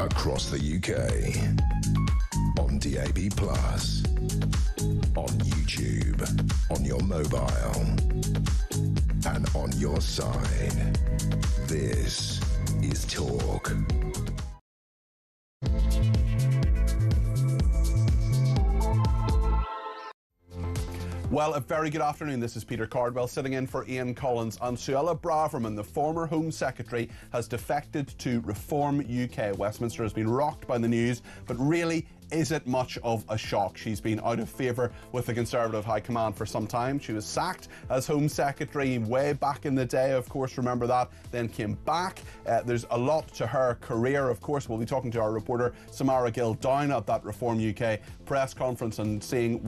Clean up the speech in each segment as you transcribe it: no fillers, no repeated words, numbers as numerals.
across the UK, on DAB+, on YouTube, on your mobile, and on your side. This is Talk. Well, a very good afternoon. This is Peter Cardwell sitting in for Ian Collins. And Suella Braverman, the former Home Secretary, has defected to Reform UK. Westminster has been rocked by the news, but really, is it much of a shock? She's been out of favour with the Conservative High Command for some time. She was sacked as Home Secretary way back in the day, of course, remember that, then came back. There's a lot to her career, of course. We'll be talking to our reporter Samara Gill down at that Reform UK press conference and seeing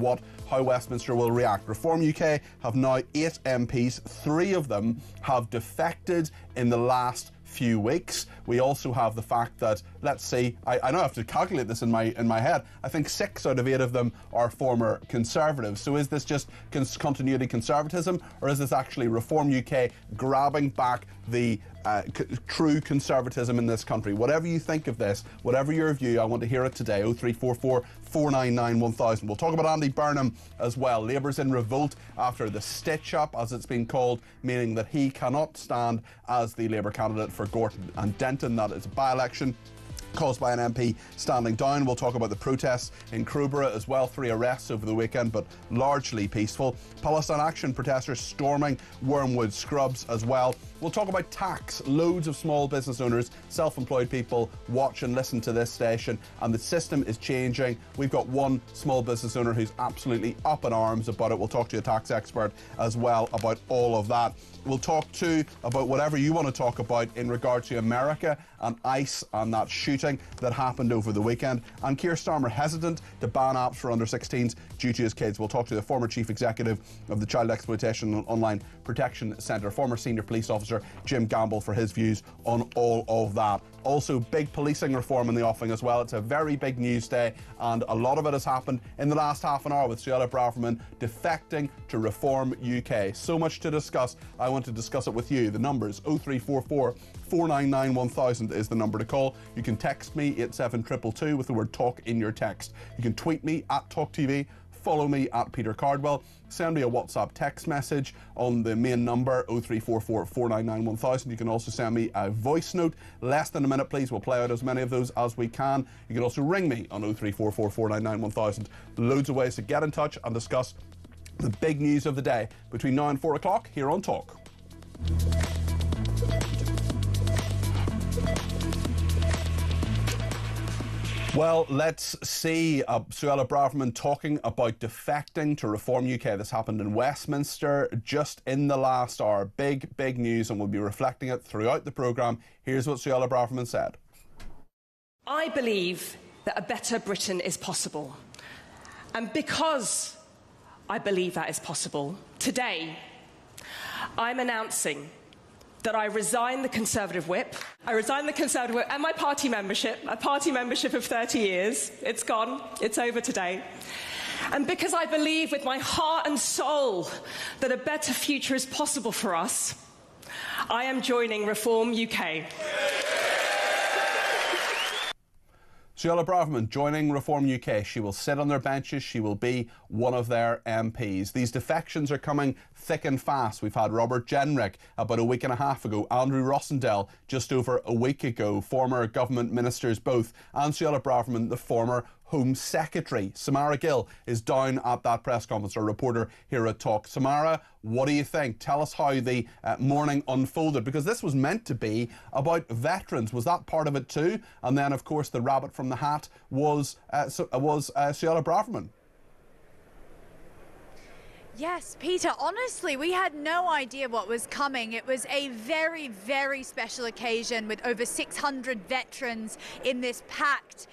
how Westminster will react. Reform UK have now 8 MPs. 3 of them have defected in the last few weeks. We also have the fact that, let's see, I now have to calculate this in my head. I think 6 out of 8 of them are former Conservatives. So is this just continuity Conservatism, or is this actually Reform UK grabbing back the true Conservatism in this country? Whatever you think of this, whatever your view, I want to hear it today. 0344 499 1000. We'll talk about Andy Burnham as well. Labour's in revolt after the stitch-up, as it's been called, meaning that he cannot stand as the Labour candidate for Gorton and Denton. That is a by-election caused by an MP standing down. We'll talk about the protests in Crowborough as well. 3 arrests over the weekend, but largely peaceful. Palestine Action protesters storming Wormwood Scrubs as well. We'll talk about tax. Loads of small business owners, self-employed people watch and listen to this station, and the system is changing. We've got one small business owner who's absolutely up in arms about it. We'll talk to a tax expert as well about all of that. We'll talk too about whatever you want to talk about in regard to America and ICE and that shooting that happened over the weekend. And Keir Starmer hesitant to ban apps for under-16s due to his kids. We'll talk to the former chief executive of the Child Exploitation and Online Protection Centre, former senior police officer Jim Gamble, for his views on all of that. Also, big policing reform in the offing as well. It's a very big news day, and a lot of it has happened in the last half an hour with Suella Braverman defecting to Reform UK. So much to discuss. I want to discuss it with you. The numbers 0344 499 1000 is the number to call. You can text me 87222 with the word talk in your text. You can tweet me at talkTV. Follow me at Peter Cardwell. Send me a WhatsApp text message on the main number 0344 499 1000. You can also send me a voice note, less than a minute please. We'll play out as many of those as we can. You can also ring me on 0344 499 1000. Loads of ways to get in touch and discuss the big news of the day between now and 4 o'clock here on Talk. Well, let's see Suella Braverman talking about defecting to Reform UK. This happened in Westminster just in the last hour. Big news, and we'll be reflecting it throughout the programme. Here's what Suella Braverman said. I believe that a better Britain is possible. And because I believe that is possible, today I'm announcing that I resign the Conservative whip. I resign the Conservative whip and my party membership, a party membership of 30 years. It's gone. It's over today. And because I believe with my heart and soul that a better future is possible for us, I am joining Reform UK. Suella Braverman joining Reform UK. She will sit on their benches. She will be one of their MPs. These defections are coming thick and fast. We've had Robert Jenrick about a week and a half ago, Andrew Rossendale just over a week ago, former government ministers both, and Suella Braverman, the former Home Secretary. Samara Gill is down at that press conference, our reporter here at Talk. Samara, what do you think? Tell us how the morning unfolded, because this was meant to be about veterans. Was that part of it too? And then, of course, the rabbit from the hat was Suella Braverman. Yes, Peter, honestly, we had no idea what was coming. It was a very, very special occasion with over 600 veterans in this packed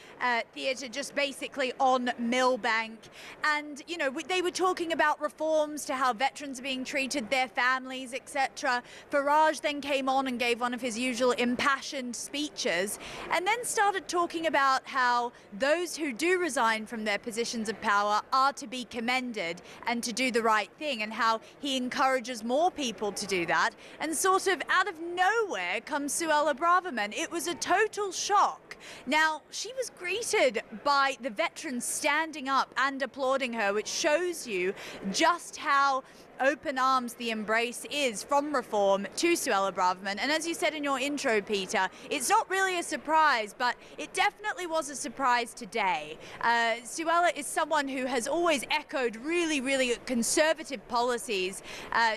theatre just basically on Millbank. And, you know, they were talking about reforms to how veterans are being treated, their families, etc. Farage then came on and gave one of his usual impassioned speeches and then started talking about how those who do resign from their positions of power are to be commended and to do the right thing and how he encourages more people to do that. And sort of out of nowhere comes Suella Braverman. It was a total shock. Now, she was greeted by the veterans standing up and applauding her, which shows you just how open arms the embrace is from Reform to Suella Braverman. And as you said in your intro, Peter, it's not really a surprise, but it definitely was a surprise today. Suella is someone who has always echoed really, really conservative policies.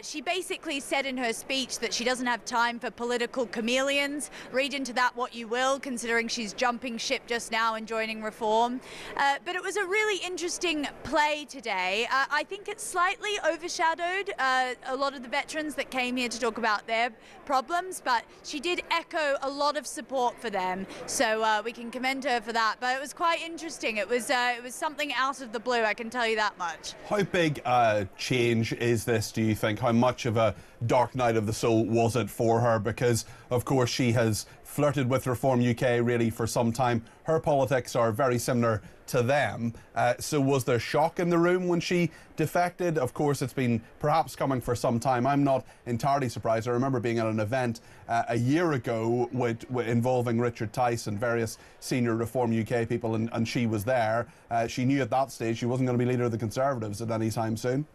She basically said in her speech that she doesn't have time for political chameleons. Read into that what you will, considering she's jumping ship just now and joining Reform. But it was a really interesting play today. I think it slightly overshadowed a lot of the veterans that came here to talk about their problems, but she did echo a lot of support for them, so we can commend her for that. But it was quite interesting. It was something out of the blue, I can tell you that much. How big a change is this, do you think? How much of a dark night of the soul was it for her? Because, of course, she has flirted with Reform UK really for some time. Her politics are very similar to them. So was there shock in the room when she defected? Of course, it's been perhaps coming for some time. I'm not entirely surprised. I remember being at an event a year ago involving Richard Tice and various senior Reform UK people, and she was there. She knew at that stage she wasn't going to be leader of the Conservatives at any time soon.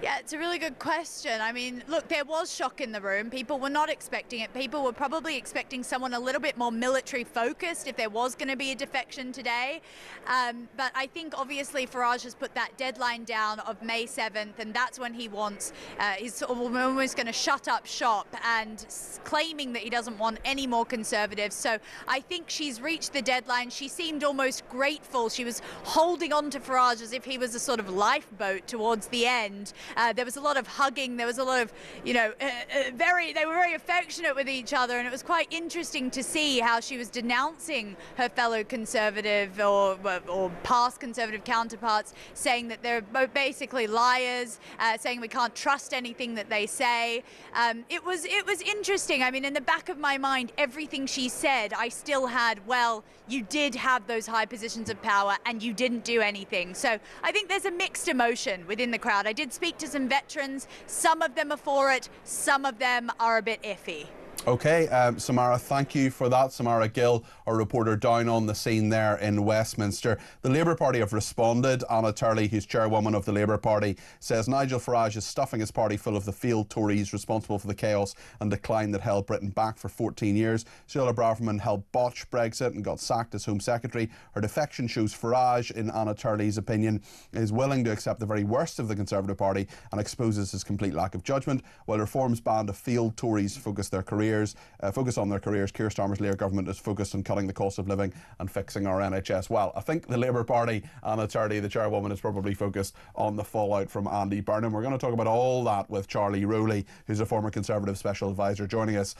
Yeah, it's a really good question. I mean, look, there was shock in the room. People were not expecting it. People were probably expecting someone a little bit more military focused if there was going to be a defection today. But I think obviously Farage has put that deadline down of May 7th, and that's when he wants, he's sort of almost going to shut up shop and claiming that he doesn't want any more Conservatives. So I think she's reached the deadline. She seemed almost grateful. She was holding on to Farage as if he was a sort of lifeboat towards the end. There was a lot of hugging. There was a lot of, you know, they were very affectionate with each other, and it was quite interesting to see how she was denouncing her fellow Conservative or past Conservative counterparts, saying that they're basically liars, saying we can't trust anything that they say. It was interesting. I mean, in the back of my mind, everything she said, I still had, well, you did have those high positions of power and you didn't do anything. So I think there's a mixed emotion within the crowd. I did speak to some veterans. Some of them are for it. Some of them are a bit iffy. OK, Samara, thank you for that. Samara Gill, our reporter down on the scene there in Westminster. The Labour Party have responded. Anna Turley, who's chairwoman of the Labour Party, says Nigel Farage is stuffing his party full of the failed Tories responsible for the chaos and decline that held Britain back for 14 years. Suella Braverman helped botch Brexit and got sacked as Home Secretary. Her defection shows Farage, in Anna Turley's opinion, is willing to accept the very worst of the Conservative Party and exposes his complete lack of judgment. While Reform's band of failed Tories focus on their careers, Keir Starmer's Labour government is focused on cutting the cost of living and fixing our NHS. Well, I think the Labour Party, Anna Turley, the chairwoman, is probably focused on the fallout from Andy Burnham. We're going to talk about all that with Charlie Rowley, who's a former Conservative Special Advisor, joining us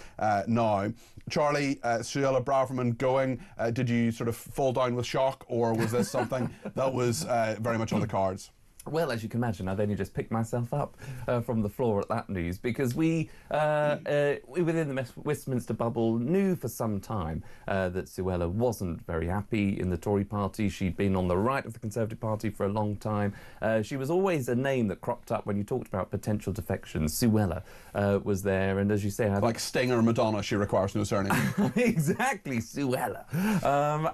now. Charlie, Suella Braverman going, did you sort of fall down with shock, or was this something that was very much on the cards? Well, as you can imagine, I've only just picked myself up from the floor at that news, because we within the Westminster bubble knew for some time that Suella wasn't very happy in the Tory party. She'd been on the right of the Conservative Party for a long time. She was always a name that cropped up when you talked about potential defections. Suella was there, and as you say... Like Sting or Madonna, she requires no surname. Exactly, Suella.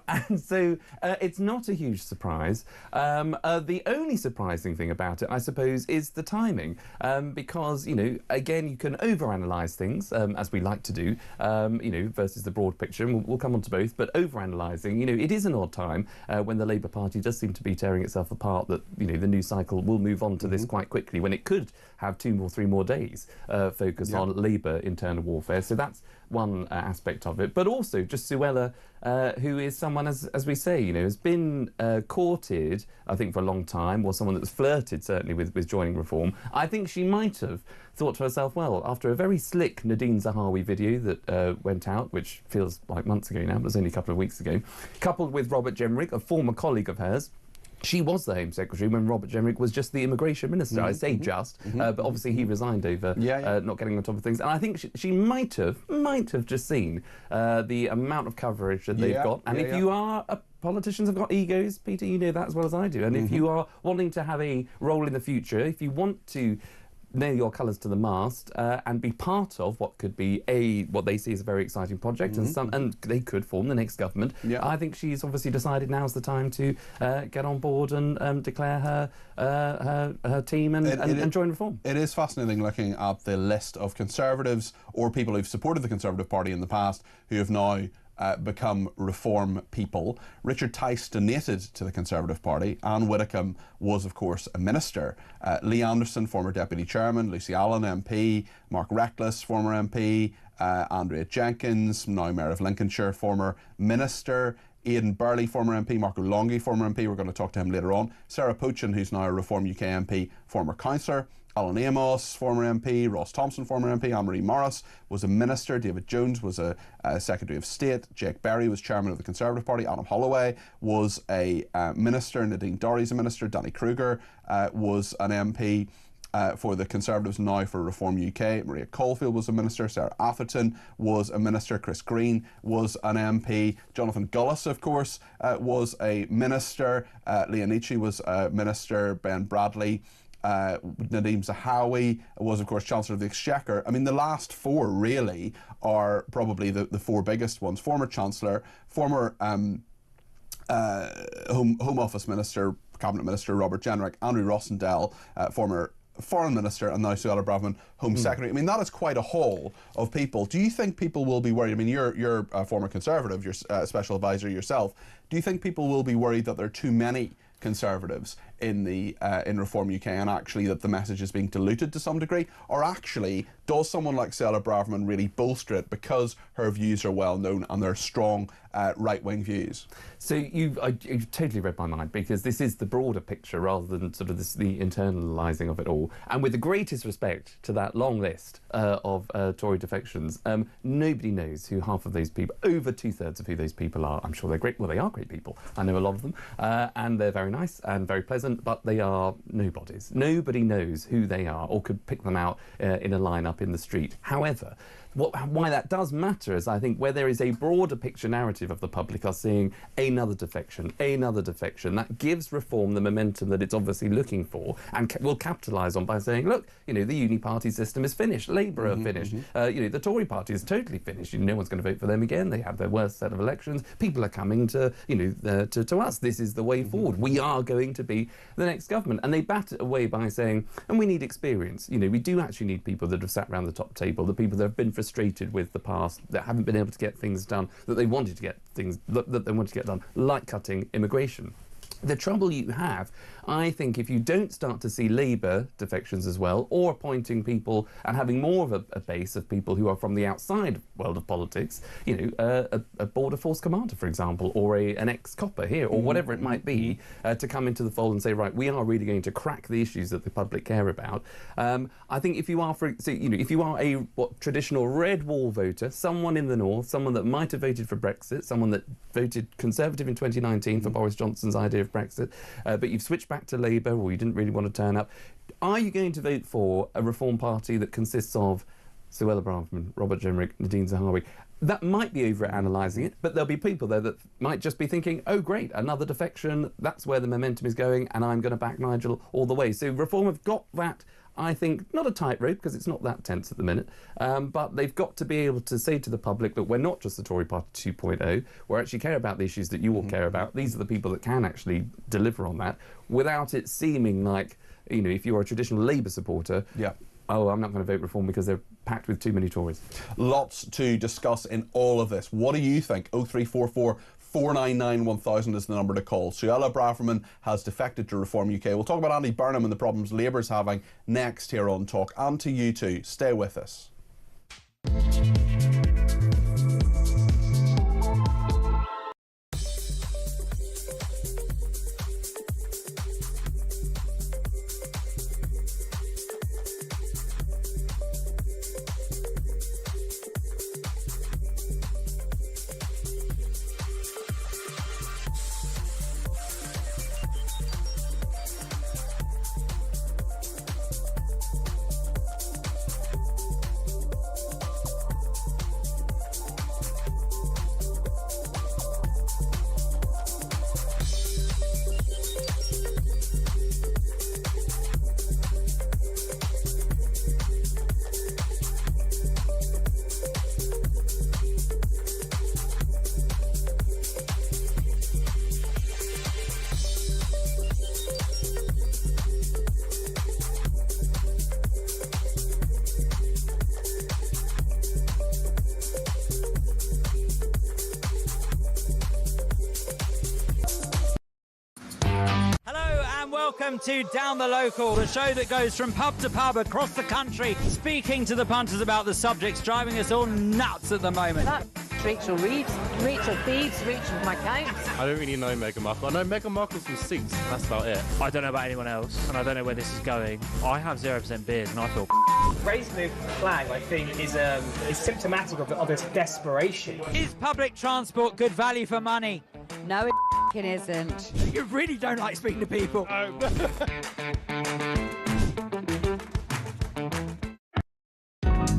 And so it's not a huge surprise. The only surprising thing about it, I suppose, is the timing, because, you know, again, you can overanalyse things, as we like to do, you know, versus the broad picture, and we'll come on to both, but overanalysing, you know, it is an odd time when the Labour Party does seem to be tearing itself apart, that, you know, the news cycle will move on to this quite quickly, when it could have 2 or 3 more days focus on Labour internal warfare. So that's one aspect of it, but also just Suella, who is someone, as we say, you know, has been courted, I think, for a long time, or someone that's flirted certainly with joining Reform. I think she might have thought to herself, well, after a very slick Nadine Zahawi video that went out, which feels like months ago now, but it was only a couple of weeks ago, coupled with Robert Jenrick, a former colleague of hers, She was the Home Secretary when Robert Jenrick was just the Immigration Minister. I say just, but obviously he resigned over not getting on top of things. And I think she might have just seen the amount of coverage that they've got. And if you are politicians have got egos, Peter, you know that as well as I do. And if you are wanting to have a role in the future, if you want to nail your colours to the mast and be part of what could be what they see as a very exciting project, and they could form the next government. I think she's obviously decided now's the time to get on board and declare her team and join Reform. It is fascinating looking at the list of Conservatives or people who've supported the Conservative Party in the past who have now become Reform people. Richard Tice donated to the Conservative Party. Anne Widdecombe was, of course, a minister. Lee Anderson, former Deputy Chairman. Lucy Allen, MP. Mark Reckless, former MP. Andrea Jenkins, now Mayor of Lincolnshire, former minister. Aidan Burley, former MP. Marco Longhi, former MP. We're going to talk to him later on. Sarah Pochin, who's now a Reform UK MP, former councillor. Alan Amos, former MP, Ross Thompson, former MP, Anne-Marie Morris was a minister, David Jones was a Secretary of State, Jake Berry was chairman of the Conservative Party, Adam Holloway was a minister, Nadine Dorry's a minister, Danny Kruger was an MP for the Conservatives, now for Reform UK. Maria Caulfield was a minister, Sarah Atherton was a minister, Chris Green was an MP, Jonathan Gullis, of course, was a minister, Leah Nietzsche was a minister, Ben Bradley, Nadeem Zahawi was, of course, Chancellor of the Exchequer. I mean, the last four really are probably the four biggest ones. Former Chancellor, former Home Office Minister, Cabinet Minister Robert Jenrick, Andrew Rossendale, former Foreign Minister, and now Suella Braverman, Home Secretary. I mean, that is quite a haul of people. Do you think people will be worried? I mean, you're a former Conservative, you're a special advisor yourself. Do you think people will be worried that there are too many Conservatives in Reform UK, and actually that the message is being diluted to some degree? Or actually, does someone like Suella Braverman really bolster it because her views are well known and they're strong right-wing views? So you've totally read my mind, because this is the broader picture rather than sort of the internalising of it all. And with the greatest respect to that long list of Tory defections, nobody knows who half of those people, over two-thirds of who those people are. I'm sure they're great. Well, they are great people. I know a lot of them. And they're very nice and very pleasant, but they are nobodies. Nobody knows who they are or could pick them out in a lineup in the street. However, why that does matter is, I think, where there is a broader picture narrative of the public are seeing another defection, that gives Reform the momentum that it's obviously looking for, and will capitalise on by saying, look, you know, the uni party system is finished, Labour are finished, you know, the Tory party is totally finished, you know, no one's going to vote for them again, they have their worst set of elections, people are coming to, you know, to us, this is the way forward, we are going to be the next government. And they bat it away by saying, and we need experience, you know, we do actually need people that have sat around the top table, the people that have been frustrated with the past, that haven't been able to get things done, that they wanted to get things that they wanted to get done, like cutting immigration. The trouble you have, I think, if you don't start to see Labour defections as well, or appointing people and having more of a base of people who are from the outside world of politics, you know, a border force commander, for example, or an ex-copper here, or whatever it might be, to come into the fold and say, right, we are really going to crack the issues that the public care about. I think if you are, if you are a traditional red wall voter, someone in the north, someone that might have voted for Brexit, someone that voted Conservative in 2019 for Boris Johnson's idea of Brexit, but you've switched back to Labour, or you didn't really want to turn up, are you going to vote for a Reform Party that consists of Suella Braverman, Robert Jenrick, Nadine Zahawi? That might be over-analysing it, but there'll be people there that might just be thinking, oh great, another defection, that's where the momentum is going, and I'm going to back Nigel all the way. So Reform have got that, I think, not a tightrope, because it's not that tense at the minute, but they've got to be able to say to the public that we're not just the Tory Party 2.0, we actually care about the issues that you all care about. These are the people that can actually deliver on that, without it seeming like, you know, if you're a traditional Labour supporter, oh, I'm not going to vote Reform because they're packed with too many Tories. Lots to discuss in all of this. What do you think? 0344 499 1000 is the number to call. Suella Braverman has defected to Reform UK. We'll talk about Andy Burnham and the problems Labour's having next here on Talk. And to you too. Stay with us. welcome to Down the Local, the show that goes from pub to pub across the country, speaking to the punters about the subjects driving us all nuts at the moment. That's Rachel Reeves, Rachel Thieves, Rachel McCounts. I don't really know Meghan Markle. I know Meghan Markle's from Suits, that's about it. I don't know about anyone else, and I don't know where this is going. I have 0% beers, and I feel raising the flag, I think, is symptomatic of its desperation. Is public transport good value for money? No, it isn't. You really don't like speaking to people.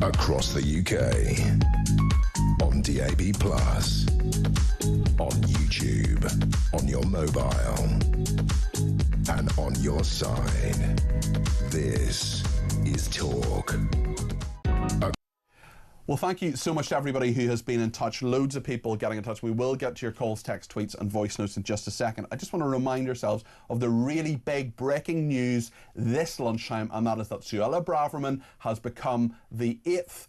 Across the UK, on DAB+, on YouTube, on your mobile, and on your side. This is Talk. Well, thank you so much to everybody who has been in touch. Loads of people getting in touch. We will get to your calls, text, tweets and voice notes in just a second. I just want to remind yourselves of the really big breaking news this lunchtime, and that is that Suella Braverman has become the 8th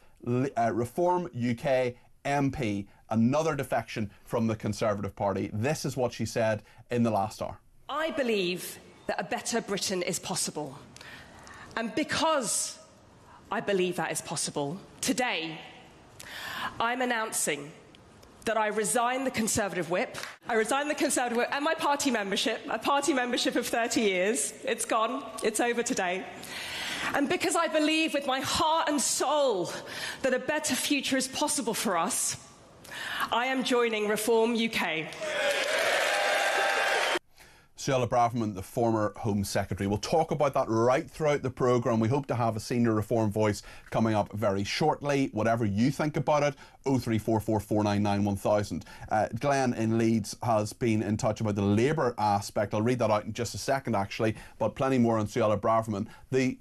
Reform UK MP, another defection from the Conservative Party. This is what she said in the last hour. I believe that a better Britain is possible. And because I believe that is possible, today I'm announcing that I resign the Conservative whip. I resign the Conservative whip and my party membership, a party membership of 30 years. It's gone. It's over today. And because I believe with my heart and soul that a better future is possible for us, I am joining Reform UK. Suella Braverman, the former Home Secretary. We'll talk about that right throughout the programme. We hope to have a senior Reform voice coming up very shortly. Whatever you think about it, 0344 499 1000. Glenn in Leeds has been in touch about the Labour aspect. I'll read that out in just a second, actually, but plenty more on Suella Braverman. The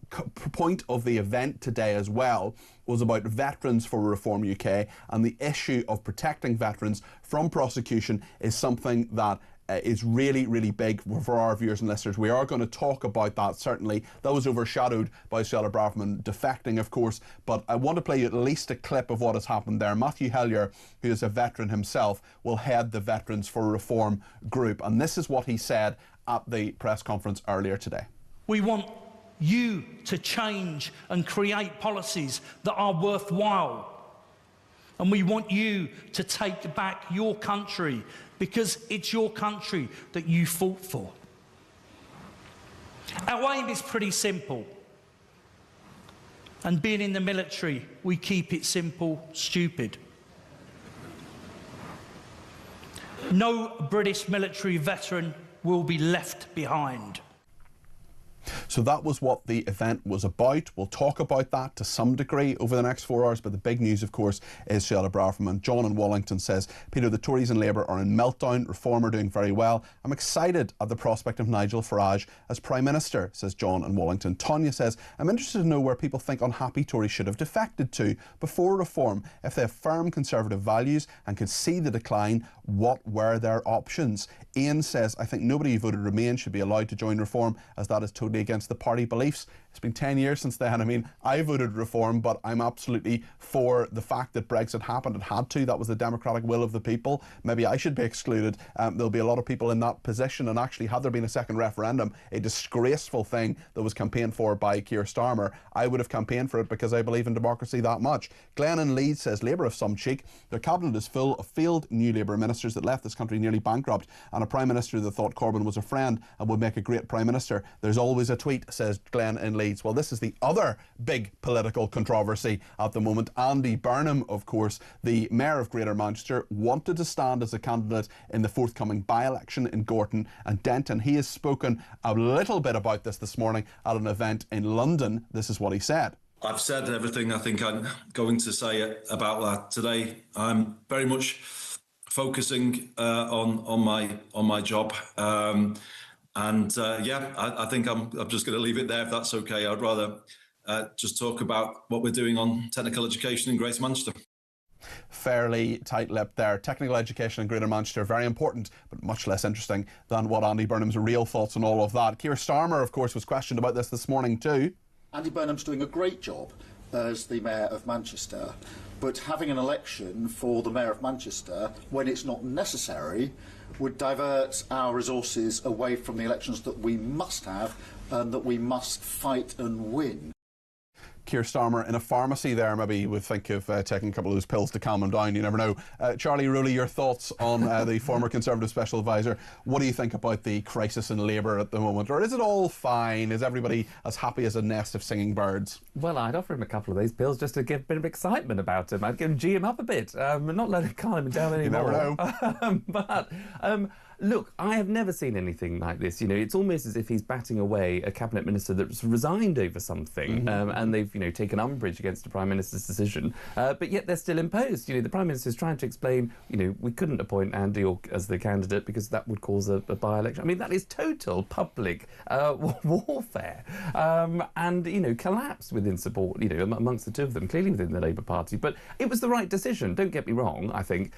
point of the event today as well was about Veterans for Reform UK, and the issue of protecting veterans from prosecution is something that is really, really big for our viewers and listeners. We are going to talk about that, certainly. That was overshadowed by Suella Braverman defecting, of course, but I want to play you at least a clip of what has happened there. Matthew Hellier, who is a veteran himself, will head the Veterans for Reform group, and this is what he said at the press conference earlier today. We want you to change and create policies that are worthwhile. And we want you to take back your country, because it's your country that you fought for. Our aim is pretty simple. And being in the military, we keep it simple, stupid. No British military veteran will be left behind. So that was what the event was about. We'll talk about that to some degree over the next 4 hours, but the big news, of course, is Suella Braverman. John in Wallington says, Peter, the Tories and Labour are in meltdown. Reform are doing very well. I'm excited at the prospect of Nigel Farage as Prime Minister, says John in Wallington. Tanya says, I'm interested to know where people think unhappy Tories should have defected to before Reform. If they have firm Conservative values and could see the decline, what were their options? Ian says, I think nobody who voted Remain should be allowed to join Reform, as that is totally against the party beliefs. It's been 10 years since then. I mean, I voted Reform, but I'm absolutely for the fact that Brexit happened. It had to. That was the democratic will of the people. Maybe I should be excluded. There'll be a lot of people in that position. And actually, had there been a second referendum, a disgraceful thing that was campaigned for by Keir Starmer, I would have campaigned for it because I believe in democracy that much. Glenn in Leeds says, Labour have some cheek. Their cabinet is full of failed new Labour ministers that left this country nearly bankrupt, and a Prime Minister that thought Corbyn was a friend and would make a great Prime Minister. There's always a tweet, says Glenn in Leeds. Well, this is the other big political controversy at the moment. Andy Burnham, of course, the Mayor of Greater Manchester, wanted to stand as a candidate in the forthcoming by-election in Gorton and Denton. He has spoken a little bit about this morning at an event in London. This is what he said. I've said everything I think I'm going to say about that today. I'm very much focusing on my job. I think I'm just going to leave it there if that's okay. I'd rather just talk about what we're doing on technical education in Greater Manchester. Fairly tight-lipped there. Technical education in Greater Manchester, very important, but much less interesting than what Andy Burnham's real thoughts on all of that. Keir Starmer, of course, was questioned about this morning too. Andy Burnham's doing a great job as the Mayor of Manchester, but having an election for the Mayor of Manchester when it's not necessary would divert our resources away from the elections that we must have and that we must fight and win. Keir Starmer in a pharmacy there, maybe he would think of taking a couple of those pills to calm him down, you never know. Charlie Rowley, your thoughts on the former Conservative Special Advisor. What do you think about the crisis in Labour at the moment? Or is it all fine? Is everybody as happy as a nest of singing birds? Well, I'd offer him a couple of those pills just to give a bit of excitement about him. I'd G him up a bit, not let him calm him down anymore. You never know. Look, I have never seen anything like this. You know, it's almost as if he's batting away a cabinet minister that's resigned over something, and they've, taken umbrage against the Prime Minister's decision, but yet they're still in post. The Prime Minister's trying to explain, we couldn't appoint Andy as the candidate because that would cause a by-election. I mean, that is total public warfare, and, collapse within support, amongst the two of them, clearly within the Labour Party. But it was the right decision, don't get me wrong, I think,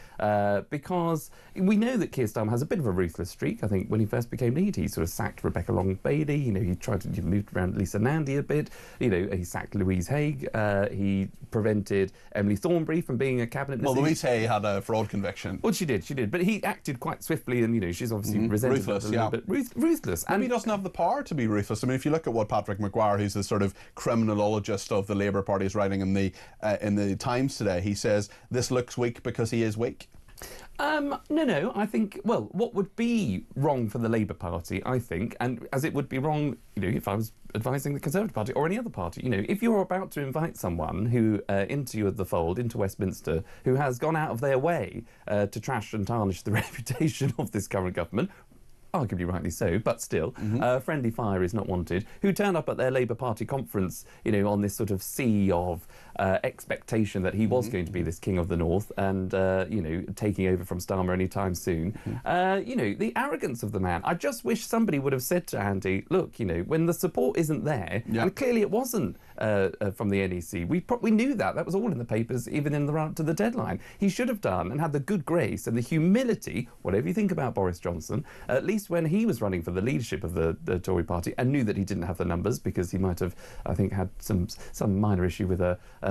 because we know that Keir Starmer has a bit of a ruthless streak. I think when he first became lead, he sort of sacked Rebecca Long-Bailey. He tried to move around Lisa Nandy a bit. He sacked Louise Haigh. He prevented Emily Thornberry from being a cabinet minister. Well, Louise Haigh had a fraud conviction. Well, she did. But he acted quite swiftly, and she's obviously resented ruthless, a little bit. Ruthless. And he doesn't have the power to be ruthless. I mean, if you look at what Patrick Maguire, who's the sort of criminologist of the Labour Party, is writing in the Times today, he says this looks weak because he is weak. No, I think, what would be wrong for the Labour Party, I think, and as it would be wrong, if I was advising the Conservative Party or any other party, if you're about to invite someone who, into the fold, into Westminster, who has gone out of their way to trash and tarnish the reputation of this current government, arguably rightly so, but still, friendly fire is not wanted, who turned up at their Labour Party conference, on this sort of sea of expectation that he was going to be this king of the north and, taking over from Starmer anytime soon. The arrogance of the man. I just wish somebody would have said to Andy, look, when the support isn't there, and clearly it wasn't from the NEC, we knew that. That was all in the papers, even in the run up to the deadline. He should have done and had the good grace and the humility, whatever you think about Boris Johnson, at least when he was running for the leadership of the Tory party and knew that he didn't have the numbers because he might have, I think, had some minor issue with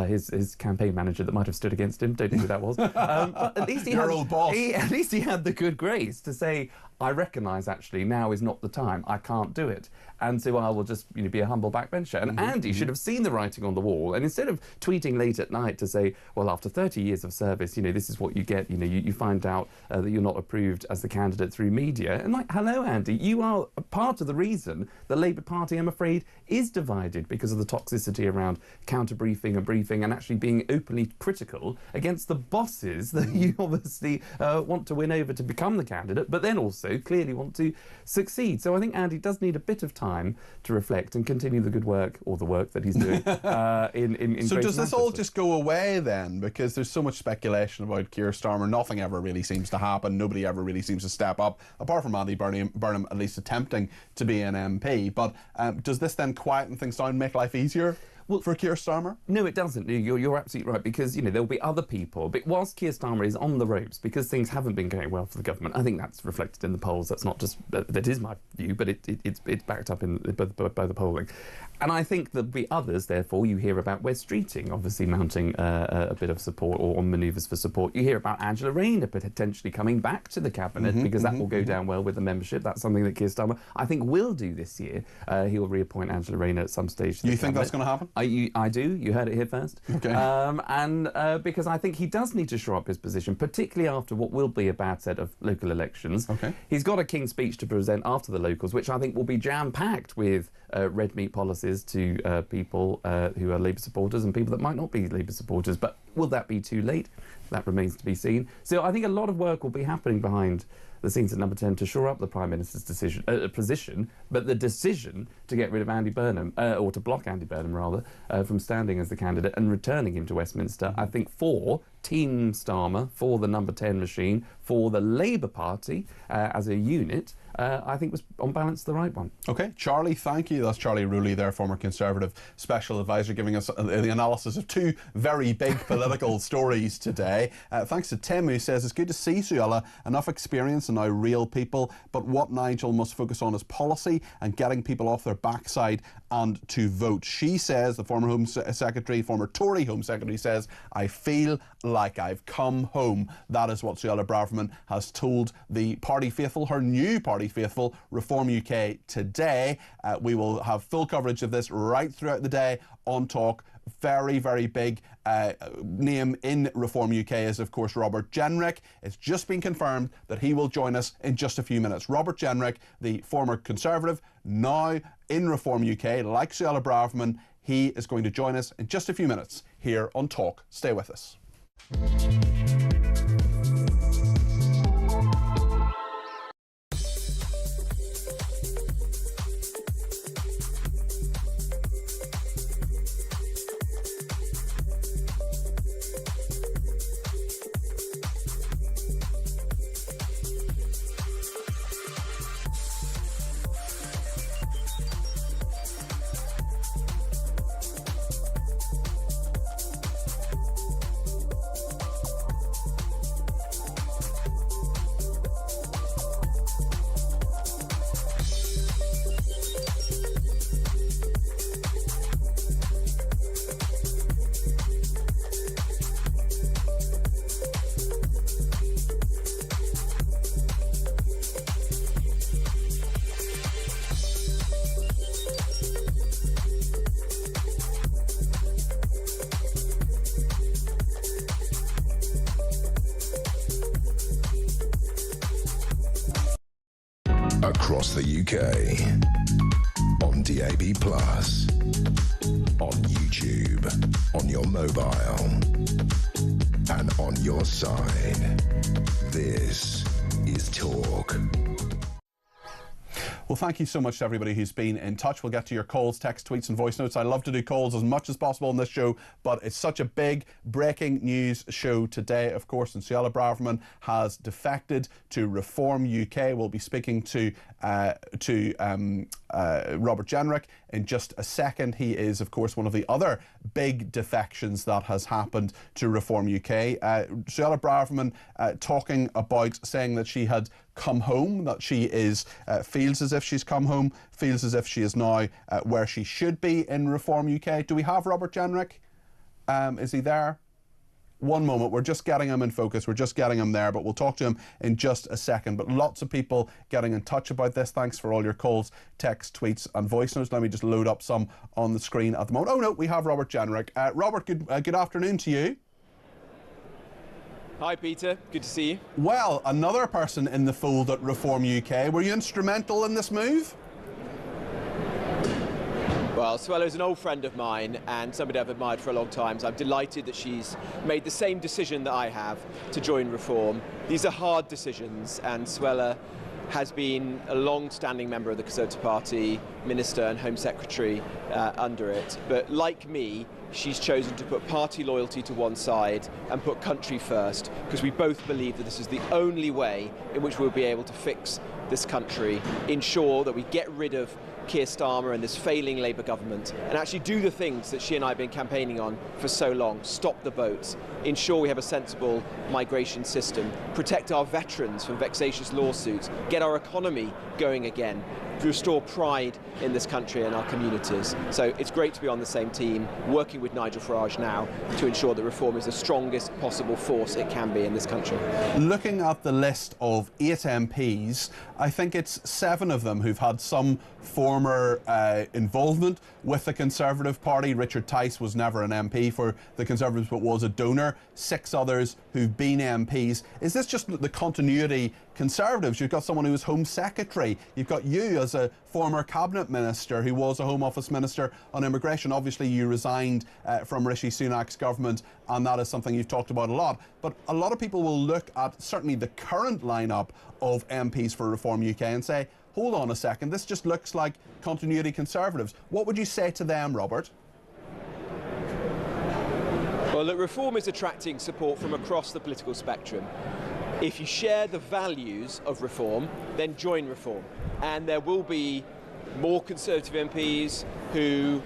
his campaign manager that might have stood against him. Don't know who that was. But at least at least he had the good grace to say, I recognise actually now is not the time. I can't do it. And so I will just be a humble backbencher. And Andy should have seen the writing on the wall. And instead of tweeting late at night to say, well, after 30 years of service, this is what you get. You find out that you're not approved as the candidate through media. And hello, Andy, you are a part of the reason the Labour Party, I'm afraid, is divided because of the toxicity around counter-briefing and briefing and actually being openly critical against the bosses that you obviously want to win over to become the candidate, but then also clearly want to succeed. So I think Andy does need a bit of time to reflect and continue the good work, or the work that he's doing in So does this all just go away then? Because there's so much speculation about Keir Starmer. Nothing ever really seems to happen. Nobody ever really seems to step up, apart from Andy Burnham at least attempting to be an MP. But does this then quieten things down, make life easier? Well, for Keir Starmer? No, it doesn't. You're absolutely right, because, there'll be other people. But whilst Keir Starmer is on the ropes, because things haven't been going well for the government, I think that's reflected in the polls. That's not just, that is my view, but it's backed up by the polling. And I think there'll be others, therefore. You hear about Wes Streeting, obviously mounting a bit of support, or on manoeuvres for support. You hear about Angela Rayner potentially coming back to the cabinet, because that will go down well with the membership. That's something that Keir Starmer, I think, will do this year. He will reappoint Angela Rayner at some stage. You think that's going to happen? I do. You heard it here first. Okay. Because I think he does need to shore up his position, particularly after what will be a bad set of local elections. Okay. He's got a King's Speech to present after the locals, which I think will be jam-packed with red meat policies to people who are Labour supporters and people that might not be Labour supporters. But will that be too late? That remains to be seen. So I think a lot of work will be happening behind the scenes at number 10 to shore up the Prime Minister's position, but the decision to get rid of Andy Burnham, or to block Andy Burnham rather, from standing as the candidate and returning him to Westminster, I think for Team Starmer, for the number 10 machine, for the Labour Party as a unit, I think was on balance the right one. Okay, Charlie, thank you. That's Charlie Rooley there, former Conservative Special Advisor, giving us the analysis of two very big political stories today. Thanks to Tim, who says, it's good to see Suella, enough experience and now real people, but what Nigel must focus on is policy and getting people off their backside and to vote. She says, the former Home Secretary, former Tory Home Secretary says, I feel like I've come home. That is what Suella Braverman has told the party faithful, her new party faithful, Reform UK today. We will have full coverage of this right throughout the day on Talk. Very, very big name in Reform UK is, of course, Robert Jenrick. It's just been confirmed that he will join us in just a few minutes. Robert Jenrick, the former Conservative, now in Reform UK, like Suella Braverman, he is going to join us in just a few minutes here on Talk. Stay with us. Across the UK, on DAB+, on YouTube, on your mobile, and on your side. This is Talk. Well, thank you so much to everybody who's been in touch. We'll get to your calls, text, tweets and voice notes. I love to do calls as much as possible on this show, but it's such a big breaking news show today, of course, and Suella Braverman has defected to Reform UK. We'll be speaking to Robert Jenrick in just a second. He is, of course, one of the other big defections that has happened to Reform UK. Suella Braverman talking about saying that she had come home, that she is feels as if she's come home, feels as if she is now where she should be in Reform UK. Do we have Robert Jenrick? Is he there? One moment, we're just getting him in focus, we're just getting him there, but we'll talk to him in just a second. But lots of people getting in touch about this. Thanks for all your calls, texts, tweets and voice notes. Let me just load up some on the screen at the moment. Oh no, we have Robert Jenrick. Robert, good afternoon to you. Hi Peter, good to see you. Well, another person in the fold at Reform UK. Were you instrumental in this move? Well, Suella is an old friend of mine and somebody I've admired for a long time, so I'm delighted that she's made the same decision that I have to join Reform. These are hard decisions, and Suella has been a long-standing member of the Conservative Party, Minister and Home Secretary under it. But like me, she's chosen to put party loyalty to one side and put country first, because we both believe that this is the only way in which we'll be able to fix this country, ensure that we get rid of Keir Starmer and this failing Labour government, and actually do the things that she and I have been campaigning on for so long. Stop the boats, ensure we have a sensible migration system, protect our veterans from vexatious lawsuits, get our economy going again, restore pride in this country and our communities. So it's great to be on the same team, working with Nigel Farage now to ensure that Reform is the strongest possible force it can be in this country. Looking at the list of 8 MPs, I think it's 7 of them who've had some former involvement with the Conservative Party. Richard Tice was never an MP for the Conservatives but was a donor. 6 others who've been MPs. Is this just the continuity Conservatives? You've got someone who was Home Secretary. You've got you as a former Cabinet Minister who was a Home Office Minister on immigration. Obviously you resigned from Rishi Sunak's government, and that is something you've talked about a lot. But a lot of people will look at certainly the current lineup of MPs for Reform UK and say, hold on a second, this just looks like continuity Conservatives. What would you say to them, Robert? Well, look, Reform is attracting support from across the political spectrum. If you share the values of reform, then join reform. And there will be more Conservative MPs who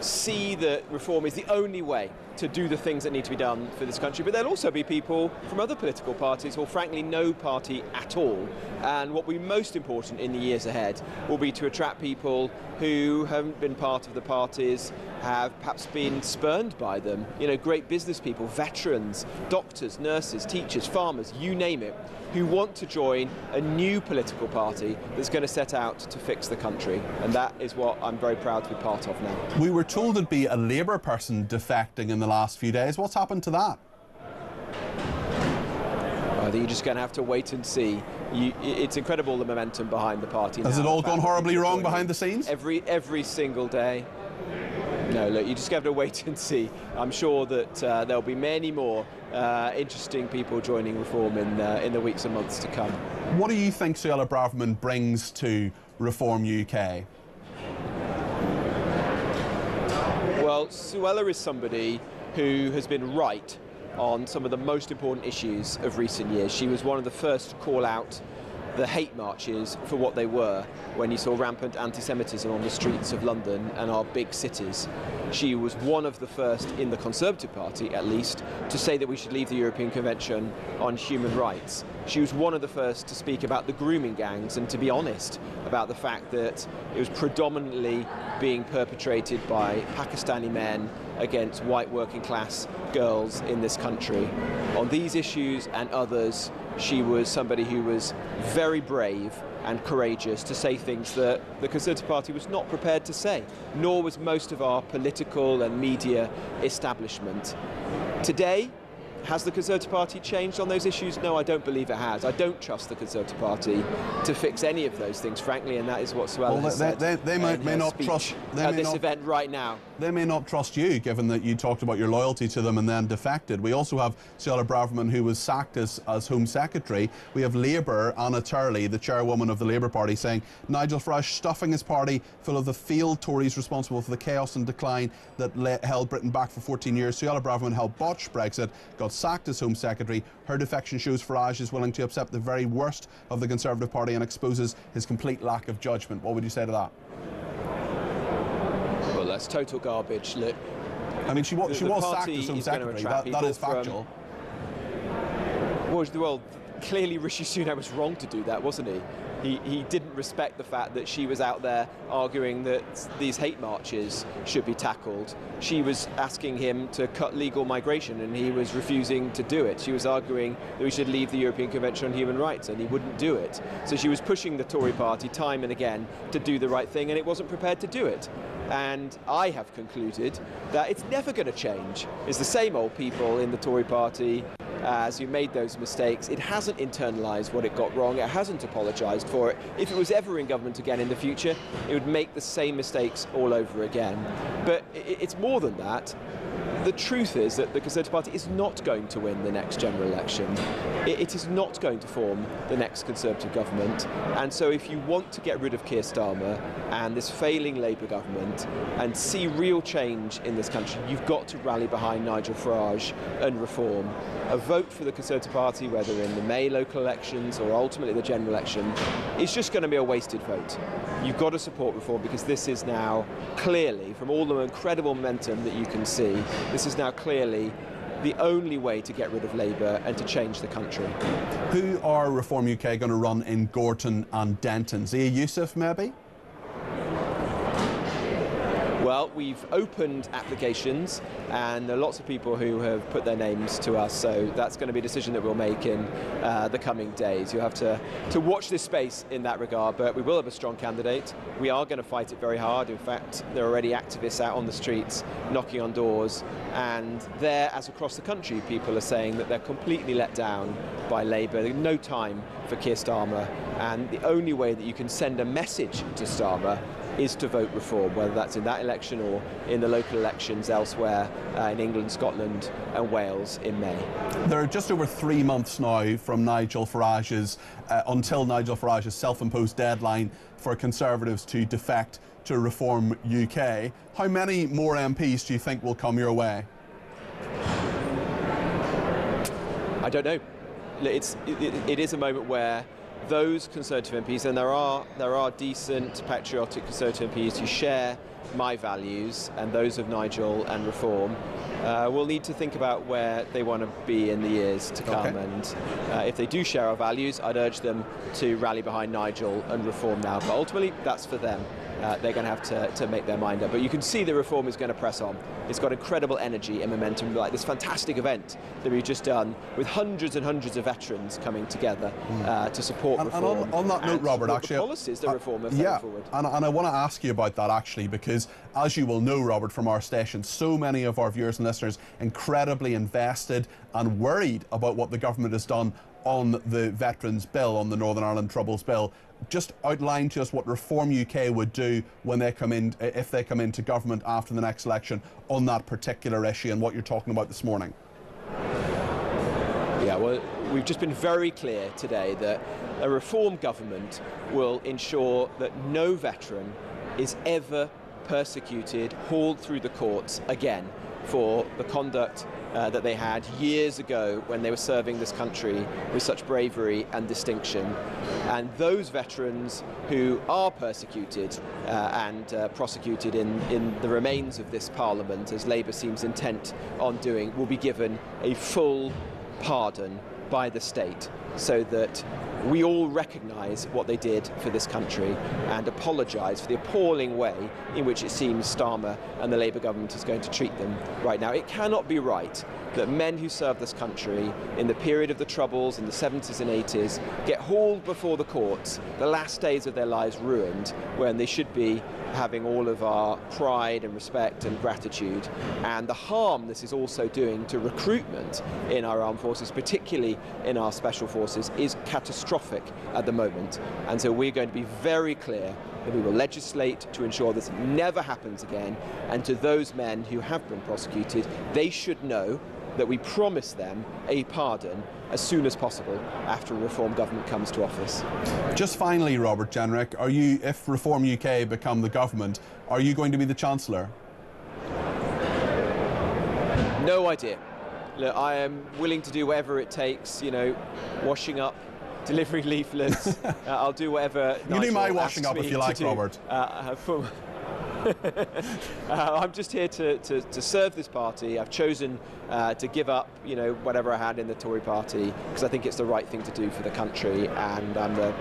see that reform is the only way to do the things that need to be done for this country. But there'll also be people from other political parties, or frankly no party at all. And what will be most important in the years ahead will be to attract people who haven't been part of the parties, have perhaps been spurned by them. You know, great business people, veterans, doctors, nurses, teachers, farmers, you name it, who want to join a new political party that's going to set out to fix the country. And that is what I'm very proud to be part of now. We were told there'd be a Labour person defecting in the last few days. What's happened to that? I think you're just going to have to wait and see. It's incredible, the momentum behind the party. Has it all gone horribly wrong behind the scenes? Every single day. No, look, you just have to wait and see. I'm sure that there'll be many more interesting people joining Reform in the weeks and months to come. What do you think Suella Braverman brings to Reform UK? Well, Suella is somebody who has been right on some of the most important issues of recent years. She was one of the first to call out the hate marches for what they were when you saw rampant anti-Semitism on the streets of London and our big cities. She was one of the first in the Conservative Party, at least, to say that we should leave the European Convention on Human Rights. She was one of the first to speak about the grooming gangs and to be honest about the fact that it was predominantly being perpetrated by Pakistani men against white working class girls in this country. On these issues and others, she was somebody who was very brave and courageous to say things that the Conservative Party was not prepared to say, nor was most of our political and media establishment. Today, has the Conservative Party changed on those issues? No, I don't believe it has. I don't trust the Conservative Party to fix any of those things, frankly, and that is what Suella has said. They may not trust at this event right now. They may not trust you, given that you talked about your loyalty to them and then defected. We also have Suella Braverman, who was sacked as Home Secretary. We have Labour, Anna Turley, the chairwoman of the Labour Party, saying Nigel Farage stuffing his party full of the failed Tories responsible for the chaos and decline that held Britain back for 14 years. Suella Braverman helped botch Brexit, got sacked as Home Secretary. Her defection shows Farage is willing to accept the very worst of the Conservative Party and exposes his complete lack of judgment. What would you say to that? Well, that's total garbage. Look, I mean, she was sacked as Home Secretary. That is factual. Well, clearly Rishi Sunak was wrong to do that, wasn't he? He didn't respect the fact that she was out there arguing that these hate marches should be tackled. She was asking him to cut legal migration and he was refusing to do it. She was arguing that we should leave the European Convention on Human Rights and he wouldn't do it. So she was pushing the Tory party time and again to do the right thing and it wasn't prepared to do it. And I have concluded that it's never going to change. It's the same old people in the Tory party as who made those mistakes. It hasn't internalised what it got wrong. It hasn't apologised for it. If it was ever in government again in the future, it would make the same mistakes all over again. But it's more than that. The truth is that the Conservative Party is not going to win the next general election. It is not going to form the next Conservative government. And so if you want to get rid of Keir Starmer and this failing Labour government and see real change in this country, you've got to rally behind Nigel Farage and Reform. A vote for the Conservative Party, whether in the May local elections or ultimately the general election, is just going to be a wasted vote. You've got to support Reform because this is now clearly, from all the incredible momentum that you can see, this is now clearly the only way to get rid of Labour and to change the country. Who are Reform UK going to run in Gorton and Denton? Zia Youssef, maybe? Well, we've opened applications and there are lots of people who have put their names to us, so that's going to be a decision that we'll make in the coming days. You'll have to watch this space in that regard, but we will have a strong candidate. We are going to fight it very hard. In fact, there are already activists out on the streets knocking on doors, and there, as across the country, people are saying that they're completely let down by Labour. There's no time for Keir Starmer, and the only way that you can send a message to Starmer is to vote Reform, whether that's in that election or in the local elections elsewhere in England, Scotland and Wales in May. There are just over 3 months now from Nigel Farage's, until Nigel Farage's self-imposed deadline for Conservatives to defect to Reform UK. How many more MPs do you think will come your way? I don't know. it is a moment where those Conservative MPs, and there are decent, patriotic Conservative MPs who share my values and those of Nigel and Reform, will need to think about where they want to be in the years to come. Okay. And if they do share our values, I'd urge them to rally behind Nigel and Reform now. But ultimately, that's for them. They're going to have to make their mind up. But you can see the Reform is going to press on. It's got incredible energy and momentum, like this fantastic event that we've just done with hundreds and hundreds of veterans coming together to support Reform. And on that note, Robert, actually, the policies that Reform have yeah, forward. And I want to ask you about that, actually, because as you will know, Robert, from our station, so many of our viewers and listeners incredibly invested and worried about what the government has done on the Veterans Bill, on the Northern Ireland Troubles Bill. Just outline to us what Reform UK would do when they come in, if they come into government after the next election, on that particular issue and what you're talking about this morning. Yeah, well, we've just been very clear today that a Reform government will ensure that no veteran is ever persecuted, hauled through the courts again for the conduct that they had years ago when they were serving this country with such bravery and distinction. And those veterans who are persecuted and prosecuted in the remains of this Parliament, as Labour seems intent on doing, will be given a full pardon by the state, so that we all recognise what they did for this country and apologise for the appalling way in which it seems Starmer and the Labour government is going to treat them right now. It cannot be right that men who served this country in the period of the Troubles in the 70s and 80s get hauled before the courts, the last days of their lives ruined, when they should be having all of our pride and respect and gratitude. And the harm this is also doing to recruitment in our armed forces, particularly in our special forces, is catastrophic at the moment. And so we're going to be very clear that we will legislate to ensure this never happens again. And to those men who have been prosecuted, they should know that we promise them a pardon as soon as possible after a Reform government comes to office. Just finally, Robert Jenrick, are you, if Reform UK become the government, are you going to be the Chancellor? No idea. Look, I am willing to do whatever it takes, you know, washing up, delivering leaflets. I'll do whatever You do my washing up if you like, Robert. I'm just here to serve this party. I've chosen to give up, you know, whatever I had in the Tory party, because I think it's the right thing to do for the country, and I'm the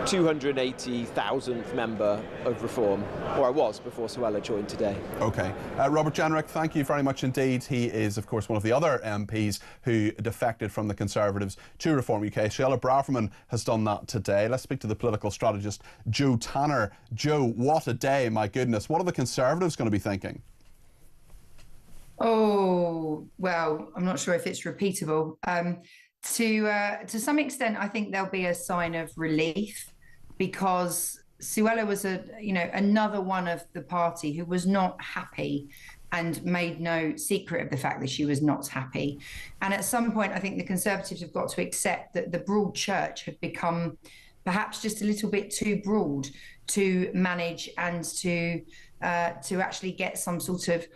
280,000th member of Reform, or I was before Suella joined today. OK. Robert Jenrick, thank you very much indeed. He is, of course, one of the other MPs who defected from the Conservatives to Reform UK. Suella Braverman has done that today. Let's speak to the political strategist, Joe Tanner. Joe, what a day, my goodness. What are the Conservatives going to be thinking? Oh, well, I'm not sure if it's repeatable. To some extent, I think there'll be a sign of relief, because Suella was another one of the party who was not happy and made no secret of the fact that she was not happy. And at some point, I think the Conservatives have got to accept that the broad church had become perhaps just a little bit too broad to manage and to actually get some sort of,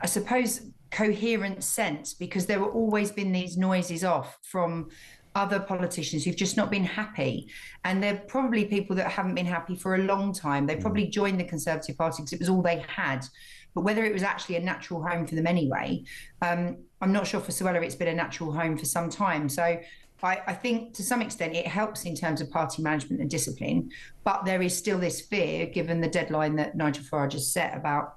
I suppose, coherent sense, because there were always been these noises off from other politicians who've just not been happy. And they're probably people that haven't been happy for a long time. They probably joined the Conservative Party because it was all they had. But whether it was actually a natural home for them anyway, I'm not sure for Suella it's been a natural home for some time. So I think to some extent it helps in terms of party management and discipline, but there is still this fear, given the deadline that Nigel Farage has set about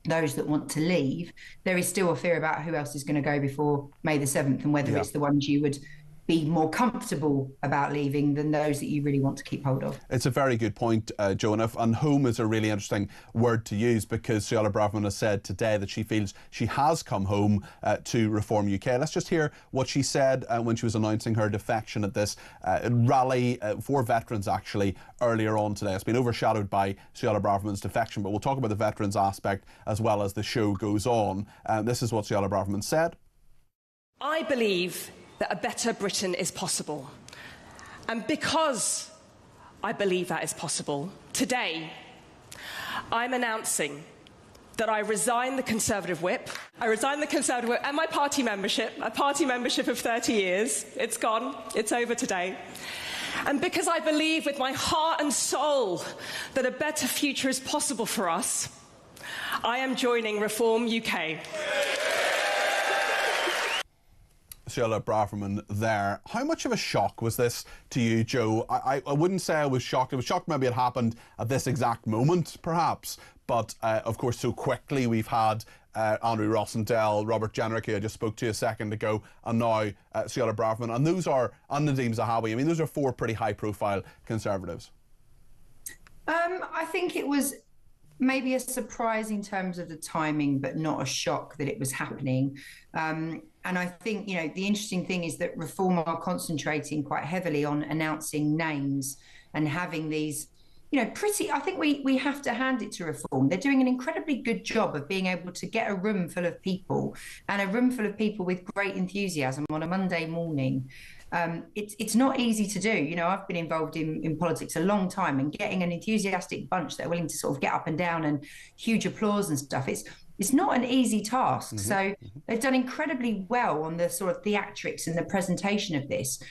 those that want to leave, there is still a fear about who else is going to go before May the 7th, and whether it's the ones you would be more comfortable about leaving than those that you really want to keep hold of. It's a very good point, Joanna, and home is a really interesting word to use, because Suella Braverman has said today that she feels she has come home to Reform UK. Let's just hear what she said when she was announcing her defection at this rally for veterans, actually, earlier on today. It's been overshadowed by Suella Braverman's defection, but we'll talk about the veterans aspect as well as the show goes on. This is what Suella Braverman said. I believe that a better Britain is possible. And because I believe that is possible, today I'm announcing that I resign the Conservative whip. I resign the Conservative whip and my party membership of 30 years. It's gone. It's over today. And because I believe with my heart and soul that a better future is possible for us, I am joining Reform UK. Suella Braverman there. How much of a shock was this to you, Joe? I wouldn't say I was shocked. I was shocked maybe it happened at this exact moment, perhaps. But, of course, so quickly we've had Andrew Rossendale, Robert Jenrick, who I just spoke to a second ago, and now Suella Braverman. And those are, and Nadeem Zahawi. I mean, those are four pretty high-profile Conservatives. I think it was maybe a surprise in terms of the timing, but not a shock that it was happening. And I think, you know, the interesting thing is that Reform are concentrating quite heavily on announcing names and having these, you know, I think we have to hand it to Reform. They're doing an incredibly good job of being able to get a room full of people, and a room full of people with great enthusiasm on a Monday morning. It's not easy to do. You know, I've been involved in politics a long time, and getting an enthusiastic bunch that are willing to sort of get up and down and huge applause and stuff, it's not an easy task. So they've done incredibly well on the sort of theatrics and the presentation of this.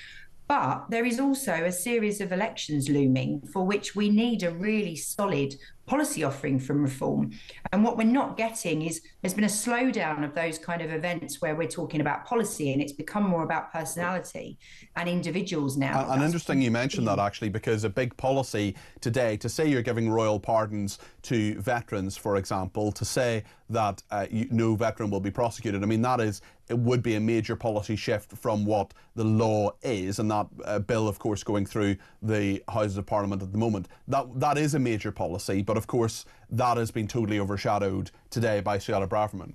But there is also a series of elections looming for which we need a really solid policy offering from Reform. And what we're not getting is there's been a slowdown of those kind of events where we're talking about policy, and it's become more about personality and individuals now. And interesting you mentioned that, actually, because a big policy today, to say you're giving royal pardons to veterans, for example, to say that no veteran will be prosecuted, I mean, it would be a major policy shift from what the law is, and that bill, of course, going through the Houses of Parliament at the moment. That is a major policy, but of course that has been totally overshadowed today by Suella Braverman.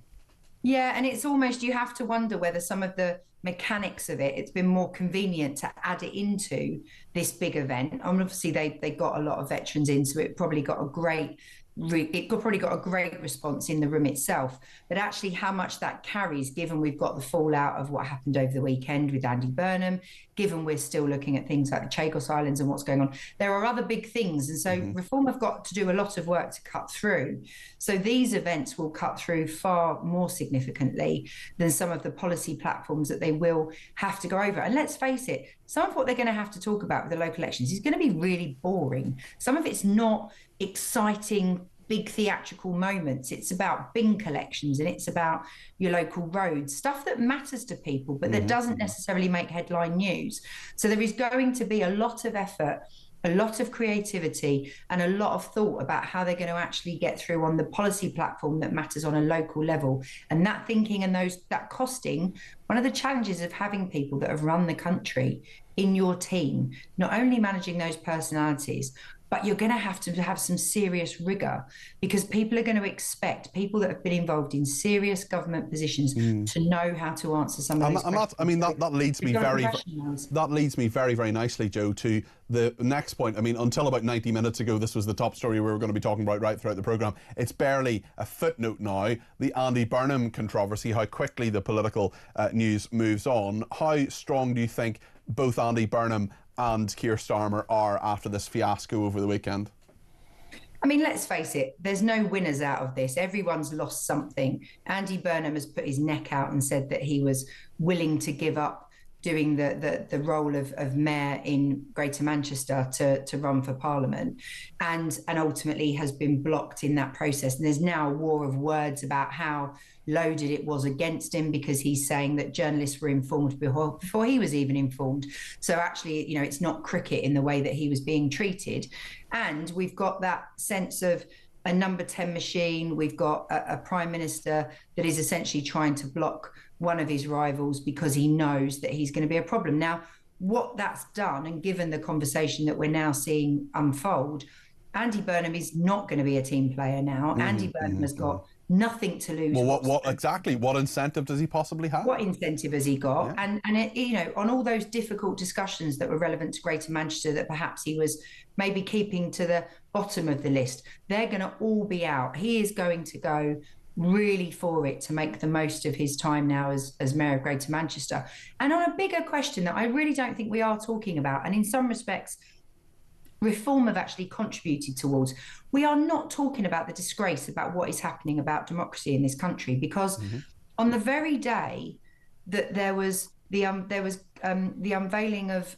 Yeah, and it's almost, you have to wonder whether some of the mechanics of it's been more convenient to add it into this big event. And obviously they got a lot of veterans in, so it probably got a great response in the room itself. But actually how much that carries, given we've got the fallout of what happened over the weekend with Andy Burnham, given we're still looking at things like the Chagos Islands and what's going on, there are other big things. And so Reform have got to do a lot of work to cut through. So these events will cut through far more significantly than some of the policy platforms that they will have to go over. And let's face it, some of what they're going to have to talk about with the local elections is going to be really boring. Some of it's not exciting, big theatrical moments. It's about bin collections, and it's about your local roads, stuff that matters to people, but that doesn't necessarily make headline news. So there is going to be a lot of effort, a lot of creativity, and a lot of thought about how they're going to actually get through on the policy platform that matters on a local level. And that thinking and that costing, one of the challenges of having people that have run the country in your team, not only managing those personalities, but you're going to have some serious rigour, because people are going to expect people that have been involved in serious government positions to know how to answer some of those questions. That leads me very, very nicely, Joe, to the next point. I mean, until about 90 minutes ago, this was the top story we were going to be talking about right throughout the programme. It's barely a footnote now. The Andy Burnham controversy, how quickly the political news moves on. How strong do you think both Andy Burnham and Keir Starmer are after this fiasco over the weekend? I mean, let's face it, there's no winners out of this. Everyone's lost something. Andy Burnham has put his neck out and said that he was willing to give up doing the role of mayor in Greater Manchester to run for Parliament, and ultimately has been blocked in that process. And there's now a war of words about how loaded it was against him, because he's saying that journalists were informed before he was even informed. So actually, you know, it's not cricket in the way that he was being treated. And we've got that sense of a number 10 machine. We've got a prime minister that is essentially trying to block one of his rivals because he knows that he's going to be a problem. Now, what that's done, and given the conversation that we're now seeing unfold, Andy Burnham is not going to be a team player now. Andy Burnham has got nothing to lose. Well, what incentive does he possibly have? What incentive has he got? Yeah. And it, you know, on all those difficult discussions that were relevant to Greater Manchester that perhaps he was maybe keeping to the bottom of the list, they're going to all be out. He is going to go really for it to make the most of his time now as Mayor of Greater Manchester. And on a bigger question that I really don't think we are talking about, and in some respects reform have actually contributed towards. We are not talking about the disgrace about what is happening about democracy in this country, because on the very day that there was the unveiling of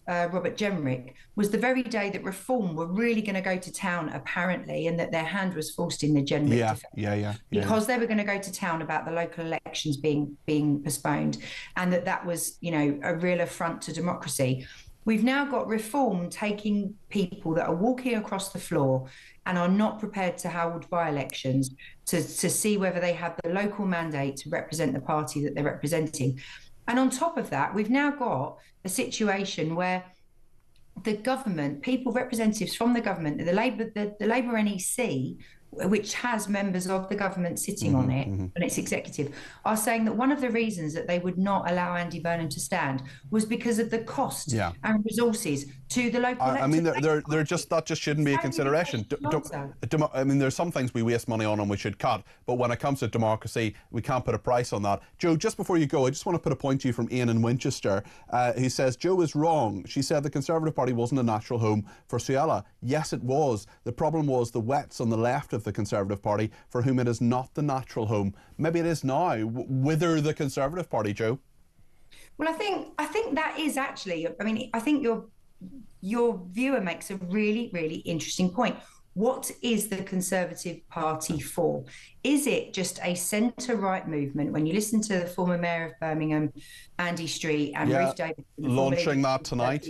Robert Jenrick was the very day that Reform were really going to go to town, apparently, and that their hand was forced in the Jenrick defence. Because they were going to go to town about the local elections being postponed, and that was, you know, a real affront to democracy. We've now got Reform taking people that are walking across the floor and are not prepared to hold by-elections to see whether they have the local mandate to represent the party that they're representing. And on top of that, we've now got a situation where the government, representatives from the government, the Labour NEC, which has members of the government sitting on it and its executive, are saying that one of the reasons that they would not allow Andy Burnham to stand was because of the cost and resources to the local I mean, that just shouldn't be a consideration. I mean, there's some things we waste money on and we should cut, but when it comes to democracy, we can't put a price on that. Joe, just before you go, I just want to put a point to you from Ian in Winchester. He says, Joe is wrong. She said the Conservative Party wasn't a natural home for Suella. Yes, it was. The problem was the wets on the left of the Conservative Party, for whom it is not the natural home. Maybe it is now. Wither the Conservative Party, Joe. Well, I think that is actually, I mean, I think your viewer makes a really, really interesting point. What is the Conservative Party for? Is it just a centre-right movement? When you listen to the former Mayor of Birmingham, Andy Street, and Ruth Davidson, launching that tonight,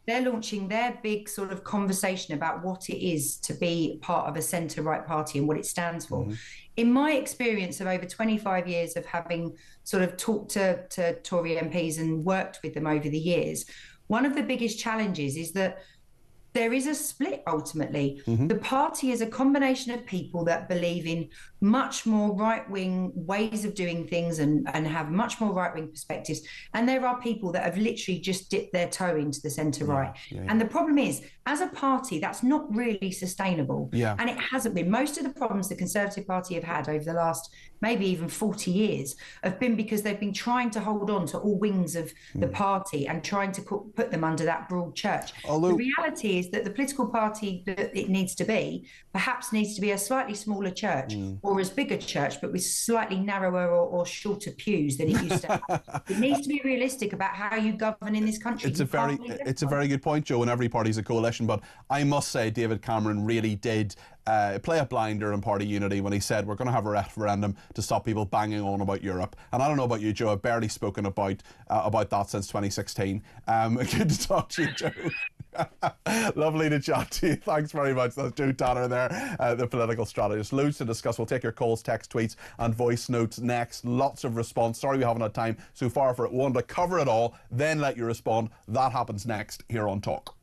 they're launching their big sort of conversation about what it is to be part of a centre-right party and what it stands for. In my experience of over 25 years of having sort of talked to Tory MPs and worked with them over the years, one of the biggest challenges is that there is a split ultimately. The party is a combination of people that believe in much more right-wing ways of doing things and have much more right-wing perspectives. And there are people that have literally just dipped their toe into the centre-right. And the problem is, as a party, that's not really sustainable. And it hasn't been. Most of the problems the Conservative Party have had over the last maybe even 40 years have been because they've been trying to hold on to all wings of the party and trying to put them under that broad church. The reality is that the political party that it needs to be perhaps needs to be a slightly smaller church or as big a church, but with slightly narrower or shorter pews than it used to have. It needs to be realistic about how you govern in this country. It's a very good point, Joe, and every party's a coalition, but I must say David Cameron really did play a blinder in party unity when he said we're going to have a referendum to stop people banging on about Europe. And I don't know about you, Joe, I've barely spoken about that since 2016. Good to talk to you, Joe. Lovely to chat to you. Thanks very much. That's Joe Tanner there, the political strategist. Loads to discuss. We'll take your calls, text, tweets and voice notes next. Lots of response. Sorry we haven't had time so far for it. We wanted to cover it all, then let you respond. That happens next here on Talk.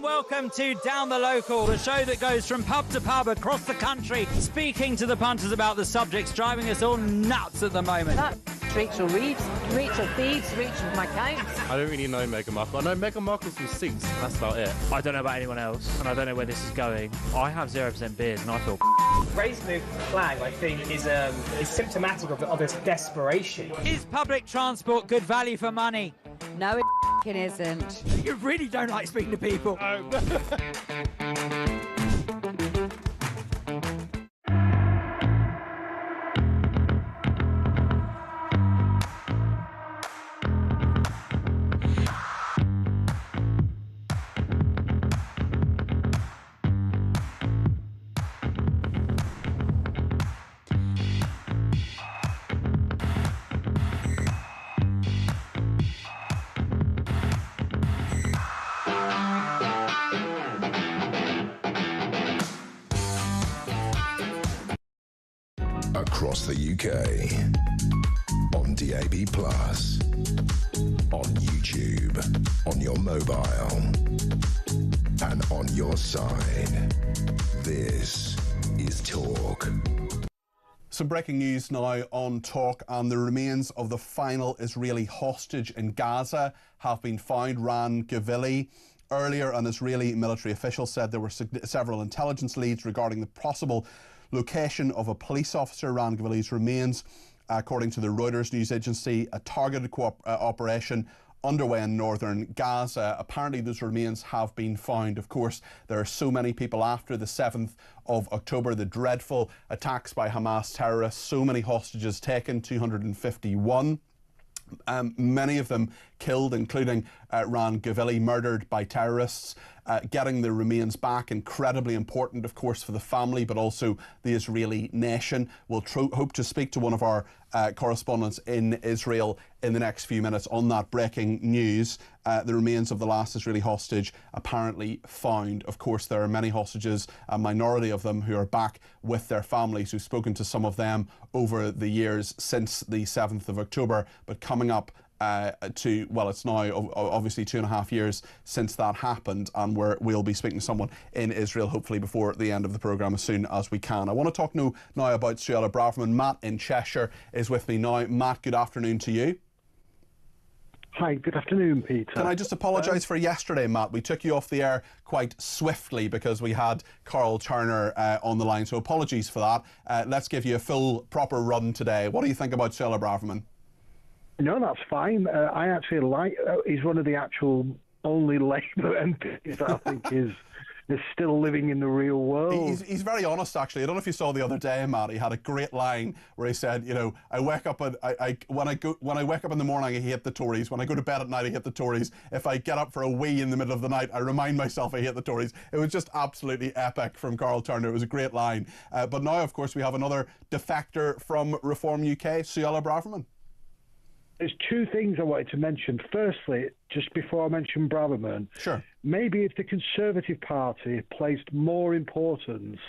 Welcome to Down the Local, the show that goes from pub to pub across the country, speaking to the punters about the subjects driving us all nuts at the moment. That Rachel Reeves, Rachel Beeves, Rachel McCown. I don't really know Meghan Markle. I know Meghan Markle's from Suits, and that's about it. I don't know about anyone else, and I don't know where this is going. I have 0% beard, and I feel Raising the flag, I think, is symptomatic of its desperation. Is public transport good value for money? No, it isn't. You really don't like speaking to people. Across the UK, on DAB+, on YouTube, on your mobile, and on your side. This is Talk. Some breaking news now on Talk, and the remains of the final Israeli hostage in Gaza have been found. Ran Gavili. Earlier, an Israeli military official said there were several intelligence leads regarding the possible location of a police officer. Ran Gavili's remains, according to the Reuters news agency, a targeted operation underway in northern Gaza. Apparently those remains have been found. Of course, there are so many people after the 7th of October, the dreadful attacks by Hamas terrorists, so many hostages taken, 251. Many of them killed, including Ran Gavili, murdered by terrorists. Getting the remains back, incredibly important, of course, for the family, but also the Israeli nation. We'll hope to speak to one of our correspondents in Israel in the next few minutes on that breaking news. The remains of the last Israeli hostage apparently found. Of course, there are many hostages, a minority of them, who are back with their families. We've spoken to some of them over the years since the 7th of October, but coming up it's now obviously 2.5 years since that happened, and we'll be speaking to someone in Israel hopefully before the end of the programme as soon as we can. I want to talk now about Suella Braverman. Matt in Cheshire is with me now. Matt, good afternoon to you. Hi, good afternoon, Peter. Can I just apologise for yesterday, Matt? We took you off the air quite swiftly because we had Carl Turner on the line, so apologies for that. Let's give you a full, proper run today. What do you think about Suella Braverman? No, that's fine. I actually like. He's one of the actual only Labour MPs that I think is still living in the real world. He's very honest, actually. I don't know if you saw the other day, Matt. He had a great line where he said, "You know, I wake up and when I wake up in the morning, I hate the Tories. When I go to bed at night, I hate the Tories. If I get up for a wee in the middle of the night, I remind myself I hate the Tories." It was just absolutely epic from Carl Turner. It was a great line. But now, of course, we have another defector from Reform UK, Suella Braverman. There's two things I wanted to mention. Firstly, just before I mention Braverman, sure. Maybe if the Conservative Party placed more importance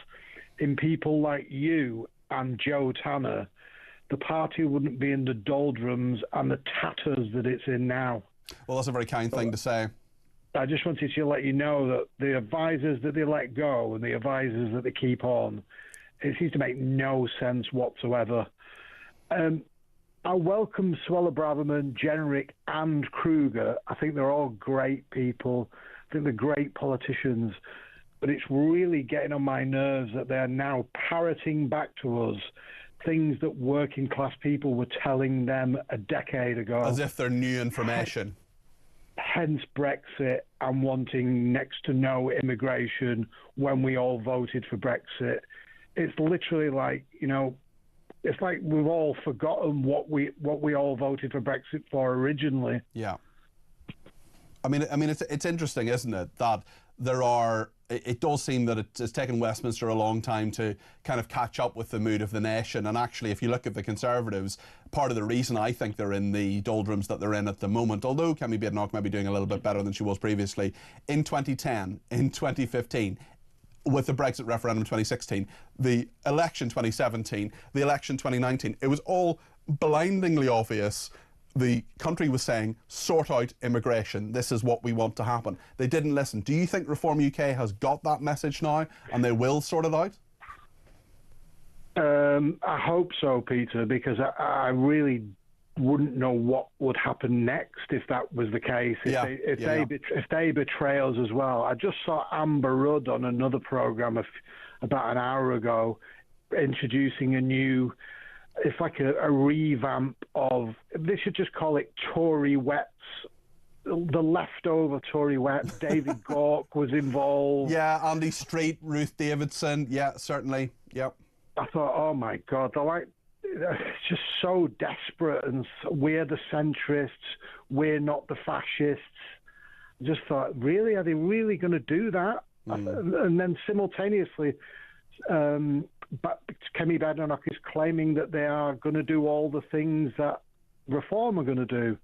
in people like you and Joe Tanner, the party wouldn't be in the doldrums and the tatters that it's in now. Well, that's a very kind thing to say. I just wanted to let you know that the advisors that they let go and the advisors that they keep on, it seems to make no sense whatsoever. I welcome Suella Braverman, Jenrick and Kruger. I think they're all great people. I think they're great politicians. But it's really getting on my nerves that they're now parroting back to us things that working class people were telling them a decade ago. As if they're new information. Hence Brexit and wanting next to no immigration when we all voted for Brexit. It's literally like, it's like we've all forgotten what we all voted for Brexit for originally. Yeah. I mean, it's interesting, isn't it, that it does seem that it's taken Westminster a long time to kind of catch up with the mood of the nation. And actually, if you look at the Conservatives, part of the reason I think they're in the doldrums that they're in at the moment, although Kemi Badenoch may be doing a little bit better than she was previously, in 2010, in 2015, with the Brexit referendum 2016, the election 2017, the election 2019, it was all blindingly obvious. The country was saying, sort out immigration. This is what we want to happen. They didn't listen. Do you think Reform UK has got that message now and they will sort it out? I hope so, Peter, because I really wouldn't know what would happen next if that was the case. If they betray us as well. I just saw Amber Rudd on another programme about an hour ago introducing a new, it's like a revamp of, they should just call it Tory Wets. The leftover Tory Wets. David Gauke was involved. Yeah, Andy Street, Ruth Davidson. Yeah, certainly. Yep. I thought, oh my God, it's just so desperate, and we're the centrists, we're not the fascists. I just thought, really, are they really going to do that? And then simultaneously, but Kemi Badenoch is claiming that they are going to do all the things that Reform are going to do.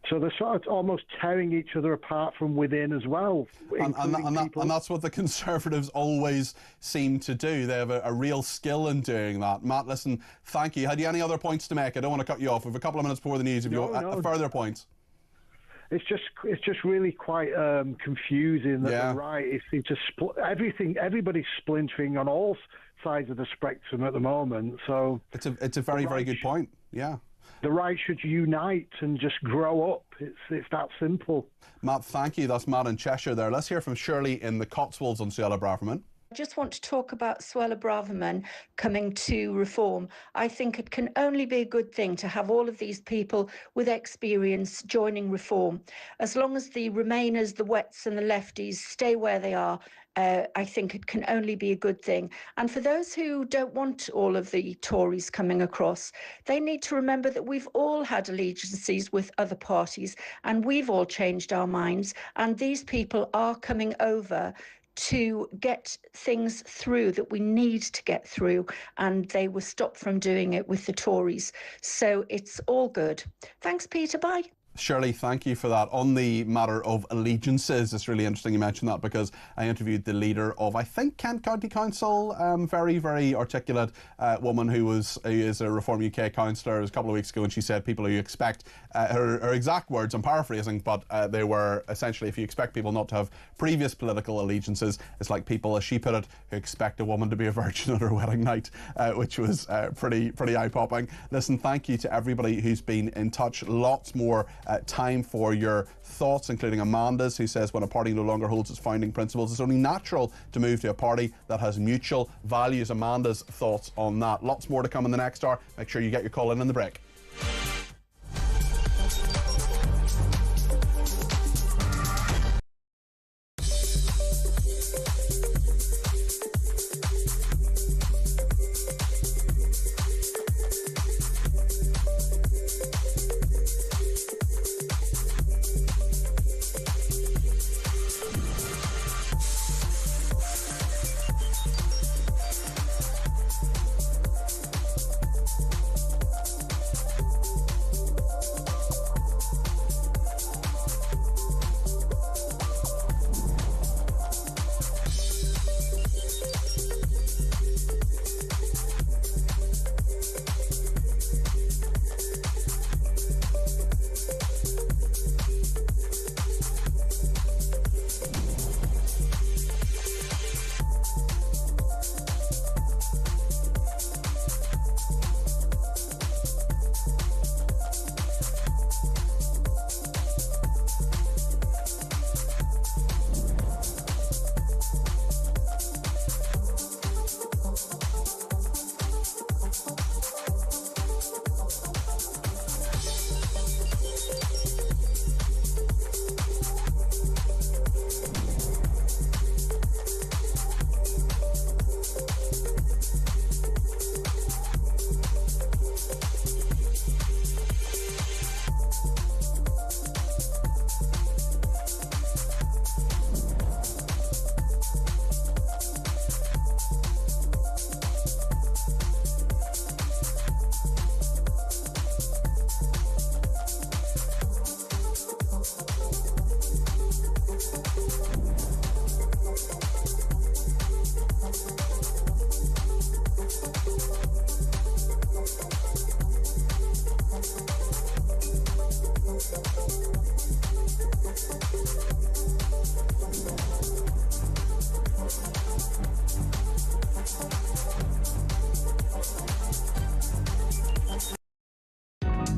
So they're sort of almost tearing each other apart from within as well. And that's what the Conservatives always seem to do. They have a real skill in doing that. Matt, listen, thank you. Had you any other points to make? I don't want to cut you off. We have a couple of minutes before the news. If you want further points. It's just really quite confusing that the right is everybody's splintering on all sides of the spectrum at the moment. So it's a very, very good point. Yeah. The right should unite and just grow up. It's that simple. Matt, thank you. That's Matt in Cheshire there. Let's hear from Shirley in the Cotswolds on Suella Braverman. I just want to talk about Suella Braverman coming to Reform. I think it can only be a good thing to have all of these people with experience joining Reform. As long as the Remainers, the Wets and the lefties stay where they are, I think it can only be a good thing. And for those who don't want all of the Tories coming across, they need to remember that we've all had allegiances with other parties and we've all changed our minds. And these people are coming over to get things through that we need to get through, and they were stopped from doing it with the Tories. So it's all good. Thanks, Peter. Bye. Shirley, thank you for that. On the matter of allegiances, it's really interesting you mentioned that, because I interviewed the leader of, I think, Kent County Council, very, very articulate woman who is a Reform UK councillor a couple of weeks ago, and she said people who expect, her exact words, I'm paraphrasing, but they were essentially, if you expect people not to have previous political allegiances, it's like people, as she put it, who expect a woman to be a virgin on her wedding night, which was pretty eye-popping. Listen, thank you to everybody who's been in touch. Lots more time for your thoughts, including Amanda's, who says when a party no longer holds its founding principles, it's only natural to move to a party that has mutual values. Amanda's thoughts on that. Lots more to come in the next hour. Make sure you get your call in the break.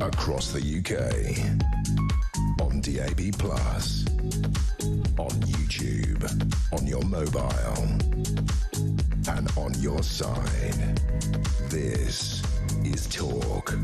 across the UK. On DAB+, on YouTube, on your mobile, and on your side. This is Talk.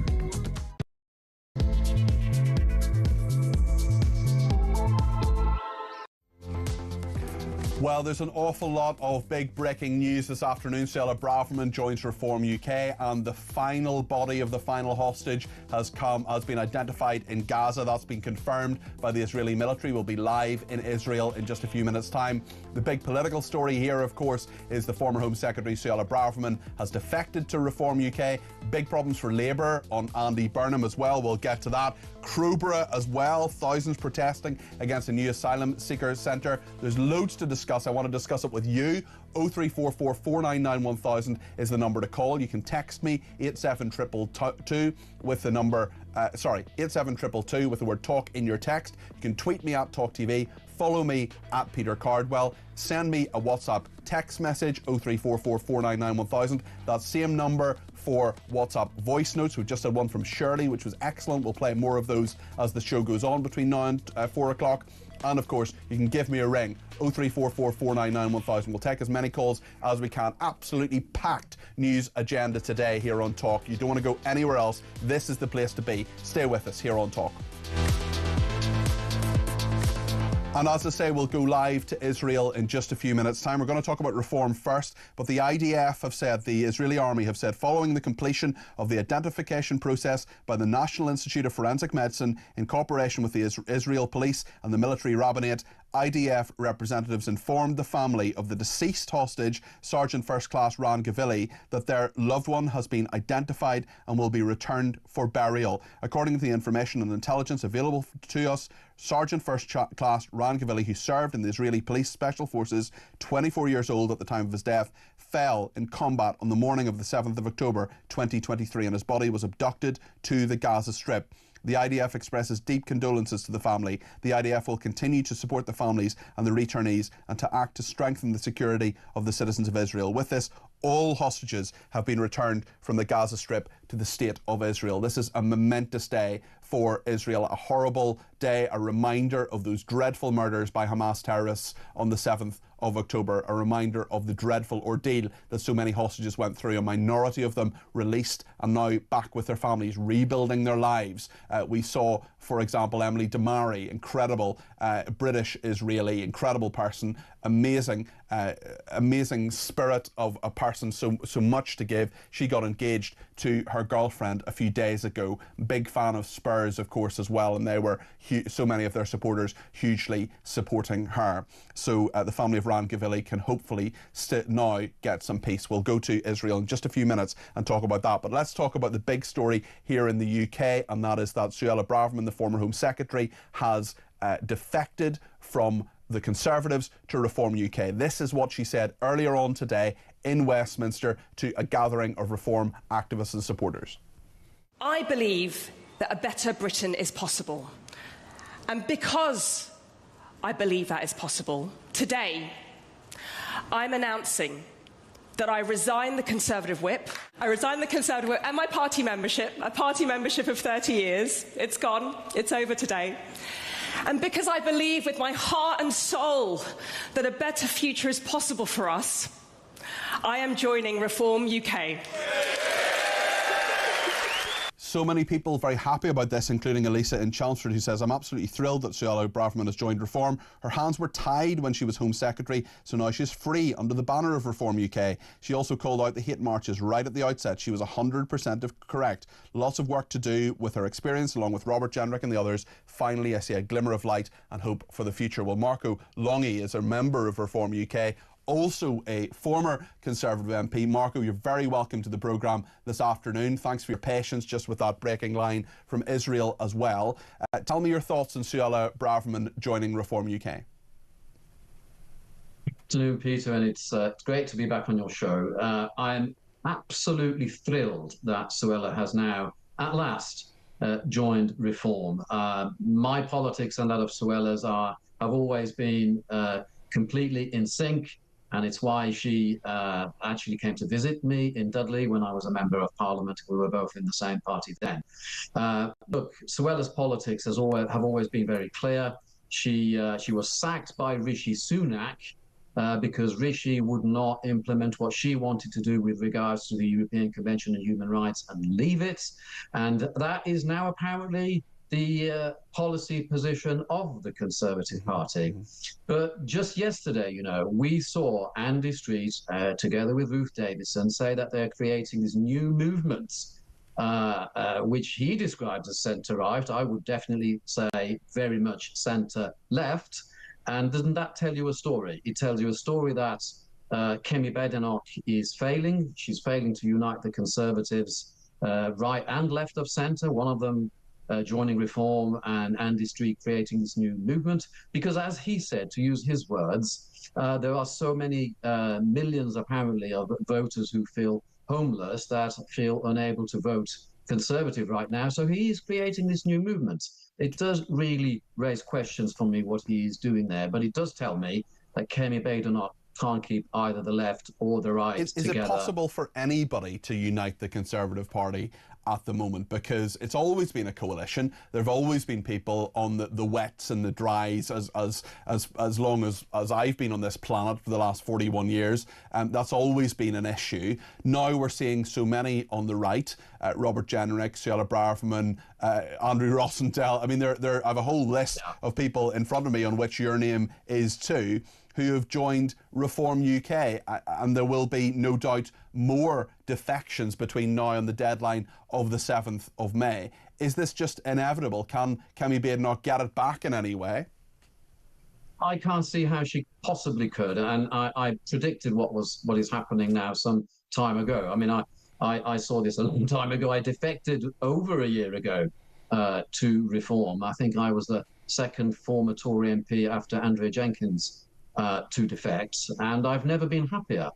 Well, there's an awful lot of big breaking news this afternoon. Suella Braverman joins Reform UK, and the final body of the final hostage has been identified in Gaza. That's been confirmed by the Israeli military. Will be live in Israel in just a few minutes' time. The big political story here, of course, is the former Home Secretary Suella Braverman has defected to Reform UK. Big problems for Labour on Andy Burnham as well. We'll get to that. Crowborough as well. Thousands protesting against a new asylum seeker centre. There's loads to discuss. I want to discuss it with you. 0344 499 1000 is the number to call. You can text me 87222 with the number 87222 with the word talk in your text. You can tweet me at talkTV. Follow me at Peter Cardwell. Send me a WhatsApp text message 0344 499 1000. That same number for WhatsApp voice notes. We've just had one from Shirley, which was excellent. We'll play more of those as the show goes on between now and 4 o'clock. And of course, you can give me a ring, 0344 499 1000. We'll take as many calls as we can. Absolutely packed news agenda today here on Talk. You don't want to go anywhere else. This is the place to be. Stay with us here on Talk. And as I say, we'll go live to Israel in just a few minutes' time. We're going to talk about reform first, but the IDF have said, the Israeli army have said, following the completion of the identification process by the National Institute of Forensic Medicine in cooperation with the Israel Police and the military rabbinate, IDF representatives informed the family of the deceased hostage, Sergeant First Class Ran Gavili, that their loved one has been identified and will be returned for burial. According to the information and intelligence available to us, Sergeant First Class Ran Gavili, who served in the Israeli Police Special Forces, 24 years old at the time of his death, fell in combat on the morning of the 7th of October 2023, and his body was abducted to the Gaza Strip. The IDF expresses deep condolences to the family. The IDF will continue to support the families and the returnees and to act to strengthen the security of the citizens of Israel. With this, all hostages have been returned from the Gaza Strip to the State of Israel. This is a momentous day for Israel, a horrible day, a reminder of those dreadful murders by Hamas terrorists on the 7th of October, a reminder of the dreadful ordeal that so many hostages went through, a minority of them released and now back with their families, rebuilding their lives. We saw, for example, Emily Damari, incredible British Israeli, incredible person, amazing spirit of a person, so much to give. She got engaged to her girlfriend a few days ago. Big fan of Spurs, of course, as well, and they were so many of their supporters hugely supporting her. So the family of Ran Gavili can hopefully now get some peace. We'll go to Israel in just a few minutes and talk about that. But let's talk about the big story here in the UK, and that is that Suella Braverman, the former Home Secretary, has defected from the Conservatives to Reform UK. This is what she said earlier on today in Westminster to a gathering of Reform activists and supporters. I believe that a better Britain is possible. And because I believe that is possible, today I'm announcing that I resign the Conservative whip. I resign the Conservative whip and my party membership, a party membership of 30 years. It's gone. It's over today. And because I believe with my heart and soul that a better future is possible for us, I am joining Reform UK. So many people very happy about this, including Elisa in Chelmsford, who says, I'm absolutely thrilled that Suella Braverman has joined Reform. Her hands were tied when she was Home Secretary, so now she's free under the banner of Reform UK. She also called out the hate marches right at the outset. She was 100% correct. Lots of work to do with her experience, along with Robert Jendrick and the others. Finally, I see a glimmer of light and hope for the future. Well, Marco Longy is a member of Reform UK, also a former Conservative MP. Marco, you're very welcome to the programme this afternoon. Thanks for your patience just with that breaking line from Israel as well. Tell me your thoughts on Suella Braverman joining Reform UK. Good afternoon, Peter, and it's great to be back on your show. I'm absolutely thrilled that Suella has now, at last, joined Reform. My politics and that of Suella's have always been completely in sync. And it's why she actually came to visit me in Dudley when I was a member of Parliament. We were both in the same party then. Look, Suella's politics have always been very clear. She was sacked by Rishi Sunak because Rishi would not implement what she wanted to do with regards to the European Convention on Human Rights and leave it. And that is now apparently the policy position of the Conservative Party. But just yesterday, you know, we saw Andy Street, together with Ruth Davidson, say that they're creating this new movement, which he described as centre-right. I would definitely say very much centre-left. And doesn't that tell you a story? It tells you a story that Kemi Badenoch is failing. She's failing to unite the Conservatives right and left of centre, one of them joining Reform and Andy Street creating this new movement. Because as he said, to use his words, there are so many millions apparently of voters who feel homeless that feel unable to vote Conservative right now. So he is creating this new movement. It does really raise questions for me what he is doing there, but it does tell me that Kemi Badenoch can't keep either the left or the right together. Is it possible for anybody to unite the Conservative Party at the moment? Because it's always been a coalition. There have always been people on the wets and the dries as long as I've been on this planet for the last 41 years. That's always been an issue. Now we're seeing so many on the right, Robert Jenrick, Suella Braverman, Andrew Rossendale. I mean, I have a whole list of people in front of me on which your name is too, who have joined Reform UK, and there will be no doubt more defections between now and the deadline of the 7th of May. Is this just inevitable? Can Kemi Badenoch get it back in any way? I can't see how she possibly could, and I predicted what is happening now some time ago. I mean, I saw this a long time ago. I defected over a year ago to Reform. I think I was the second former Tory MP after Andrea Jenkins to defect, and I've never been happier.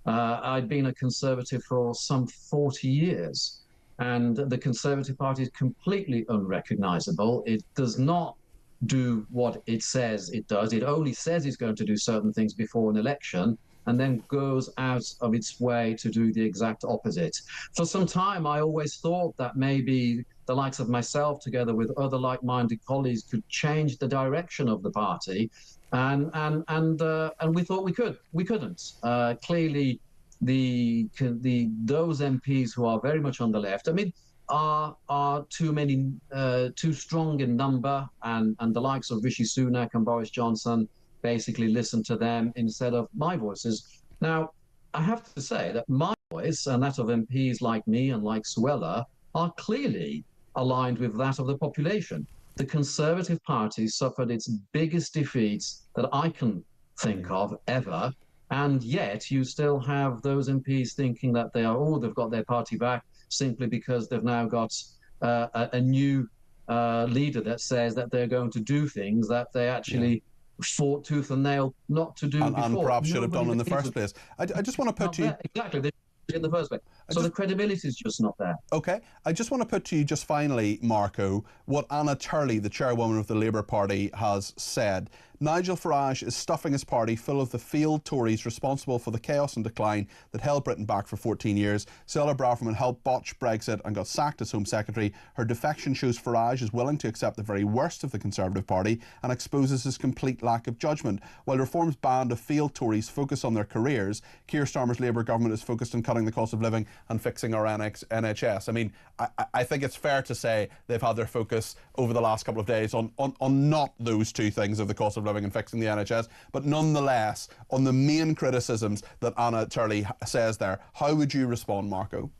I'd been a Conservative for some 40 years, and the Conservative Party is completely unrecognisable. It does not do what it says it does. It only says it's going to do certain things before an election, and then goes out of its way to do the exact opposite. For some time, I always thought that maybe the likes of myself, together with other like-minded colleagues, could change the direction of the party. And we thought we could. We couldn't. Clearly, those MPs who are very much on the left, I mean, are too strong in number, and the likes of Rishi Sunak and Boris Johnson basically listen to them instead of my voices. Now, I have to say that my voice and that of MPs like me and like Suella are clearly aligned with that of the population. The Conservative Party suffered its biggest defeats that I can think of ever, and yet you still have those MPs thinking that they've got their party back simply because they've now got a new leader that says that they're going to do things that they actually fought tooth and nail not to do before. And perhaps should have done in the first place. I just want to put to you... Exactly. In the first place. So the credibility is just not there. Okay. I just want to put to you just finally, Marco, what Anna Turley, the chairwoman of the Labour Party, has said. Nigel Farage is stuffing his party full of the failed Tories responsible for the chaos and decline that held Britain back for 14 years. Suella Braverman helped botch Brexit and got sacked as Home Secretary. Her defection shows Farage is willing to accept the very worst of the Conservative Party and exposes his complete lack of judgment. While Reform's band of failed Tories focus on their careers, Keir Starmer's Labour government is focused on cutting the cost of living and fixing our NHS. I mean, I think it's fair to say they've had their focus over the last couple of days on not those two things of the cost of living and fixing the NHS, but nonetheless, on the main criticisms that Anna Turley says there. How would you respond, Marco?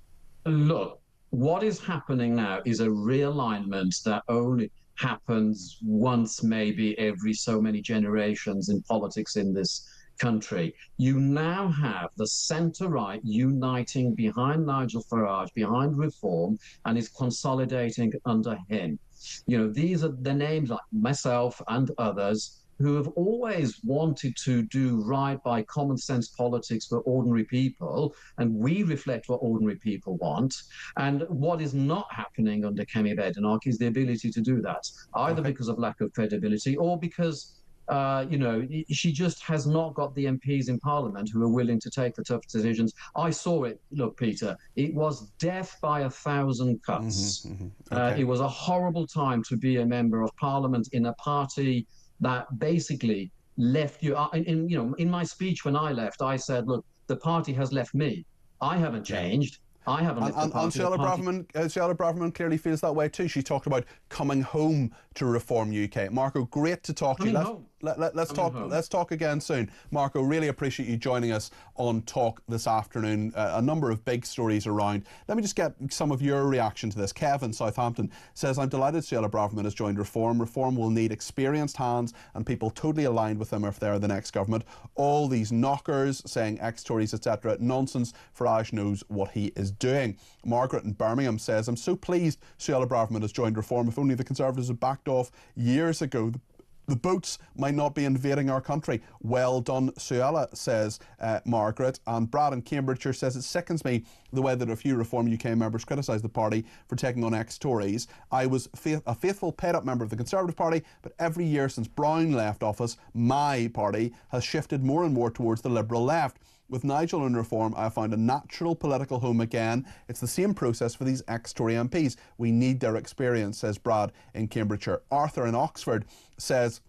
Look, what is happening now is a realignment that only happens once, maybe every so many generations in politics in this country. You now have the centre-right uniting behind Nigel Farage, behind Reform, and is consolidating under him. You know, these are the names like myself and others who have always wanted to do right by common sense politics for ordinary people, and we reflect what ordinary people want. And what is not happening under Kemi Badenoch is the ability to do that, either because of lack of credibility or because she just has not got the MPs in Parliament who are willing to take the tough decisions. I saw it. Look, Peter, it was death by 1,000 cuts. Okay. It was a horrible time to be a member of Parliament in a party that basically left you. In my speech when I left, I said, look, the party has left me. I haven't changed. I haven't left the party. Suella Braverman clearly feels that way too. She talked about coming home to Reform UK. Marco, great to talk to you. Let's talk again soon. Marco, really appreciate you joining us on Talk this afternoon. A number of big stories around. Let me just get some of your reaction to this. Kevin, Southampton, says, I'm delighted Suella Braverman has joined Reform. Reform will need experienced hands and people totally aligned with them if they're the next government. All these knockers saying ex-Tories, etc. Nonsense. Farage knows what he is doing. Margaret in Birmingham says, I'm so pleased Suella Braverman has joined Reform. If only the Conservatives had backed off years ago, the boats might not be invading our country. Well done, Suella, says Margaret. And Brad in Cambridgeshire says, it sickens me the way that a few Reform UK members criticise the party for taking on ex-Tories. I was a faithful, paid-up member of the Conservative Party, but every year since Brown left office, my party has shifted more and more towards the Liberal left. With Nigel in Reform, I found a natural political home again. It's the same process for these ex-Tory MPs. We need their experience, says Brad in Cambridgeshire. Arthur in Oxford says,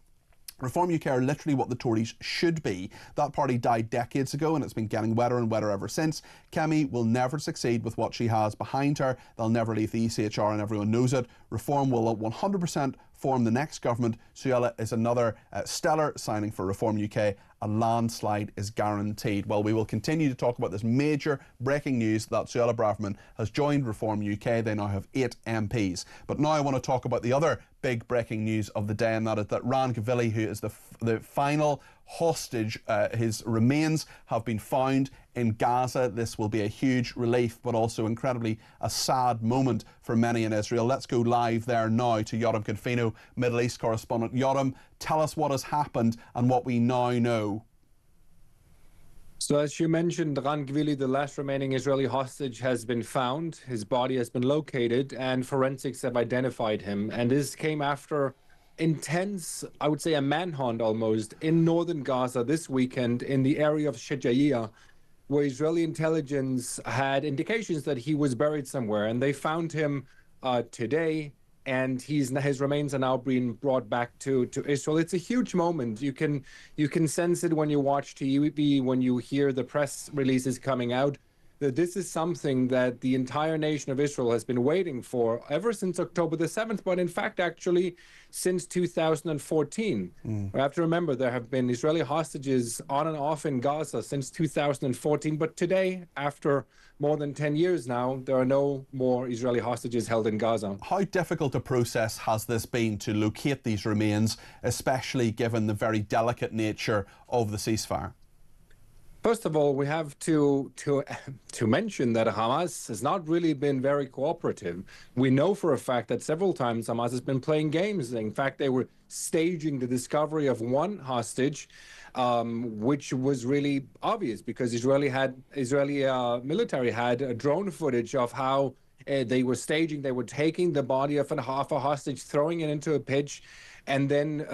Reform UK are literally what the Tories should be. That party died decades ago and it's been getting wetter and wetter ever since. Kemi will never succeed with what she has behind her. They'll never leave the ECHR and everyone knows it. Reform will 100% form the next government. Suella is another stellar signing for Reform UK. A landslide is guaranteed. Well, we will continue to talk about this major breaking news that Suella Braverman has joined Reform UK. They now have 8 MPs. But now I want to talk about the other big breaking news of the day, and that is that Ran Gavili, who is the final hostage, his remains have been found in Gaza. This will be a huge relief, but also incredibly a sad moment for many in Israel. Let's go live there now to Yoram Confino, Middle East correspondent. Yoram, tell us what has happened and what we now know. So as you mentioned, Ran Gavili, the last remaining Israeli hostage, has been found. His body has been located and forensics have identified him. And this came after intense, I would say a manhunt almost, in northern Gaza this weekend in the area of Shejaiya, where Israeli intelligence had indications that he was buried somewhere. And they found him today, and his remains are now being brought back to Israel. It's a huge moment. You can sense it when you watch TV, when you hear the press releases coming out, that this is something that the entire nation of Israel has been waiting for ever since October the 7th, but in fact, actually, since 2014. We have to remember there have been Israeli hostages on and off in Gaza since 2014, but today, after more than 10 years now, there are no more Israeli hostages held in Gaza. How difficult a process has this been to locate these remains, especially given the very delicate nature of the ceasefire? First of all, we have to mention that Hamas has not really been very cooperative. We know for a fact that several times Hamas has been playing games. In fact, they were staging the discovery of one hostage, which was really obvious because Israeli military had drone footage of how they were staging. They were taking the body of a hostage, throwing it into a pitch, and then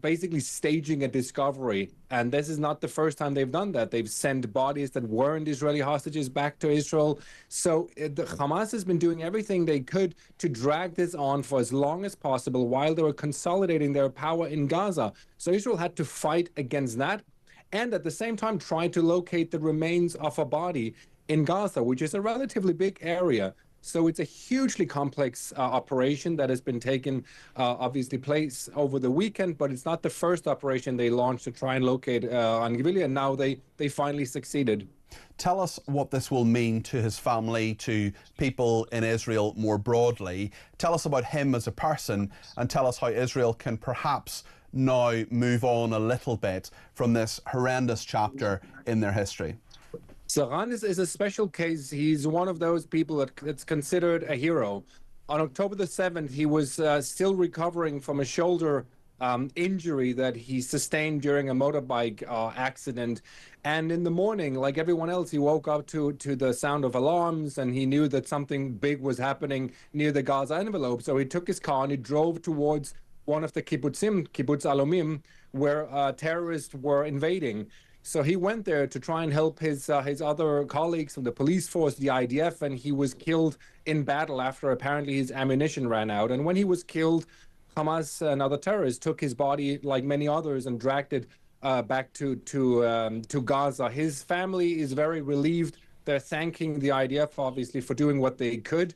basically staging a discovery. And this is not the first time they've done that. They've sent bodies that weren't Israeli hostages back to Israel. So the Hamas has been doing everything they could to drag this on for as long as possible while they were consolidating their power in Gaza. So Israel had to fight against that and at the same time try to locate the remains of a body in Gaza, which is a relatively big area. So it's a hugely complex operation that has been taken, obviously, place over the weekend, but it's not the first operation they launched to try and locate Ran Gavili, and now they finally succeeded. Tell us what this will mean to his family, to people in Israel more broadly. Tell us about him as a person, and tell us how Israel can perhaps now move on a little bit from this horrendous chapter in their history. So Ran is a special case. He's one of those people that's considered a hero. On October the 7th, he was still recovering from a shoulder injury that he sustained during a motorbike accident. And in the morning, like everyone else, he woke up to the sound of alarms, and he knew that something big was happening near the Gaza envelope. So he took his car and he drove towards one of the kibbutzim, Kibbutz Alomim, where terrorists were invading. So he went there to try and help his other colleagues from the police force, the IDF, and he was killed in battle after apparently his ammunition ran out. And when he was killed, Hamas and other terrorists took his body, like many others, and dragged it back to Gaza. His family is very relieved. They're thanking the IDF, obviously, for doing what they could.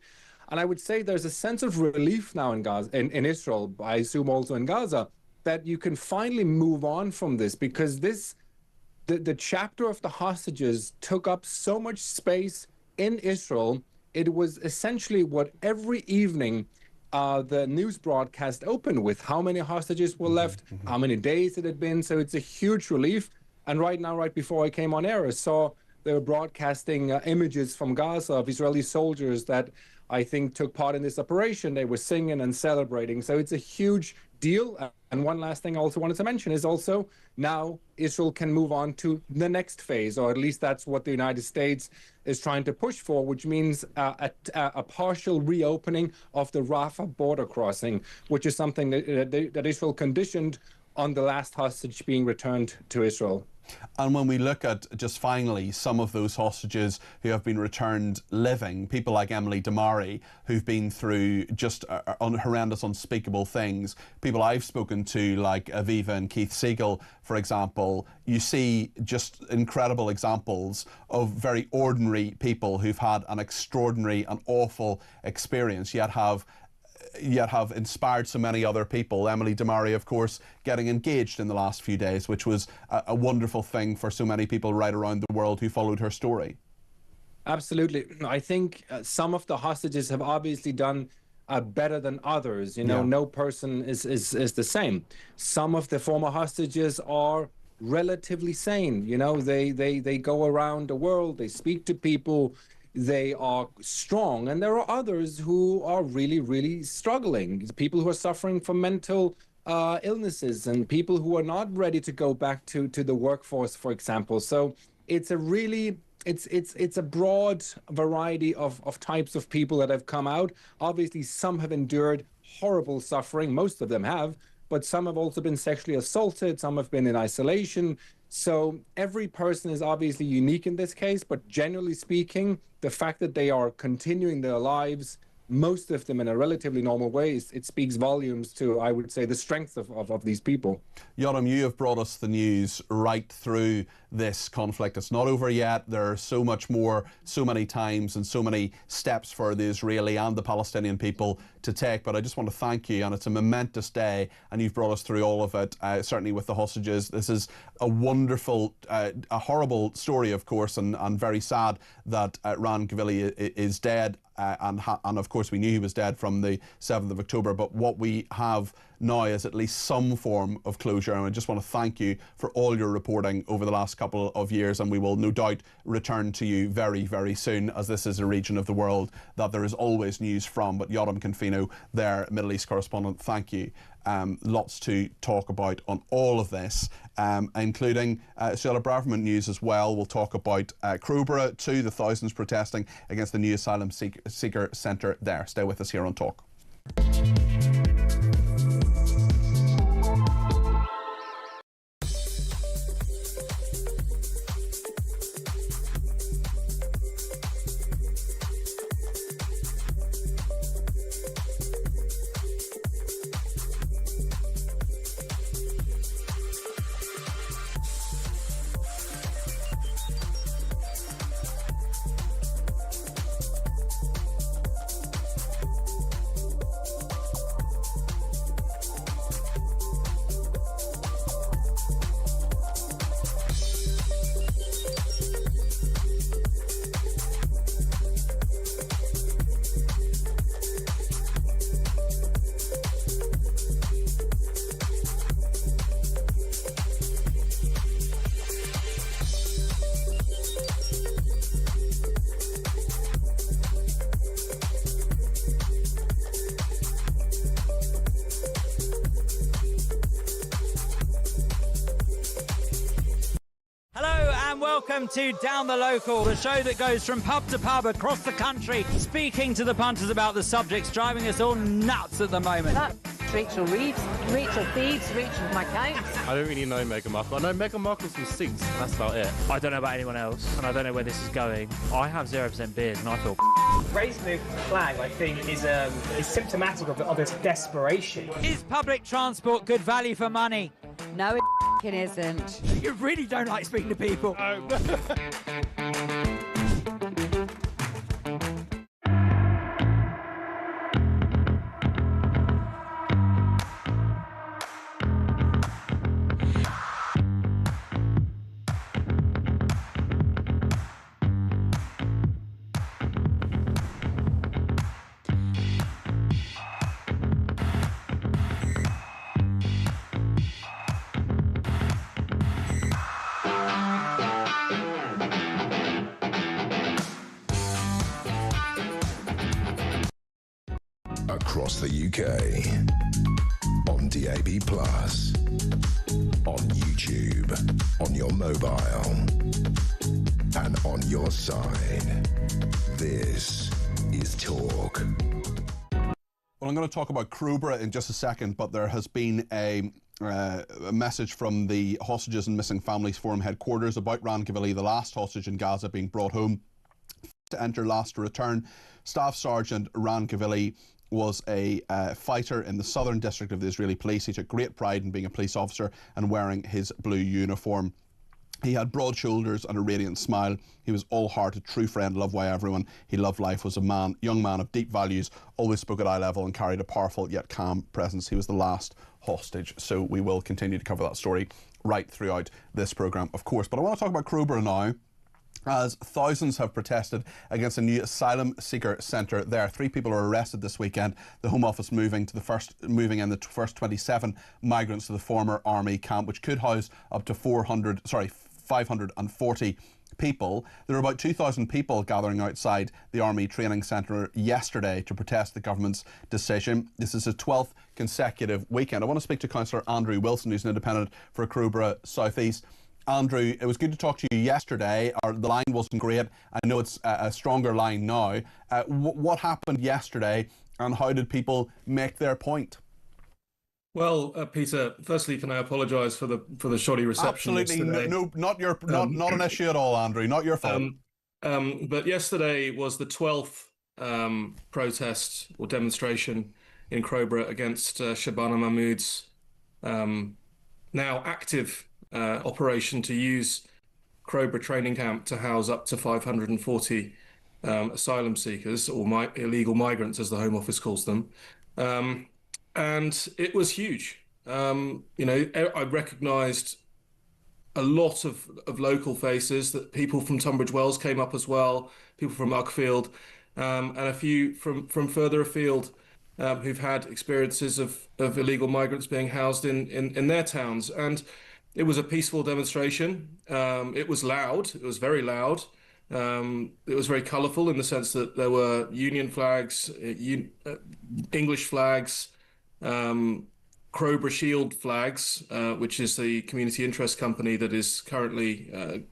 And I would say there's a sense of relief now in Gaza, in Israel, I assume also in Gaza, that you can finally move on from this, because the chapter of the hostages took up so much space in Israel. It was essentially what every evening the news broadcast opened with: how many hostages were left, how many days it had been. So it's a huge relief. And right now, right before I came on air, I saw they were broadcasting images from Gaza of Israeli soldiers that I think took part in this operation. They were singing and celebrating. So it's a huge deal. And one last thing I also wanted to mention is also now Israel can move on to the next phase, or at least that's what the United States is trying to push for, which means a partial reopening of the Rafah border crossing, which is something that Israel conditioned on the last hostage being returned to Israel. And when we look at, just finally, some of those hostages who have been returned living, people like Emily Damari, who've been through just horrendous, unspeakable things, people I've spoken to like Aviva and Keith Siegel, for example, you see just incredible examples of very ordinary people who've had an extraordinary and awful experience, yet have inspired so many other people. Emily Damari, of course, getting engaged in the last few days, which was a wonderful thing for so many people right around the world who followed her story. Absolutely. I think some of the hostages have obviously done better than others. You know, Yeah. No person is the same. Some of the former hostages are relatively sane. You know, they go around the world, they speak to people, they are strong. And there are others who are really, really struggling. People who are suffering from mental illnesses, and people who are not ready to go back to the workforce, for example. So it's a really, it's a broad variety of types of people that have come out. Obviously, some have endured horrible suffering. Most of them have, but some have also been sexually assaulted. Some have been in isolation. So every person is obviously unique in this case, but generally speaking, the fact that they are continuing their lives, most of them in a relatively normal way, it speaks volumes to, I would say, the strength of these people. Yoram, you have brought us the news right through this conflict. It's not over yet. There are so much more, so many times and so many steps for the Israeli and the Palestinian people to take. But I just want to thank you, and it's a momentous day, and you've brought us through all of it, certainly with the hostages. This is a wonderful, a horrible story, of course, and very sad that Ran Gavili is dead. And of course we knew he was dead from the 7th of October, but what we have now is at least some form of closure, and I just want to thank you for all your reporting over the last couple of years, and we will no doubt return to you very, very soon, as this is a region of the world that there is always news from. But Yoram Confino, their Middle East correspondent, thank you. Lots to talk about on all of this, including Suella Braverman news as well. We'll talk about Crowborough too, the thousands protesting against the new asylum seeker centre there. Stay with us here on Talk. Welcome to Down the Local, the show that goes from pub to pub across the country, speaking to the punters about the subjects driving us all nuts at the moment. Rachel Reeves, Rachel Thieves, Rachel McCounts. I don't really know Meghan Markle. I know Meghan Markle's from Suits, and that's about it. I don't know about anyone else, and I don't know where this is going. I have 0% beard, and I feel Raising the flag, I think, is symptomatic of its desperation. Is public transport good value for money? No, it isn't. You really don't like speaking to people. Across the UK, on DAB+, on YouTube, on your mobile, and on your side. This is Talk. Well, I'm going to talk about Crowborough in just a second, but there has been a message from the Hostages and Missing Families Forum headquarters about Rangavilly, the last hostage in Gaza being brought home. To enter, last to return. Staff Sergeant Rangavilly was a fighter in the southern district of the Israeli police. He took great pride in being a police officer and wearing his blue uniform. He had broad shoulders and a radiant smile. He was all-hearted, true friend, loved by everyone. He loved life, was a young man of deep values, always spoke at eye level and carried a powerful yet calm presence. He was the last hostage. So we will continue to cover that story right throughout this programme, of course. But I want to talk about Crowborough now, as thousands have protested against a new asylum seeker centre there. 3 people are arrested this weekend. The Home Office moving in the first 27 migrants to the former army camp, which could house up to 540 people. There were about 2,000 people gathering outside the Army Training Centre yesterday to protest the government's decision. This is a 12th consecutive weekend. I want to speak to Councillor Andrew Wilson, who's an independent for Crowborough South East. Andrew, it was good to talk to you yesterday. The line wasn't great. I know it's a stronger line now. What happened yesterday, and how did people make their point? Well, Peter, firstly, can I apologise for the shoddy reception? Absolutely, no, not an issue at all, Andrew. Not your fault. But yesterday was the 12th protest or demonstration in Crowborough against Shabana Mahmood's now active operation to use Crowborough training camp to house up to 540 asylum seekers, or illegal migrants, as the Home Office calls them. And it was huge. I recognised a lot of local faces. That people from Tunbridge Wells came up as well, people from Uckfield, and a few from further afield who've had experiences of illegal migrants being housed in their towns. And it was a peaceful demonstration. It was loud. It was very loud. It was very colourful in the sense that there were Union flags, English flags, Crowborough Shield flags, which is the community interest company that is currently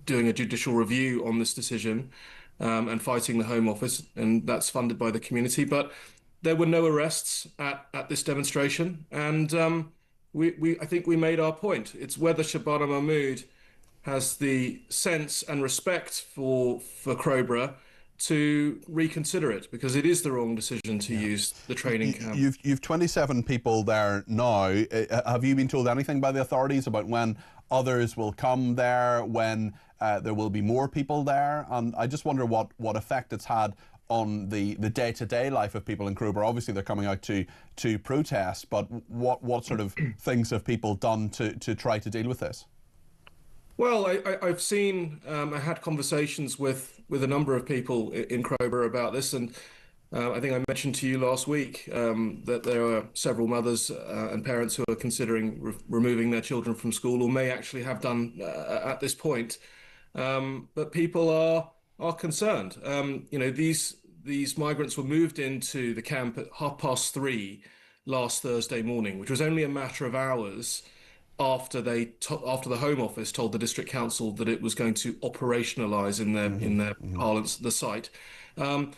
doing a judicial review on this decision and fighting the Home Office, and that's funded by the community. But there were no arrests at this demonstration, and I think we made our point. It's whether Shabana Mahmood has the sense and respect for Crowborough to reconsider it, because it is the wrong decision to use the training camp. You've 27 people there now. Have you been told anything by the authorities about when others will come there, when there will be more people there? And I just wonder what effect it's had on the day-to-day life of people in Crowborough. Obviously they're coming out to protest, but what sort of things have people done to try to deal with this? Well, I've seen, I had conversations with a number of people in Crowborough about this, and I think I mentioned to you last week that there are several mothers and parents who are considering removing their children from school, or may actually have done at this point. But people are concerned. These migrants were moved into the camp at 3:30 last Thursday morning, which was only a matter of hours after the Home Office told the District Council that it was going to operationalise in their parlance the site. And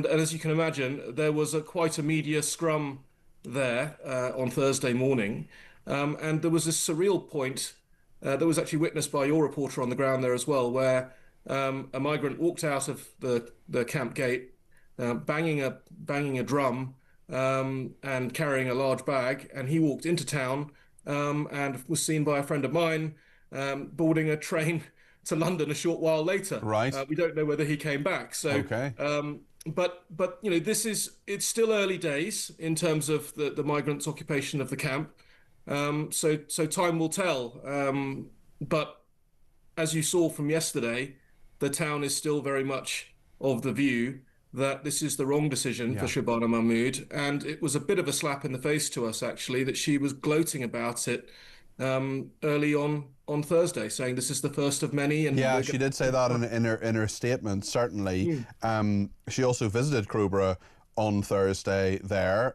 as you can imagine, there was quite a media scrum there on Thursday morning, and there was a surreal point that was actually witnessed by your reporter on the ground there as well, where a migrant walked out of the camp gate, banging a drum and carrying a large bag, and he walked into town and was seen by a friend of mine boarding a train to London a short while later. Right. We don't know whether he came back. So, okay. But it's still early days in terms of the migrants' occupation of the camp. So time will tell. But as you saw from yesterday, the town is still very much of the view that this is the wrong decision for Shabana Mahmood, and it was a bit of a slap in the face to us actually that she was gloating about it early on Thursday, saying this is the first of many. And yeah, she did say that in her statement. Certainly, she also visited Crowborough on Thursday. There,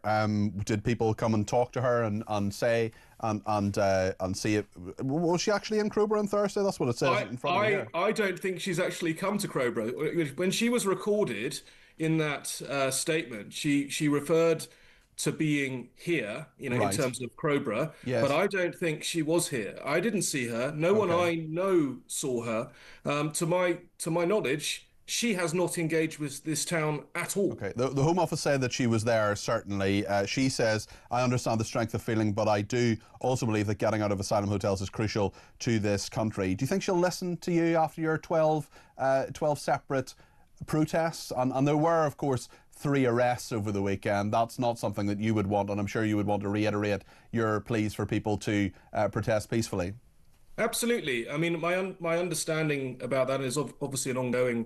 did people come and talk to her and say and see it? Was she actually in Crowborough on Thursday? That's what it says in front of me here. I don't think she's actually come to Crowborough. When she was recorded in that statement, she referred to being here, in terms of Crowborough, but I don't think she was here. I didn't see her. No one I know saw her. To my knowledge, she has not engaged with this town at all. Okay. The Home Office said that she was there, certainly. She says, I understand the strength of feeling, but I do also believe that getting out of asylum hotels is crucial to this country. Do you think she'll listen to you after your 12 separate protests? And there were, of course, 3 arrests over the weekend. That's not something that you would want, and I'm sure you would want to reiterate your pleas for people to protest peacefully. Absolutely. I mean, my understanding about that is obviously an ongoing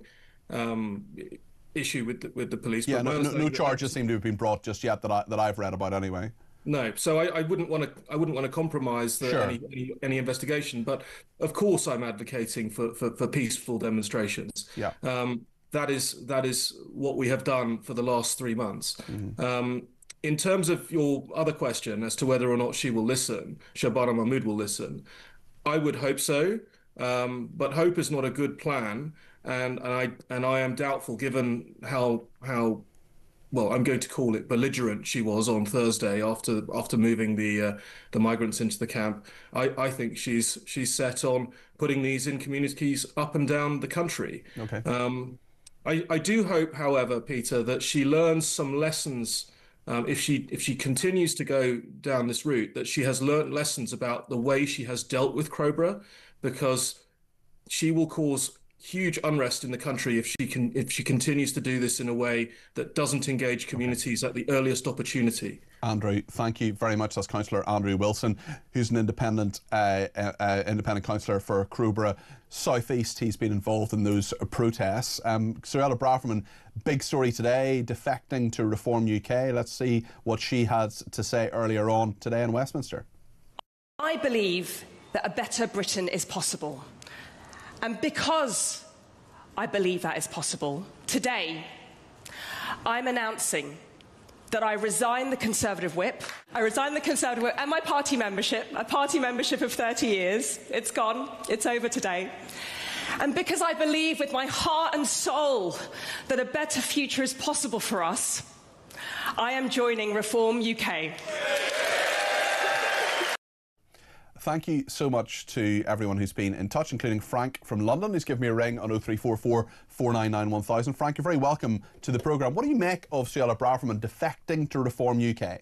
issue with the police. Yeah, but no charges seem to have been brought just yet that I've read about anyway. No, so I wouldn't want to compromise any investigation. But of course, I'm advocating for peaceful demonstrations. Yeah. That is what we have done for the last 3 months. Mm-hmm. In terms of your other question as to whether or not she will listen, Shabana Mahmood will listen, I would hope so. But hope is not a good plan, and I am doubtful, given how well, I'm going to call it belligerent she was on Thursday after moving the migrants into the camp. I think she's set on putting these in communities up and down the country. Okay. I do hope, however, Peter, that she learns some lessons. If she continues to go down this route, that she has learnt lessons about the way she has dealt with Crowborough, because she will cause huge unrest in the country if she continues to do this in a way that doesn't engage communities at the earliest opportunity. Andrew, thank you very much. That's Councillor Andrew Wilson, who's an independent councillor for Crowborough South East. He's been involved in those protests. Suella Braverman, big story today, defecting to Reform UK. Let's see what she had to say earlier on today in Westminster. I believe that a better Britain is possible. And because I believe that is possible, today I'm announcing that I resign the Conservative whip. I resign the Conservative whip and my party membership, a party membership of 30 years. It's gone. It's over today. And because I believe with my heart and soul that a better future is possible for us, I am joining Reform UK. Thank you so much to everyone who's been in touch, including Frank from London, who's given me a ring on 0344 499 1000. Frank, you're very welcome to the programme. What do you make of Suella Braverman defecting to Reform UK?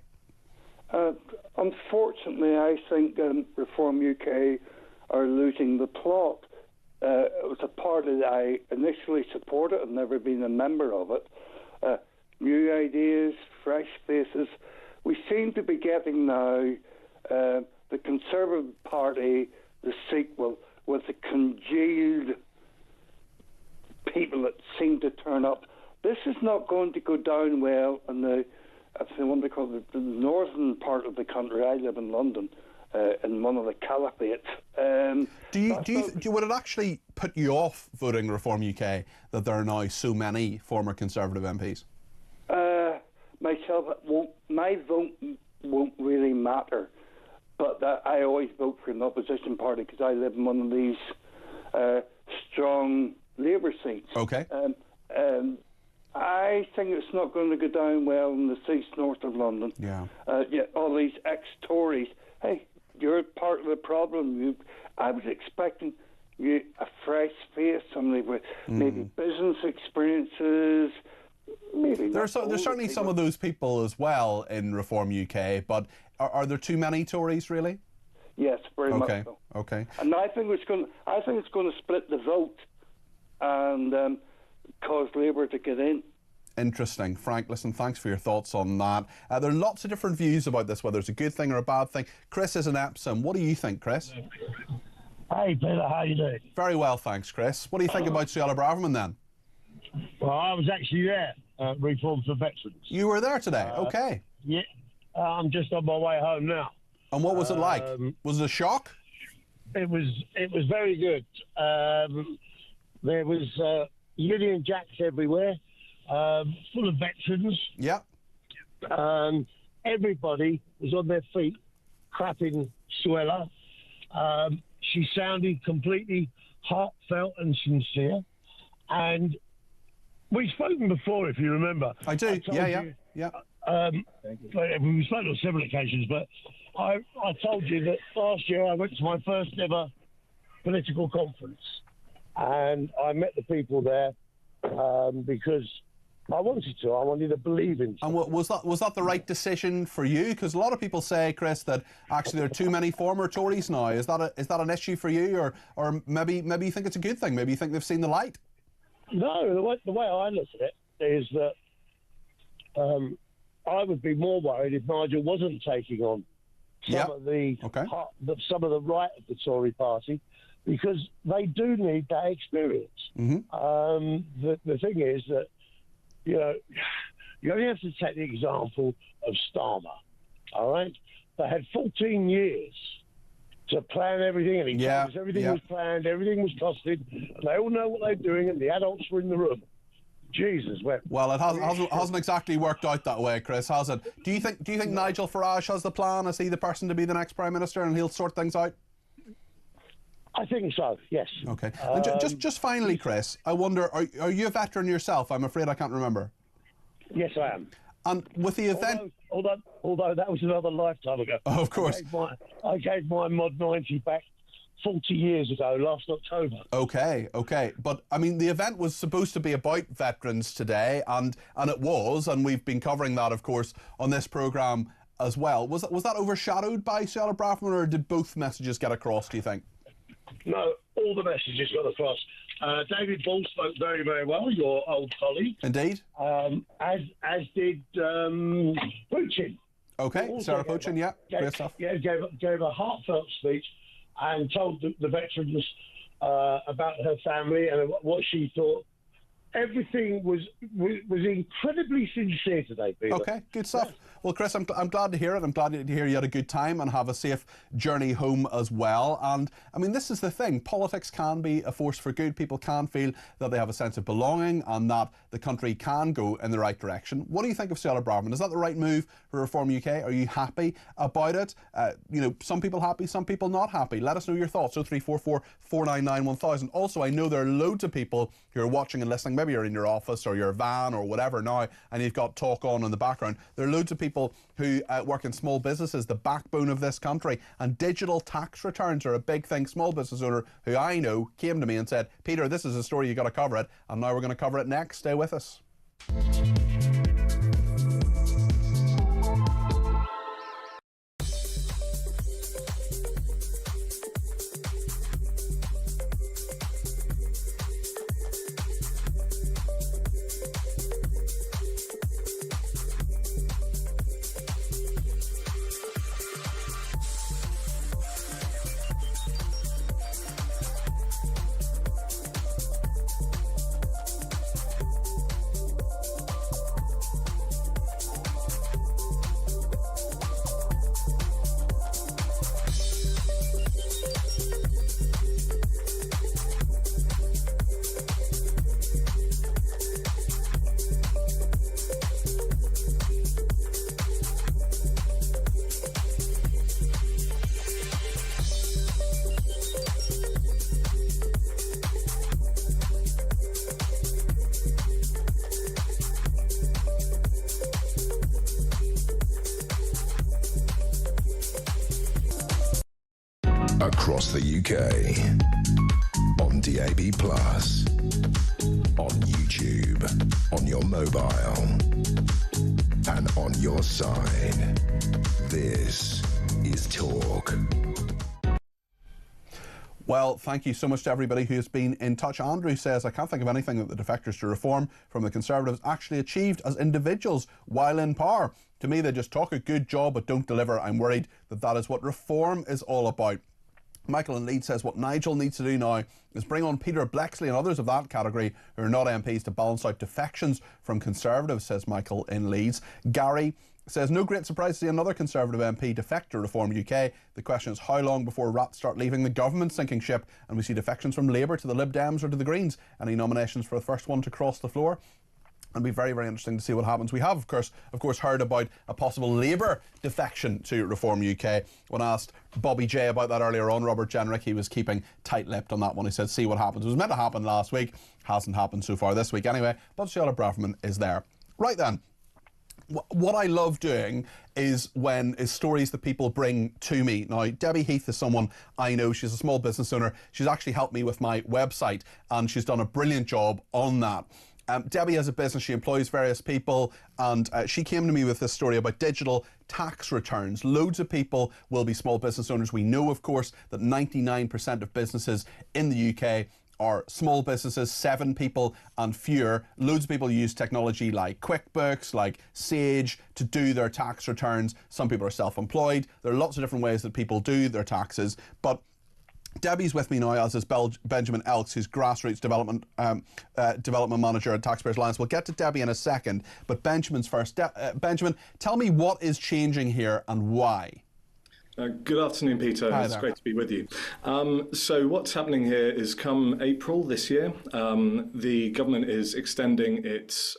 Unfortunately, I think Reform UK are losing the plot. It was a party that I initially supported and never been a member of it. New ideas, fresh faces. We seem to be getting now the Conservative Party, the sequel, with the congealed people that seem to turn up. This is not going to go down well in the what they call the northern part of the country. I live in London, in one of the caliphates. Would it actually put you off voting Reform UK that there are now so many former Conservative MPs? Myself, my vote won't really matter. But I always vote for an opposition party because I live in one of these strong Labour seats. Okay. I think it's not going to go down well in the east north of London. Yeah. All these ex-Tories. Hey, you're part of the problem. I was expecting a fresh face, somebody with maybe business experiences. Maybe there's certainly some of those people as well in Reform UK, but are there too many Tories really? Yes, very much so. Okay. And I think it's going to split the vote and cause Labour to get in. Interesting. Frank, listen, thanks for your thoughts on that. There are lots of different views about this, whether it's a good thing or a bad thing. Chris is in Epsom. What do you think, Chris? Hey, Peter, how you doing? Very well, thanks, Chris. What do you think about Suella Braverman then? Well, I was actually there at Reform for Veterans. You were there today? Okay. Yeah. I'm just on my way home now. And what was it like? Was it a shock? It was very good. There was Union Jacks everywhere, full of veterans. Yeah. Everybody was on their feet, clapping Suella. She sounded completely heartfelt and sincere. And we've spoken before, if you remember. I do. Yeah. We spoke on several occasions, but I told you that last year I went to my first ever political conference, and I met the people there because I wanted to. I wanted to believe in something. And was that the right decision for you? Because a lot of people say, Chris, that actually there are too many former Tories now. Is that an issue for you, or maybe you think it's a good thing? Maybe you think they've seen the light? No, the way I look at it is that I would be more worried if Nigel wasn't taking on some of the right of the Tory party, because they do need that experience. The thing is that, you know, you only have to take the example of Starmer, all right? They had 14 years to plan everything, and he told us everything was planned, everything was costed, and they all know what they're doing, and the adults were in the room. Jesus, well, it hasn't exactly worked out that way, Chris, has it? Do you think Nigel Farage has the plan? Is he the person to be the next Prime Minister, and he'll sort things out? I think so, yes. Okay. And just finally, Chris, I wonder, are you a veteran yourself? I'm afraid I can't remember. Yes, I am. And with the event... Although that was another lifetime ago. Oh, of course. I gave my Mod 90 back 40 years ago, last October. Okay. But, I mean, the event was supposed to be about veterans today, and it was, and we've been covering that, of course, on this programme as well. Was that overshadowed by Suella Braverman, or did both messages get across, do you think? No, all the messages got across. David Ball spoke very, very well, your old colleague. Indeed. As did Putin. Okay, Sarah Putin, great stuff. Yeah, gave a heartfelt speech and told the veterans about her family and what she thought. Everything was incredibly sincere today, Peter. Okay, good stuff. Well, Chris, I'm glad to hear it. I'm glad to hear you had a good time and have a safe journey home as well. And, I mean, this is the thing. Politics can be a force for good. People can feel that they have a sense of belonging and that the country can go in the right direction. What do you think of Suella Braverman? Is that the right move for Reform UK? Are you happy about it? You know, some people happy, some people not happy. Let us know your thoughts. 0344 499 1000. Also, I know there are loads of people who are watching and listening. Maybe you're in your office or your van or whatever now, and you've got talk on in the background. There are loads of people who work in small businesses, the backbone of this country, and digital tax returns are a big thing. Small business owner who I know came to me and said, Peter, this is a story, you got to cover it, and now we're going to cover it next. Stay with us. across the UK. On DAB+, on YouTube, on your mobile, and on your side. This is Talk. Well, thank you so much to everybody who has been in touch. Andrew says, I can't think of anything that the defectors to reform from the Conservatives actually achieved as individuals while in power. To me, they just talk a good job but don't deliver. I'm worried that that is what reform is all about. Michael in Leeds says what Nigel needs to do now is bring on Peter Blexley and others of that category who are not MPs to balance out defections from Conservatives, says Michael in Leeds. Gary says, no great surprise to see another Conservative MP defect to Reform UK. The question is how long before rats start leaving the government sinking ship and we see defections from Labour to the Lib Dems or to the Greens. Any nominations for the first one to cross the floor? It'll be very, very interesting to see what happens. We have, of course, heard about a possible Labour defection to Reform UK. When asked Bobby J about that earlier on, Robert Jenrick, he was keeping tight-lipped on that one. He said, see what happens. It was meant to happen last week. Hasn't happened so far this week anyway. But Suella Braverman is there. Right then. What I love doing is stories that people bring to me. Now, Debbie Heath is someone I know. She's a small business owner. She's actually helped me with my website and she's done a brilliant job on that. Debbie has a business, she employs various people, and she came to me with this story about digital tax returns. Loads of people will be small business owners. We know, of course, that 99% of businesses in the UK are small businesses, 7 people and fewer. Loads of people use technology like QuickBooks, like Sage to do their tax returns. Some people are self-employed. There are lots of different ways that people do their taxes, but Debbie's with me now, as is Benjamin Elks, who's Grassroots Development Manager at Taxpayers Alliance. We'll get to Debbie in a second, but Benjamin's first. Benjamin, tell me what is changing here and why. Good afternoon, Peter. Hi it's there. great to be with you. So what's happening here is come April this year, the government is extending its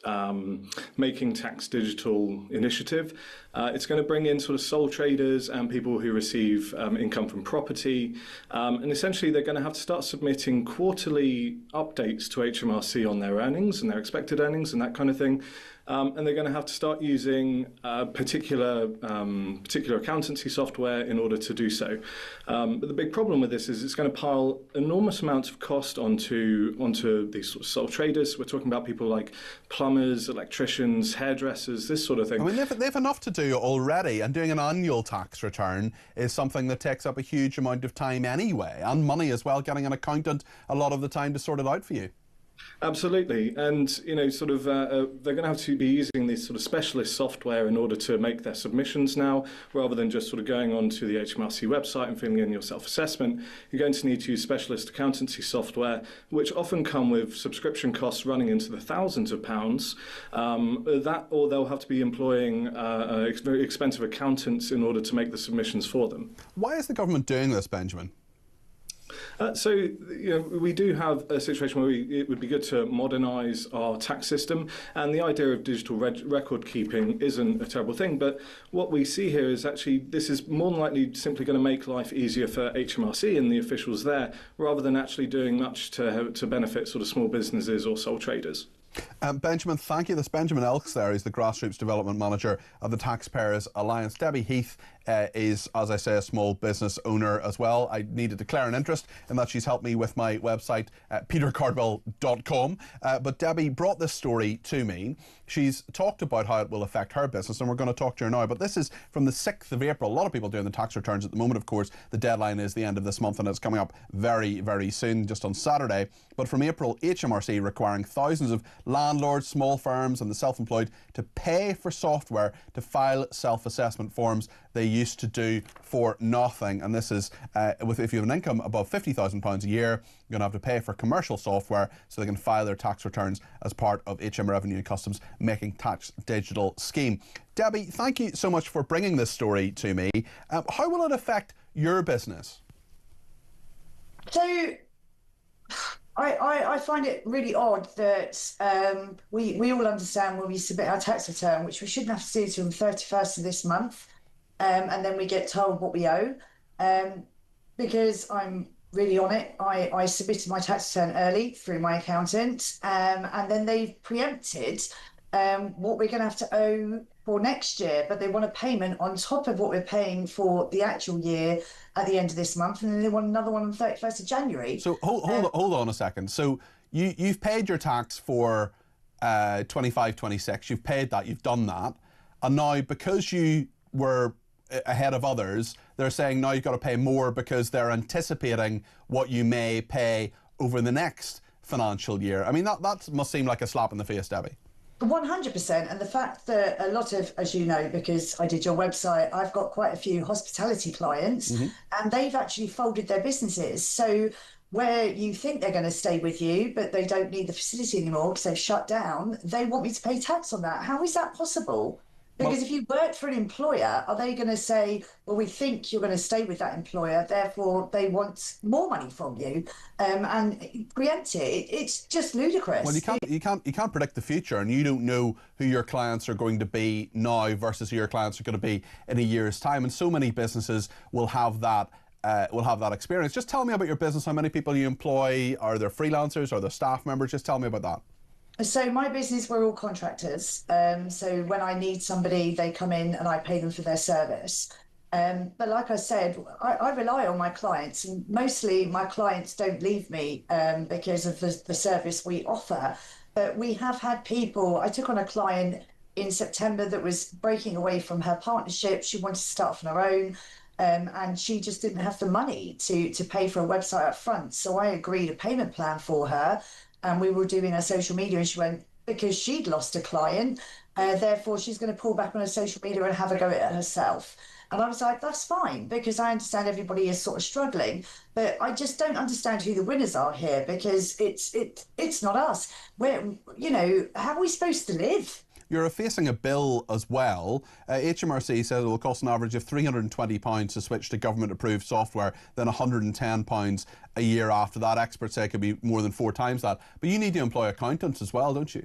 Making Tax Digital initiative. It's going to bring in sort of sole traders and people who receive income from property. And essentially, they're going to have to start submitting quarterly updates to HMRC on their earnings and their expected earnings and that kind of thing. And they're going to have to start using particular accountancy software in order to do so. But the big problem with this is it's going to pile enormous amounts of cost onto these sort of sole traders. We're talking about people like plumbers, electricians, hairdressers, this sort of thing. I mean, they've enough to do already, and doing an annual tax return is something that takes up a huge amount of time anyway, and money as well, getting an accountant a lot of the time to sort it out for you. Absolutely, and they're going to have to be using this sort of specialist software in order to make their submissions now, rather than just sort of going onto the HMRC website and filling in your self-assessment. You're going to need to use specialist accountancy software, which often come with subscription costs running into the thousands of pounds. Or they'll have to be employing very expensive accountants in order to make the submissions for them. Why is the government doing this, Benjamin? We do have a situation where it would be good to modernise our tax system, and the idea of digital record keeping isn't a terrible thing. But what we see here is actually this is more than likely simply going to make life easier for HMRC and the officials there, rather than actually doing much to benefit sort of small businesses or sole traders. Benjamin, thank you. That's Benjamin Elks there. He's the Grassroots Development Manager of the Taxpayers Alliance. Debbie Heath is, as I say, a small business owner as well. I need to declare an interest in that she's helped me with my website, petercardwell.com. But Debbie brought this story to me. She's talked about how it will affect her business, and we're going to talk to her now. But this is from the 6th of April. A lot of people doing the tax returns at the moment, of course. The deadline is the end of this month, and it's coming up very, very soon, just on Saturday. But from April, HMRC requiring thousands of landlords, small firms and the self-employed to pay for software to file self-assessment forms they used to do for nothing. And this is, if you have an income above £50,000 a year, you're going to have to pay for commercial software so they can file their tax returns as part of HM Revenue and Customs Making Tax Digital scheme. Debbie, thank you so much for bringing this story to me. How will it affect your business? So, I find it really odd that we all understand when we submit our tax return, which we shouldn't have to do till the 31st of this month, and then we get told what we owe. Because I'm really on it, I submitted my tax return early through my accountant, and then they've preempted what we're going to have to owe for next year, but they want a payment on top of what we're paying for the actual year at the end of this month, and then they want another one on the 31st of January. So hold on a second. So you've paid your tax for 25, 26. You've paid that. You've done that, and now because you were ahead of others, they're saying now you've got to pay more because they're anticipating what you may pay over the next financial year. I mean, that must seem like a slap in the face, Debbie. 100%. And the fact that a lot of, as you know, because I did your website, I've got quite a few hospitality clients, and they've actually folded their businesses. So where you think they're going to stay with you, but they don't need the facility anymore because they've shut down, they want me to pay tax on that. How is that possible? Because if you work for an employer, are they going to say, well, we think you're going to stay with that employer, therefore they want more money from you, and preempt it? It's just ludicrous. Well, you can't predict the future, and you don't know who your clients are going to be now versus who your clients are going to be in a year's time. And so many businesses will have that experience. Just tell me about your business. How many people you employ? Are there freelancers? Are there staff members? Just tell me about that. So my business, we're all contractors. So when I need somebody, they come in and I pay them for their service. But like I said, I rely on my clients, and mostly my clients don't leave me because of the service we offer. But we have had people, I took on a client in September that was breaking away from her partnership. She wanted to start off on her own. And she just didn't have the money to pay for a website up front. So I agreed a payment plan for her. And we were doing her social media, and she went, because she'd lost a client, therefore she's going to pull back on her social media and have a go at it herself. And I was like, that's fine, because I understand everybody is sort of struggling, but I just don't understand who the winners are here, because it's not us. How are we supposed to live? You're facing a bill as well. HMRC says it will cost an average of £320 to switch to government-approved software, then £110 a year after that. Experts say it could be more than 4 times that. But you need to employ accountants as well, don't you?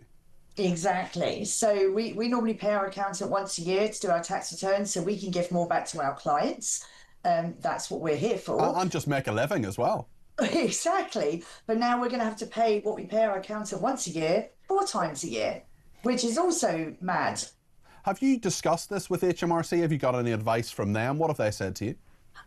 Exactly. So we normally pay our accountant once a year to do our tax returns so we can give more back to our clients. That's what we're here for. And just make a living as well. Exactly. But now we're going to have to pay what we pay our accountant once a year, 4 times a year, which is also mad. Have you discussed this with HMRC? Have you got any advice from them? What have they said to you?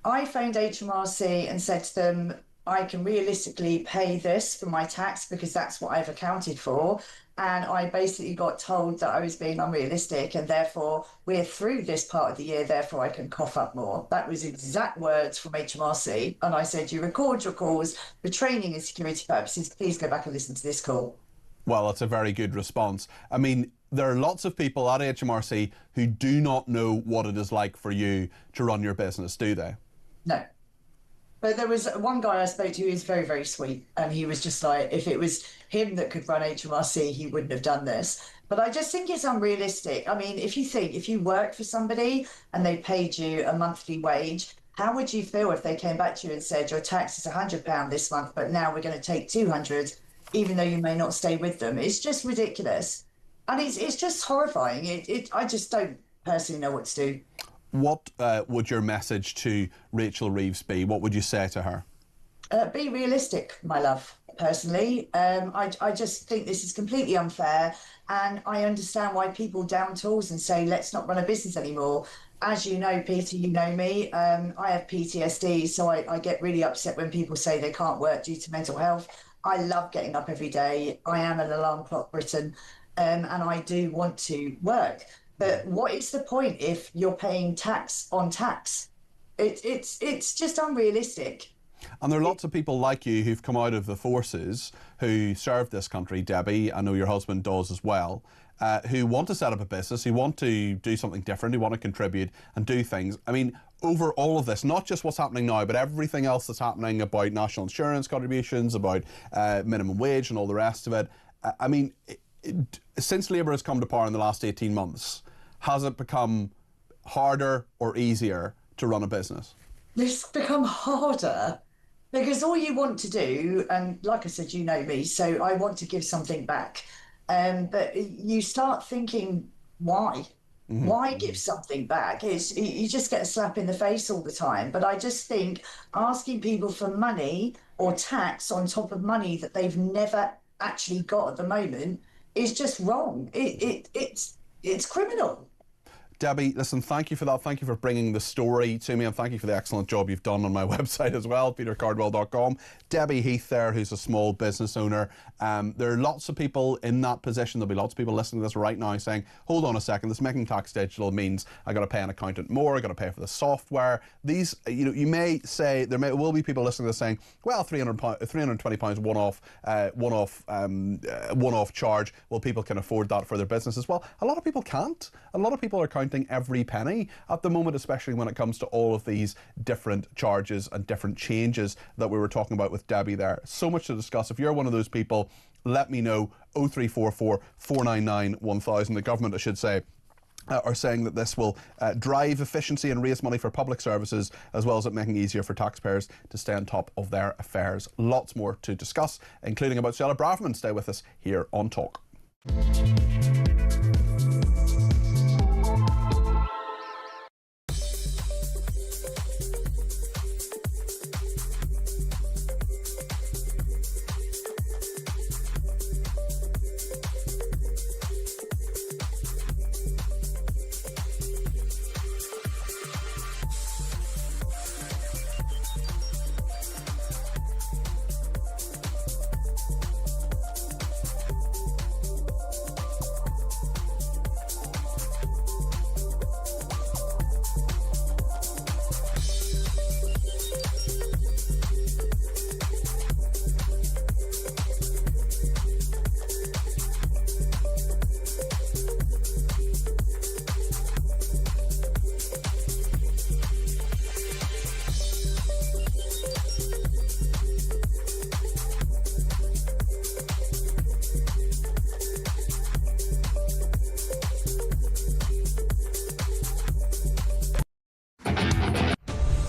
I phoned HMRC and said to them, I can realistically pay this for my tax because that's what I've accounted for. And I basically got told that I was being unrealistic, and therefore we're through this part of the year, therefore I can cough up more. That was exact words from HMRC. And I said, you record your calls for training and security purposes. Please go back and listen to this call. Well, that's a very good response. I mean, there are lots of people at HMRC who do not know what it is like for you to run your business, do they? No. But there was one guy I spoke to who is very, very sweet. And he was just like, if it was him that could run HMRC, he wouldn't have done this. But I just think it's unrealistic. I mean, if you work for somebody and they paid you a monthly wage, how would you feel if they came back to you and said, your tax is £100 this month, but now we're going to take 200, even though you may not stay with them? It's just ridiculous. And it's just horrifying. I just don't personally know what to do. What would your message to Rachel Reeves be? What would you say to her? Be realistic, my love, personally. I just think this is completely unfair. And I understand why people down tools and say, let's not run a business anymore. As you know, Peter, you know me, I have PTSD, so I get really upset when people say they can't work due to mental health. I love getting up every day. I am an alarm clock Briton, and I do want to work. But what is the point if you're paying tax on tax? It's just unrealistic. And there are lots of people like you who've come out of the forces, who served this country, Debbie, I know your husband does as well, who want to set up a business, who want to do something different, who want to contribute and do things. I mean, over all of this, not just what's happening now, but everything else that's happening about national insurance contributions, about minimum wage and all the rest of it. I mean, since Labour has come to power in the last 18 months, has it become harder or easier to run a business? It's become harder because all you want to do, and like I said, you know me, so I want to give something back. But you start thinking, why? Mm-hmm. Why give something back? You just get a slap in the face all the time. But I just think asking people for money or tax on top of money that they've never actually got at the moment is just wrong. It's criminal. Debbie, listen, thank you for that. Thank you for bringing the story to me, and thank you for the excellent job you've done on my website as well, petercardwell.com. Debbie Heath there, who's a small business owner. There are lots of people in that position. There'll be lots of people listening to this right now saying, hold on a second, this making tax digital means I got to pay an accountant more, I got to pay for the software. These, you may say, will be people listening to this saying, well, £320 one-off charge, well, people can afford that for their businesses. Well, a lot of people can't. A lot of people are counting every penny at the moment, especially when it comes to all of these different charges and different changes that we were talking about with Debbie there. So much to discuss. If you're one of those people, let me know. 0344 499 1000. The government, I should say, are saying that this will drive efficiency and raise money for public services, as well as it making it easier for taxpayers to stay on top of their affairs. Lots more to discuss, including about Suella Braverman. Stay with us here on Talk.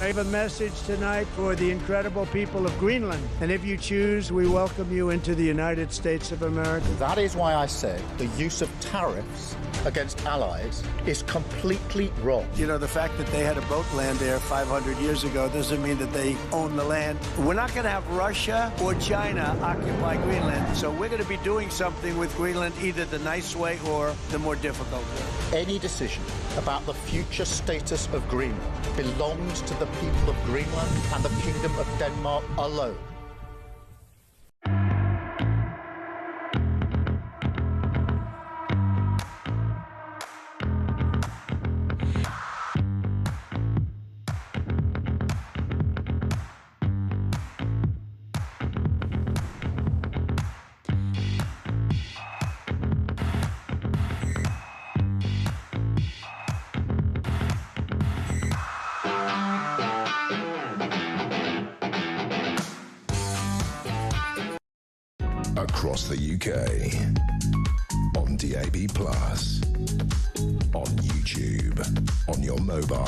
I have a message tonight for the incredible people of Greenland. And if you choose, we welcome you into the United States of America. That is why I said the use of tariffs against allies is completely wrong. You know, the fact that they had a boat land there 500 years ago doesn't mean that they own the land. We're not going to have Russia or China occupy Greenland. So we're going to be doing something with Greenland either the nice way or the more difficult way. Any decision about the future status of Greenland belongs to the people of Greenland and the Kingdom of Denmark alone. Across the UK, on DAB+, on YouTube, on your mobile,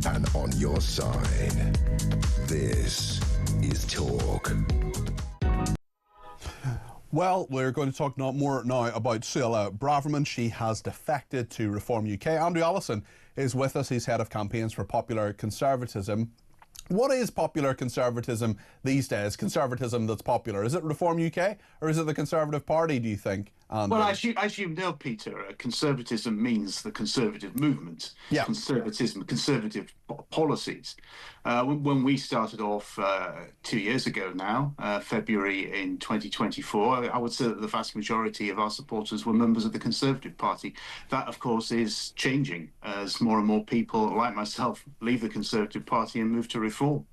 and on your side. This is Talk. Well, we're going to talk more now about Suella Braverman. She has defected to Reform UK. Andrew Allison is with us. He's head of campaigns for Popular Conservatism. What is popular conservatism these days? Conservatism that's popular. Is it Reform UK or is it the Conservative Party, do you think? Andrew? Well, as you know, Peter, conservatism means the conservative movement. Yeah. Conservatism, conservative policies. When we started off 2 years ago now, February in 2024, I would say that the vast majority of our supporters were members of the Conservative Party. That, of course, is changing as more and more people, like myself, leave the Conservative Party and move to Reform.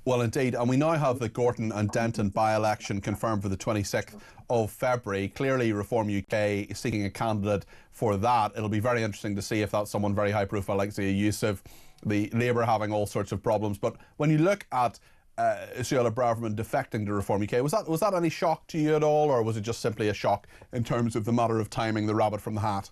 Well, indeed, and we now have the Gorton and Denton by-election confirmed for the 26th of February. Clearly, Reform UK is seeking a candidate for that. It'll be very interesting to see if that's someone very high-profile like Zia Youssef, the Labour having all sorts of problems. But when you look at Suella Braverman defecting to Reform UK, was that any shock to you at all, or was it just simply a shock in terms of the matter of timing the rabbit from the hat?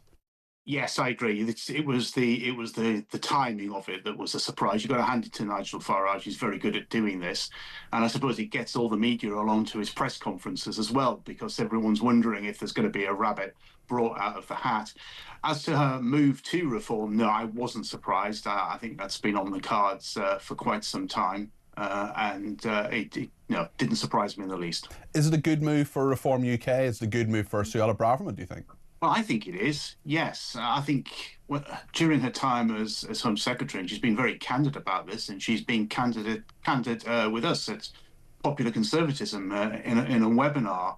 Yes, I agree. It was the timing of it that was a surprise. You've got to hand it to Nigel Farage. He's very good at doing this. And I suppose it gets all the media along to his press conferences as well, because everyone's wondering if there's going to be a rabbit brought out of the hat. As to her move to Reform, no, I wasn't surprised. I think that's been on the cards for quite some time. It didn't surprise me in the least. Is it a good move for Reform UK? Is it a good move for Suella Braverman, do you think? Well, I think it is. Yes, I think during her time as Home Secretary, and she's been very candid about this, and she's been candid with us at Popular Conservatism in a webinar.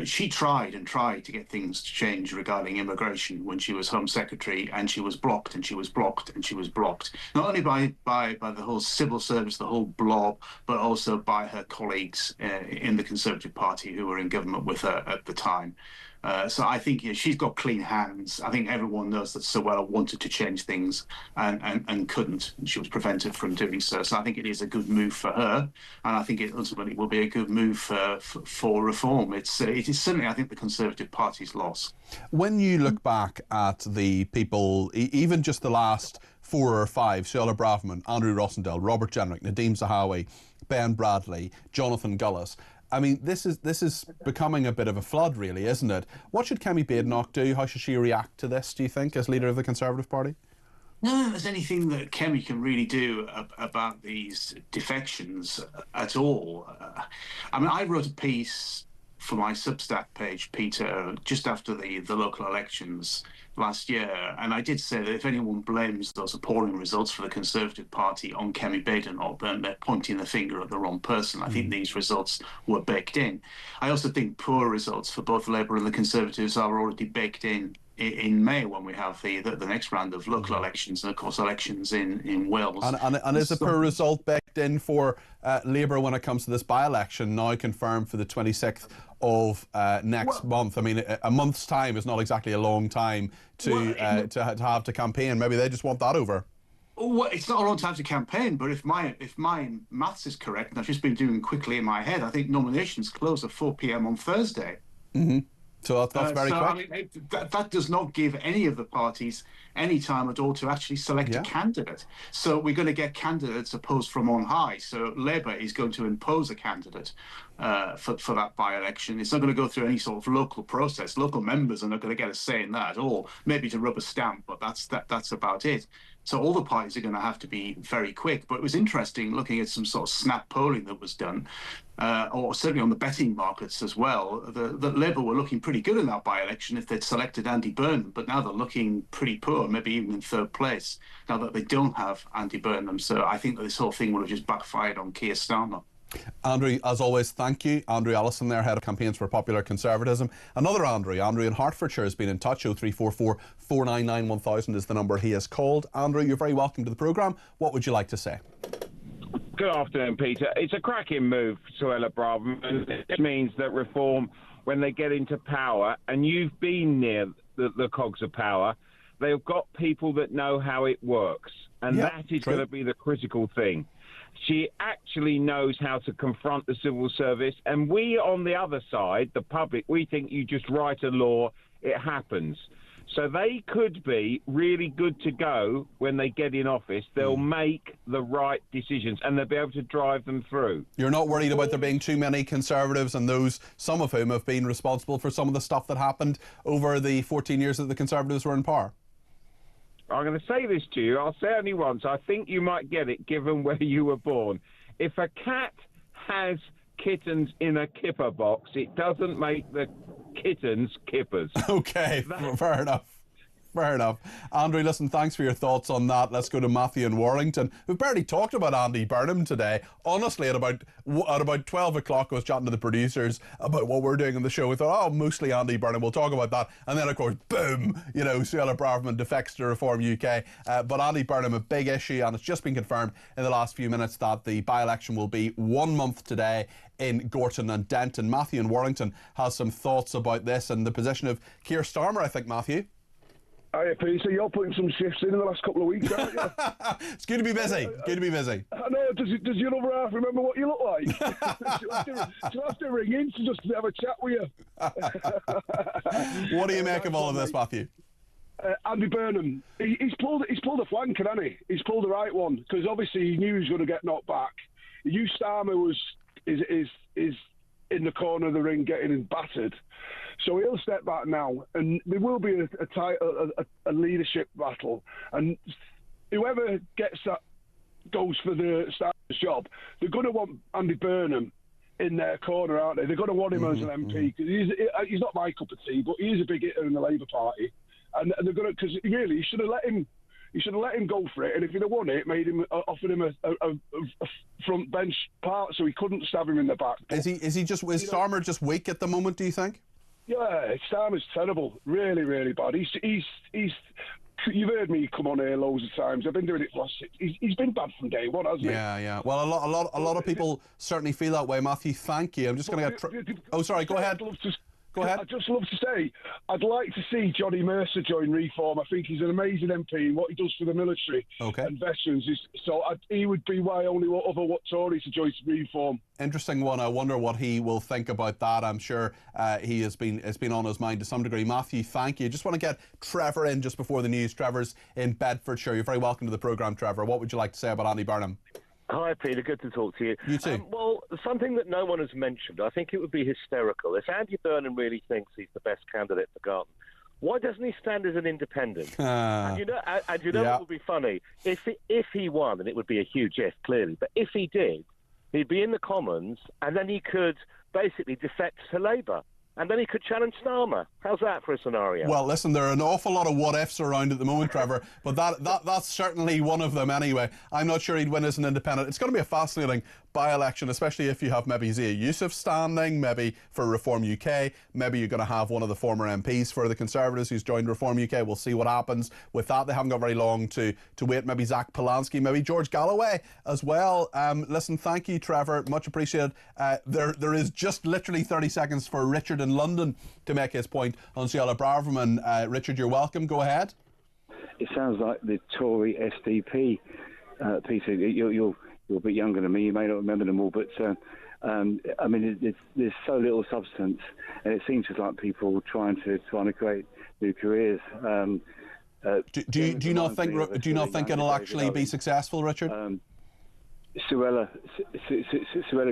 She tried and tried to get things to change regarding immigration when she was Home Secretary, and she was blocked, and she was blocked, and she was blocked. Not only by the whole civil service, the whole blob, but also by her colleagues in the Conservative Party who were in government with her at the time. So I think she's got clean hands. I think everyone knows that Suella wanted to change things and couldn't. She was prevented from doing so. So I think it is a good move for her, and I think it ultimately will be a good move for reform. It is certainly, I think, the Conservative Party's loss. When you look back at the people, even just the last 4 or 5, Suella Braverman, Andrew Rossendale, Robert Jenrick, Nadeem Zahawi, Ben Bradley, Jonathan Gullis, I mean, this is becoming a bit of a flood, really, isn't it? What should Kemi Badenoch do? How should she react to this, do you think, as leader of the Conservative Party? No, there's anything that Kemi can really do about these defections at all. I mean, I wrote a piece for my Substack page, Peter, just after the local elections last year, and I did say that if anyone blames those appalling results for the Conservative Party on Kemi Badenoch, then they're pointing the finger at the wrong person. I think these results were baked in. I also think poor results for both Labour and the Conservatives are already baked in May when we have the next round of local elections and, of course, elections in Wales. And is a poor result baked in for Labour when it comes to this by-election, now confirmed for the 26th of next month? I mean, a month's time is not exactly a long time to have to campaign. Maybe they just want that over. Well, it's not a long time to campaign, but if my maths is correct, and I've just been doing quickly in my head, I think nominations close at 4 p.m. on Thursday. Mm-hmm. So that's very quick. I mean, that does not give any of the parties any time at all to actually select a candidate. So we're going to get candidates opposed from on high. So Labour is going to impose a candidate for that by-election. It's not going to go through any sort of local process. Local members are not going to get a say in that at all. Maybe to rub a stamp, but that's about it. So all the parties are going to have to be very quick. But it was interesting looking at some sort of snap polling that was done, or certainly on the betting markets as well, that Labour were looking pretty good in that by-election if they'd selected Andy Burnham, but now they're looking pretty poor, maybe even in third place, now that they don't have Andy Burnham. So I think that this whole thing would have just backfired on Keir Starmer. Andrew, as always, thank you. Andrew Allison there, Head of Campaigns for Popular Conservatism. Another Andrew in Hertfordshire has been in touch. 0344 499 1000 is the number he has called. Andrew, you're very welcome to the programme. What would you like to say? Good afternoon, Peter. It's a cracking move, Suella Braverman. It means that reform, when they get into power, and you've been near the cogs of power, they've got people that know how it works. And that is going to be the critical thing. She actually knows how to confront the civil service. And we, on the other side, the public, we think you just write a law, it happens. So they could be really good to go when they get in office. They'll make the right decisions and they'll be able to drive them through. You're not worried about there being too many Conservatives, and those, some of whom have been responsible for some of the stuff that happened over the 14 years that the Conservatives were in power? I'm going to say this to you. I'll say only once. I think you might get it, given where you were born. If a cat has kittens in a kipper box, it doesn't make the kittens kippers. Okay, fair enough. Fair enough. Andrew, listen, thanks for your thoughts on that. Let's go to Matthew in Warrington. We've barely talked about Andy Burnham today. Honestly, at about 12 o'clock, I was chatting to the producers about what we're doing on the show. We thought, mostly Andy Burnham, we'll talk about that. And then, of course, boom, Suella Braverman defects to Reform UK. But Andy Burnham, a big issue, and it's just been confirmed in the last few minutes that the by-election will be 1 month today in Gorton and Denton. Matthew in Warrington has some thoughts about this and the position of Keir Starmer, I think, Matthew. Hi, Peter. You're putting some shifts in the last couple of weeks, aren't you? It's good to be busy. Good to be busy. I know. Does your other half remember what you look like? she'll have to ring in to just have a chat with you. What do you make of all of this, Matthew? Andy Burnham, he's pulled a flanker, hasn't he? He's pulled the right one, because obviously he knew he was going to get knocked back. Hugh Starmer is in the corner of the ring getting battered. So he'll step back now, and there will be a leadership battle. And whoever gets that goes for the Starmer's job, they're going to want Andy Burnham in their corner, aren't they? They're going to want him as an MP because he's not my cup of tea, but he is a big hitter in the Labour Party, and they're going to, because really, you should have let him. You should have let him go for it, and if he'd have won it, offered him a front bench part so he couldn't stab him in the back. Is Starmer just weak at the moment, do you think? Yeah, Starmer's terrible, really, really bad. He's you've heard me come on here loads of times. I've been doing it for he's been bad from day one, hasn't he? Yeah. Well, a lot of people certainly feel that way. Matthew, thank you. I'm just going to get. Oh, sorry. Go ahead. Go ahead. I'd just love to say, I'd like to see Johnny Mercer join Reform. I think he's an amazing MP, and what he does for the military and veterans is he would be my only other Tory to join Reform. Interesting one. I wonder what he will think about that. I'm sure it's been on his mind to some degree. Matthew, thank you. Just want to get Trevor in just before the news. Trevor's in Bedfordshire. You're very welcome to the programme, Trevor. What would you like to say about Andy Burnham? Hi, Peter. Good to talk to you. You too. Well, something that no one has mentioned, I think it would be hysterical. If Andy Burnham really thinks he's the best candidate for Garton, why doesn't he stand as an independent? And you know what would be funny? If he won, and it would be a huge if, clearly, but if he did, he'd be in the Commons, and then he could basically defect to Labour. And then he could challenge Starmer. How's that for a scenario? Well, listen, there are an awful lot of what-ifs around at the moment, Trevor, but that's certainly one of them anyway. I'm not sure he'd win as an independent. It's going to be a fascinating by-election, especially if you have maybe Zia Yusuf standing, maybe for Reform UK, maybe you're going to have one of the former MPs for the Conservatives who's joined Reform UK. We'll see what happens with that. They haven't got very long to wait. Maybe Zach Polanski, maybe George Galloway as well. Listen, thank you, Trevor. Much appreciated. There is just literally 30 seconds for Richard in London to make his point on Suella Braverman. Richard, you're welcome. Go ahead. It sounds like the Tory SDP. Peter, you're a bit younger than me. You may not remember them all, but I mean, there's so little substance, and it seems like people trying to create new careers. Do you not think it'll actually be successful, Richard? Suella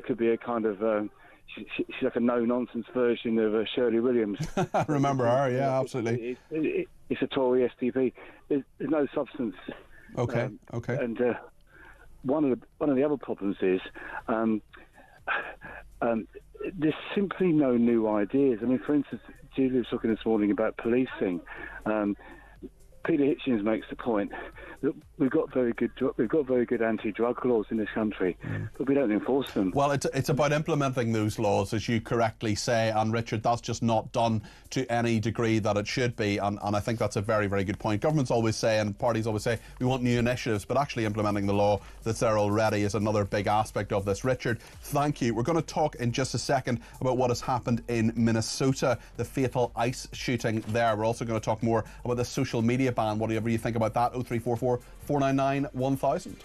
could be a kind of. She's like a no-nonsense version of Shirley Williams. I remember her, yeah, absolutely. It's a Tory SDP. There's no substance. Okay. And one of the other problems is there's simply no new ideas. I mean, for instance, Julie was talking this morning about policing. Peter Hitchens makes the point that we've got very good anti-drug laws in this country, but we don't enforce them. Well, it's about implementing those laws, as you correctly say, and Richard, that's just not done to any degree that it should be, and I think that's a very, very good point. Governments always say, and parties always say, we want new initiatives, but actually implementing the law that's there already is another big aspect of this. Richard, thank you. We're going to talk in just a second about what has happened in Minnesota, the fatal ICE shooting there. We're also going to talk more about the social media ban, whatever you think about that. 0344 499 1000.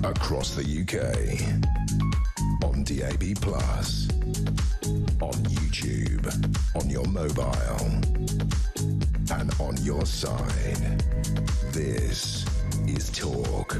across the UK. On DAB+, on YouTube, on your mobile, and on your side. This is Talk.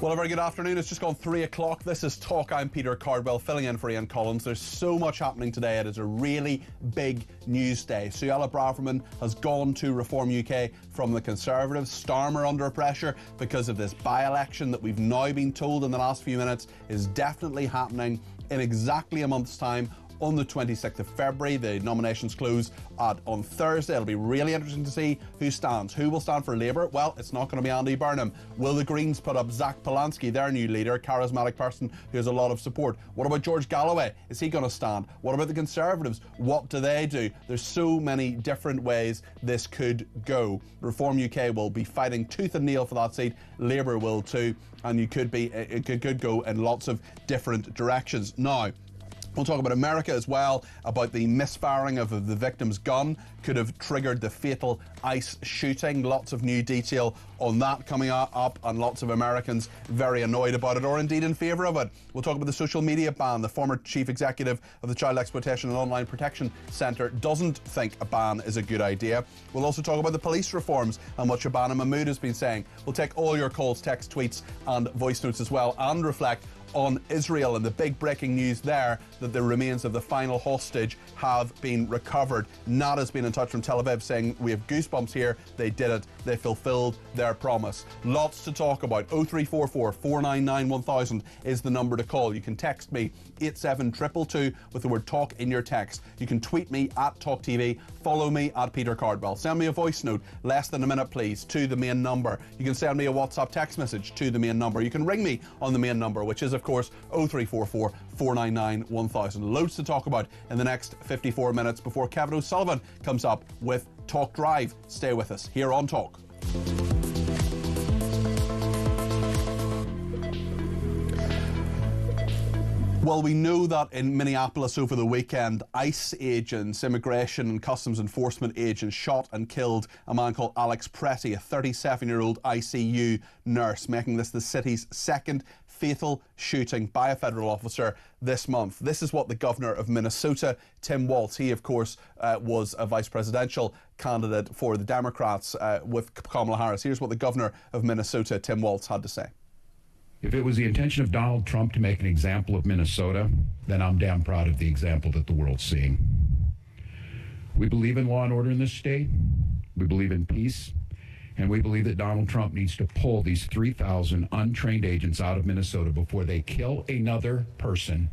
Well, a very good afternoon. It's just gone 3 o'clock. This is Talk. I'm Peter Cardwell, filling in for Ian Collins. There's so much happening today. It is a really big news day. Suella Braverman has gone to Reform UK from the Conservatives. Starmer under pressure because of this by-election that we've now been told in the last few minutes is definitely happening in exactly a month's time. On the 26th of February. The nominations close on Thursday. It'll be really interesting to see who stands. Who will stand for Labour? Well, it's not going to be Andy Burnham. Will the Greens put up Zach Polanski, their new leader, charismatic person who has a lot of support? What about George Galloway? Is he going to stand? What about the Conservatives? What do they do? There's so many different ways this could go. Reform UK will be fighting tooth and nail for that seat. Labour will too. And it could go in lots of different directions. Now, we'll talk about America as well, about the misfiring of the victim's gun could have triggered the fatal ICE shooting. Lots of new detail on that coming up, and lots of Americans very annoyed about it, or indeed in favour of it. We'll talk about the social media ban. The former chief executive of the Child Exploitation and Online Protection Centre doesn't think a ban is a good idea. We'll also talk about the police reforms and what Shabana Mahmood has been saying. We'll take all your calls, texts, tweets and voice notes as well, and reflect on Israel and the big breaking news there that the remains of the final hostage have been recovered. Nad has been in touch from Tel Aviv saying we have goosebumps here. They did it. They fulfilled their promise. Lots to talk about. 0344 499 1000 is the number to call. You can text me 87222 with the word talk in your text. You can tweet me at talkTV. Follow me at Peter Cardwell. Send me a voice note, less than a minute please, to the main number. You can send me a WhatsApp text message to the main number. You can ring me on the main number, which is of course 0344 499 1000. Loads to talk about in the next 54 minutes before Kevin O'Sullivan comes up with Talk Drive. Stay with us here on Talk. Well, we know that in Minneapolis over the weekend, ICE agents, Immigration and Customs Enforcement agents, shot and killed a man called Alex Pretty, a 37-year-old ICU nurse, making this the city's second fatal shooting by a federal officer this month. This is what the governor of Minnesota, Tim Walz, he of course was a vice presidential candidate for the Democrats with Kamala Harris. Here's what the governor of Minnesota, Tim Walz, had to say. If it was the intention of Donald Trump to make an example of Minnesota, then I'm damn proud of the example that the world's seeing. We believe in law and order in this state. We believe in peace. And we believe that Donald Trump needs to pull these 3,000 untrained agents out of Minnesota before they kill another person.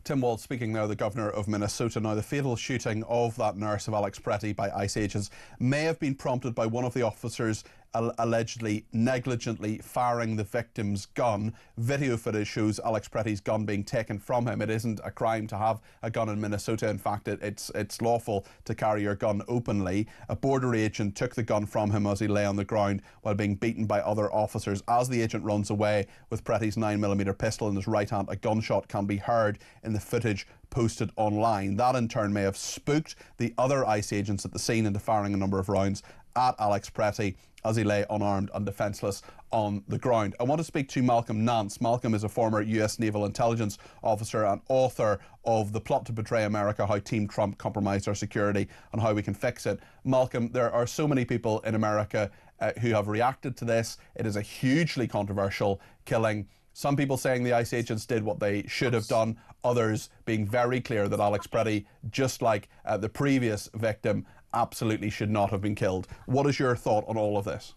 Tim Walz speaking there, the governor of Minnesota. Now, the fatal shooting of that nurse, of Alex Pretty, by ICE agents may have been prompted by one of the officers allegedly negligently firing the victim's gun. Video footage shows Alex Pretty's gun being taken from him. It isn't a crime to have a gun in Minnesota. In fact, it's lawful to carry your gun openly. A border agent took the gun from him as he lay on the ground while being beaten by other officers. As the agent runs away with Pretty's 9mm pistol in his right hand, a gunshot can be heard in the footage posted online. That in turn may have spooked the other ICE agents at the scene into firing a number of rounds at Alex Pretty as he lay unarmed and defenceless on the ground. I want to speak to Malcolm Nance. Malcolm is a former US Naval Intelligence officer and author of The Plot to Betray America, How Team Trump Compromised Our Security and How We Can Fix It. Malcolm, there are so many people in America who have reacted to this. It is a hugely controversial killing. Some people saying the ICE agents did what they should have done, others being very clear that Alex Pretty, just like the previous victim, absolutely should not have been killed. What is your thought on all of this?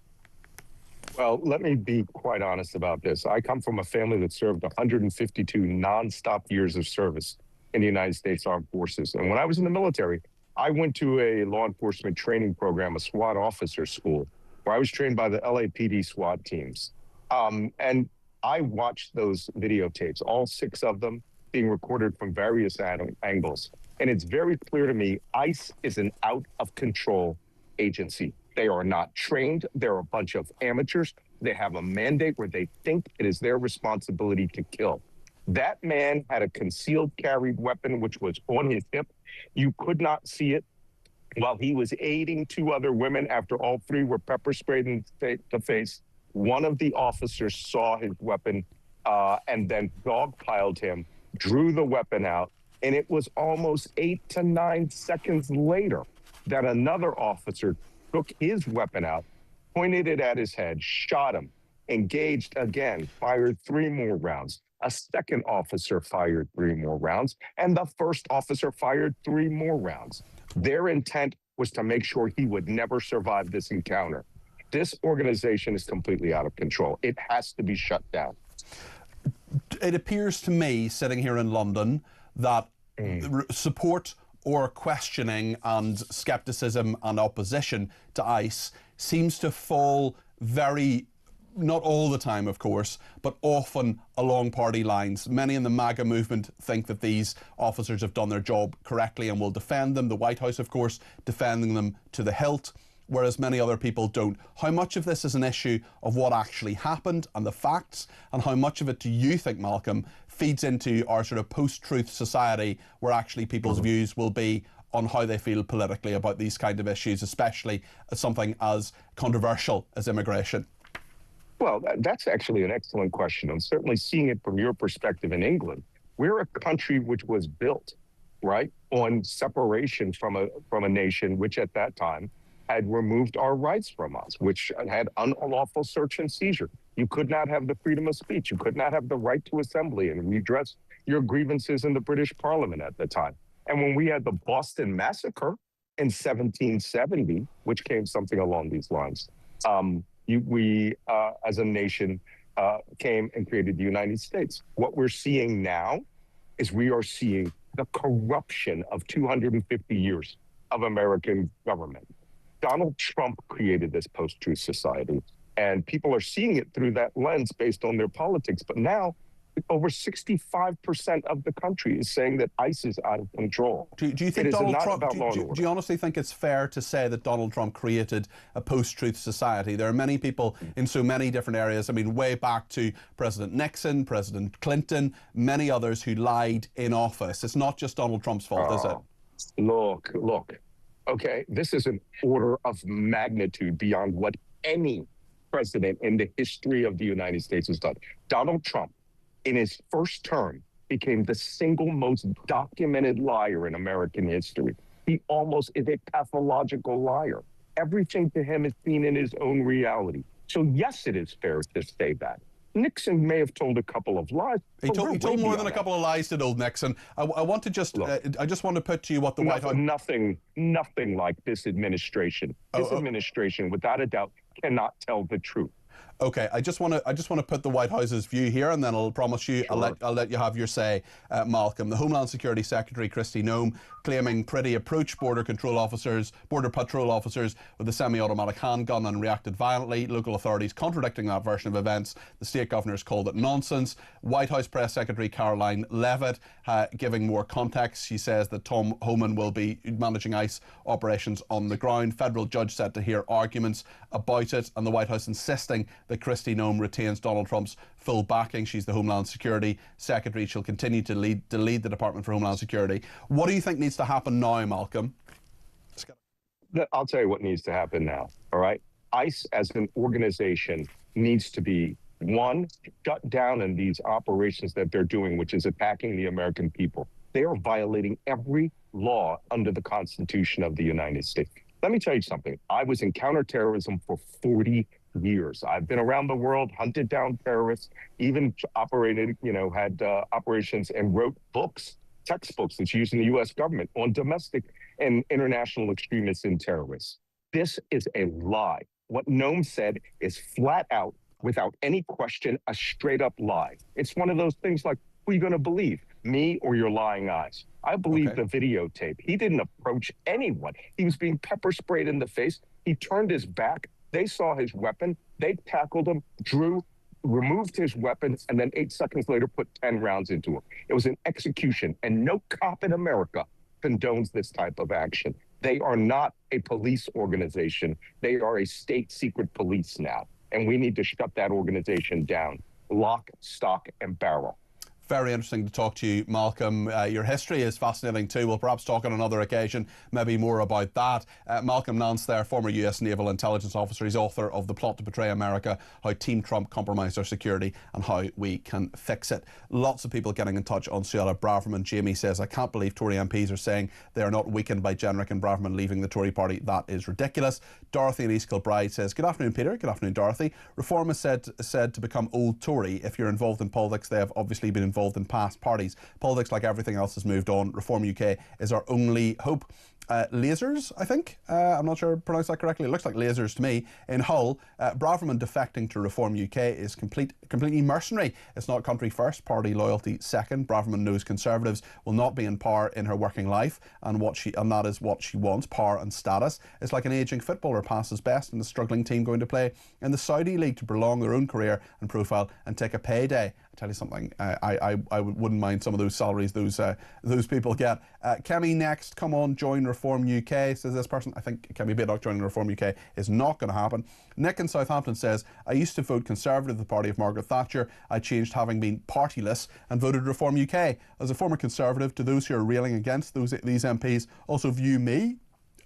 Well, let me be quite honest about this. I come from a family that served 152 nonstop years of service in the United States Armed Forces. And when I was in the military, I went to a law enforcement training program, a SWAT officer school, where I was trained by the LAPD SWAT teams. And I watched those videotapes, all 6 of them being recorded from various angles. And it's very clear to me, ICE is an out-of-control agency. They are not trained. They're a bunch of amateurs. They have a mandate where they think it is their responsibility to kill. That man had a concealed carry weapon, which was on his hip. You could not see it. while he was aiding two other women after all three were pepper sprayed in the face. One of the officers saw his weapon and then dogpiled him, drew the weapon out, and it was almost 8 to 9 seconds later that another officer took his weapon out, pointed it at his head, shot him, engaged again, fired 3 more rounds. A second officer fired 3 more rounds, and the first officer fired 3 more rounds. Their intent was to make sure he would never survive this encounter. This organization is completely out of control. It has to be shut down. It appears to me, sitting here in London, that support or questioning and scepticism and opposition to ICE seems to fall very, not all the time, of course, but often along party lines. Many in the MAGA movement think that these officers have done their job correctly and will defend them. The White House, of course, defending them to the hilt, whereas many other people don't. How much of this is an issue of what actually happened and the facts, and how much of it do you think, Malcolm, feeds into our sort of post-truth society where actually people's views will be on how they feel politically about these kind of issues, especially something as controversial as immigration? Well, that's actually an excellent question. I'm certainly seeing it from your perspective in England. We're a country which was built, right, on separation from a nation which at that time had removed our rights from us, which had unlawful search and seizure. You could not have the freedom of speech. You could not have the right to assembly and redress your grievances in the British Parliament at the time. And when we had the Boston Massacre in 1770, which came something along these lines, we as a nation came and created the United States. What we're seeing now is we are seeing the corruption of 250 years of American government. Donald Trump created this post-truth society, and people are seeing it through that lens based on their politics. But now, over 65% of the country is saying that ICE is out of control. Do you think Donald Trump? Do you honestly think it's fair to say that Donald Trump created a post-truth society? There are many people in so many different areas. I mean, way back to President Nixon, President Clinton, many others who lied in office. It's not just Donald Trump's fault, is it? Look. Okay, this is an order of magnitude beyond what any president in the history of the United States has done. Donald Trump, in his first term, became the single most documented liar in American history. He almost is a pathological liar. Everything to him is seen in his own reality. So yes, it is fair to say that. Nixon may have told a couple of lies. He told more than a couple of lies, did old Nixon. I want to just, I just want to put to you what the White House... Nothing like this administration. This administration, without a doubt, cannot tell the truth. Okay, I just want to put the White House's view here, and then I'll promise you, sure. I'll let you have your say, Malcolm. The Homeland Security Secretary Kristi Noem claiming Pretty approached border patrol officers with a semi-automatic handgun and reacted violently. Local authorities contradicting that version of events. The state governors called it nonsense. White House Press Secretary Caroline Leavitt giving more context. She says that Tom Homan will be managing ICE operations on the ground. Federal judge set to hear arguments about it, and the White House insisting that Kristi Noem retains Donald Trump's full backing. She's the Homeland Security Secretary. She'll continue to lead the Department for Homeland Security. What do you think needs to happen now, Malcolm? I'll tell you what needs to happen now, all right? ICE as an organization needs to be, one, shut down in these operations that they're doing, which is attacking the American people. They are violating every law under the Constitution of the United States. Let me tell you something. I was in counterterrorism for 40 years. I've been around the world, hunted down terrorists, even operated, had operations and wrote books, textbooks that's used in the U.S. government on domestic and international extremists and terrorists. This is a lie. What Noem said is flat out, without any question, a straight up lie. It's one of those things like, who are you going to believe, me or your lying eyes? I believe the videotape. He didn't approach anyone. He was being pepper sprayed in the face. He turned his back. They saw his weapon. They tackled him, removed his weapon, and then 8 seconds later put 10 rounds into him. It was an execution, and no cop in America condones this type of action. They are not a police organization. They are a state secret police now, and we need to shut that organization down. Lock, stock, and barrel. Very interesting to talk to you, Malcolm. Your history is fascinating too. We'll perhaps talk on another occasion, maybe more about that. Malcolm Nance there, former US Naval Intelligence Officer. He's author of The Plot to Betray America, How Team Trump Compromised Our Security and How We Can Fix It. Lots of people getting in touch on Suella Braverman. Jamie says, I can't believe Tory MPs are saying they are not weakened by Jenrick and Braverman leaving the Tory party. That is ridiculous. Dorothy in East Kilbride says, good afternoon, Peter. Good afternoon, Dorothy. Reform is said to become old Tory. If you're involved in politics, they have obviously been involved in past parties. Politics, like everything else, has moved on. Reform UK is our only hope. Lasers, I think. I'm not sure I pronounced that correctly. It looks like lasers to me. In Hull, Braverman defecting to Reform UK is completely mercenary. It's not country first, party loyalty second. Braverman knows Conservatives will not be in power in her working life, and that is what she wants, power and status. It's like an ageing footballer passes best in the struggling team going to play in the Saudi League to prolong their own career and profile and take a payday. Tell you something, I wouldn't mind some of those salaries those people get. Kemi next, come on, join Reform UK, says this person. I think Kemi Baydock joining Reform UK is not going to happen. Nick in Southampton says, I used to vote Conservative, the party of Margaret Thatcher. I changed, having been partyless, and voted Reform UK. As a former Conservative, do those who are railing against these MPs also view me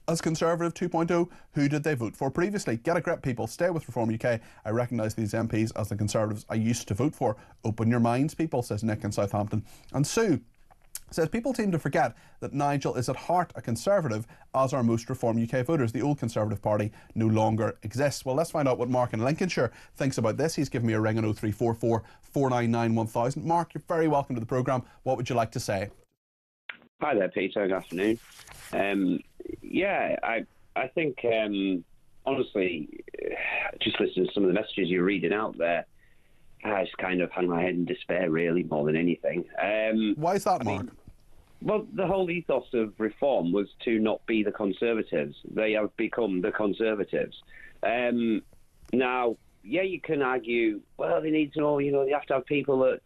as Conservative 2.0, who did they vote for previously? Get a grip, people. Stay with Reform UK. I recognise these MPs as the Conservatives I used to vote for. Open your minds, people, says Nick in Southampton. And Sue says, people seem to forget that Nigel is at heart a Conservative, as are most Reform UK voters. The old Conservative Party no longer exists. Well, let's find out what Mark in Lincolnshire thinks about this. He's given me a ring on 0344 499 1000. Mark, you're very welcome to the programme. What would you like to say? Hi there, Peter. Good afternoon. I think, honestly, just listening to some of the messages you're reading out there, I just kind of hang my head in despair, really, more than anything. Why is that, Mark? Well, the whole ethos of reform was to not be the Conservatives. They have become the Conservatives. Now, you can argue, well, they need to know, they have to have people that,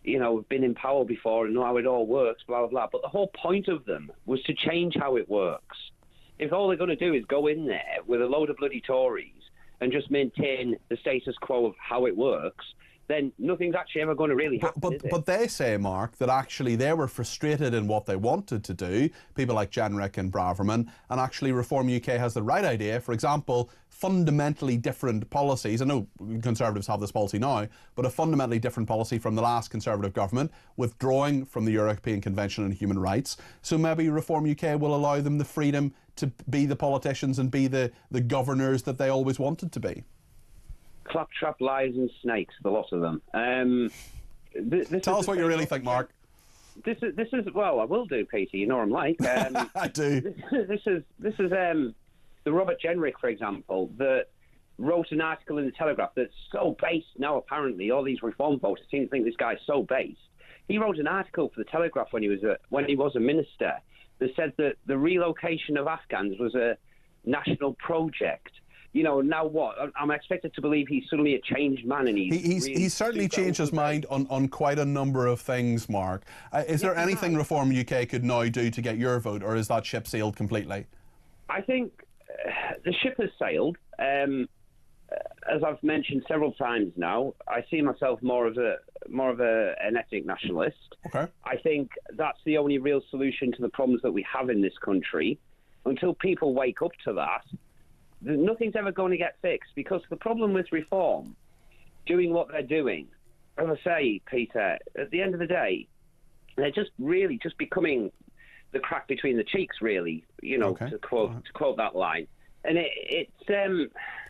have been in power before and know how it all works, blah, blah, blah. But the whole point of them was to change how it works. If all they're going to do is go in there with a load of bloody Tories and just maintain the status quo of how it works, then nothing's actually ever going to really happen, But they say, Mark, that actually they were frustrated in what they wanted to do, people like Jenrick and Braverman, and actually Reform UK has the right idea. For example, fundamentally different policies. I know Conservatives have this policy now, but a fundamentally different policy from the last Conservative government, withdrawing from the European Convention on Human Rights. So maybe Reform UK will allow them the freedom to be the politicians and be the governors that they always wanted to be. Claptrap, liars and snakes, the lot of them. Tell us what you really think, Mark. This is well, I will do, Peter. You know what I'm like. I do. This is the Robert Jenrick, for example, that wrote an article in the Telegraph that's so based now. Apparently, all these reform voters seem to think this guy's so based. He wrote an article for the Telegraph when he was a minister that said that the relocation of Afghans was a national project. Now what? I'm expected to believe he's suddenly a changed man, and he's certainly changed his mind on quite a number of things, Mark. Is there anything Reform UK could now do to get your vote, or is that ship sailed completely? I think the ship has sailed. As I've mentioned several times now, I see myself more of an ethnic nationalist. Okay. I think that's the only real solution to the problems that we have in this country. Until people wake up to that, nothing's ever going to get fixed, because the problem with reform, doing what they're doing, as I say, Peter, at the end of the day, they're just becoming the crack between the cheeks, really, to quote that line. And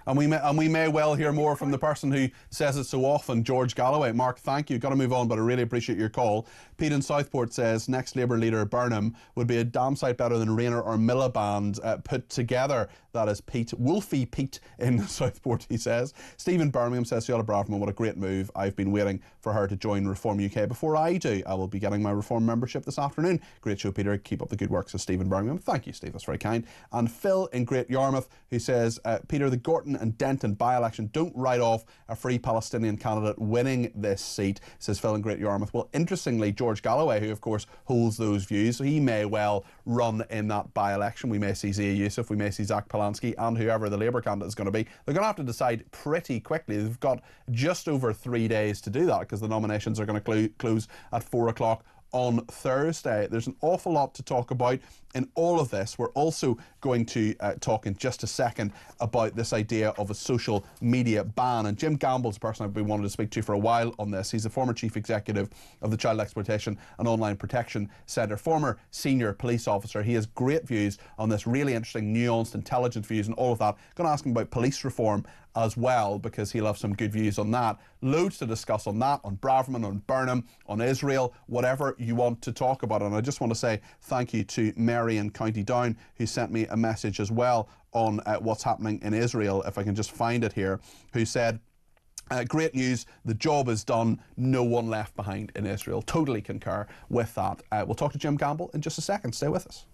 And we may well hear more from the person who says it so often, George Galloway. Mark, thank you. Got to move on, but I really appreciate your call. Pete in Southport says next Labour leader Burnham would be a damn sight better than Rayner or Miliband put together. That is Pete. Wolfie Pete in Southport, he says. Stephen Birmingham says, Suella Braverman, what a great move. I've been waiting for her to join Reform UK. Before I do, I will be getting my Reform membership this afternoon. Great show, Peter. Keep up the good work, says Stephen Birmingham. Thank you, Steve. That's very kind. And Phil in Great Yarmouth, who says, Peter, the Gorton and Denton by-election don't write off a Free Palestinian candidate winning this seat, says Phil in Great Yarmouth. Well, interestingly, George Galloway, who of course holds those views, so he may well run in that by-election. We may see Zia Youssef, we may see Zach Palahniuk. Zelensky and whoever the Labour candidate is going to be, they're going to have to decide pretty quickly. They've got just over 3 days to do that because the nominations are going to close at 4 o'clock on Thursday. There's an awful lot to talk about in all of this. We're also going to talk in just a second about this idea of a social media ban. And Jim Gamble's a person I've been wanting to speak to for a while on this. He's the former chief executive of the Child Exploitation and Online Protection Centre, former senior police officer. He has great views on this, really interesting, nuanced, intelligent views and all of that. Going to ask him about police reform as well, because he'll have some good views on that. Loads to discuss on that, on Braverman, on Burnham, on Israel, whatever you want to talk about. And I just want to say thank you to Mary in County Down, who sent me a message as well on what's happening in Israel, if I can just find it here, who said, great news, the job is done, no one left behind in Israel. Totally concur with that. We'll talk to Jim Gamble in just a second. Stay with us.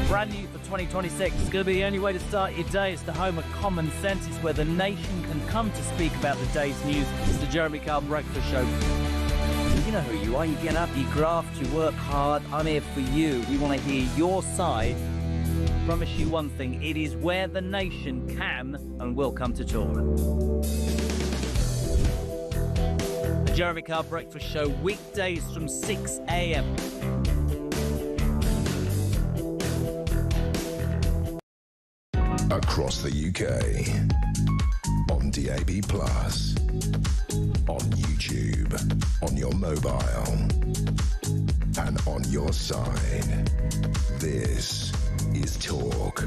Brand new for 2026. It's going to be the only way to start your day. It's the home of common sense. It's where the nation can come to speak about the day's news. It's the Jeremy Kyle Breakfast Show. You know who you are. You get up, you graft, you work hard. I'm here for you. We want to hear your side. Promise you one thing. It is where the nation can and will come to talk. The Jeremy Kyle Breakfast Show, weekdays from 6 a.m. Across the UK, on DAB+, on YouTube, on your mobile, and on your side. This is Talk.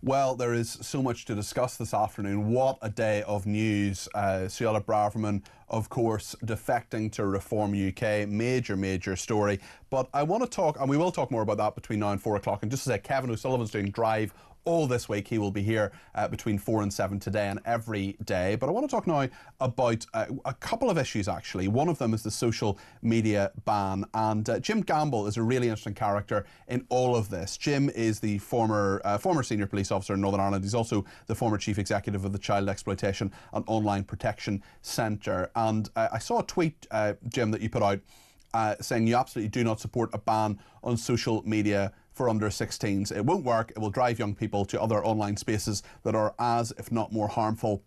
Well, there is so much to discuss this afternoon. What a day of news. Suella Braverman, of course, defecting to Reform UK. Major story. But I want to talk, and we will talk more about that between now and 4 o'clock. And just to say, Kevin O'Sullivan's doing Drive all this week. He will be here between 4 and 7 today and every day. But I want to talk now about a couple of issues, actually. One of them is the social media ban. And Jim Gamble is a really interesting character in all of this. Jim is the former senior police officer in Northern Ireland. He's also the former chief executive of the Child Exploitation and Online Protection Centre. And I saw a tweet, Jim, that you put out saying you absolutely do not support a ban on social media for under 16s. It won't work. It will drive young people to other online spaces that are as, if not more, harmful.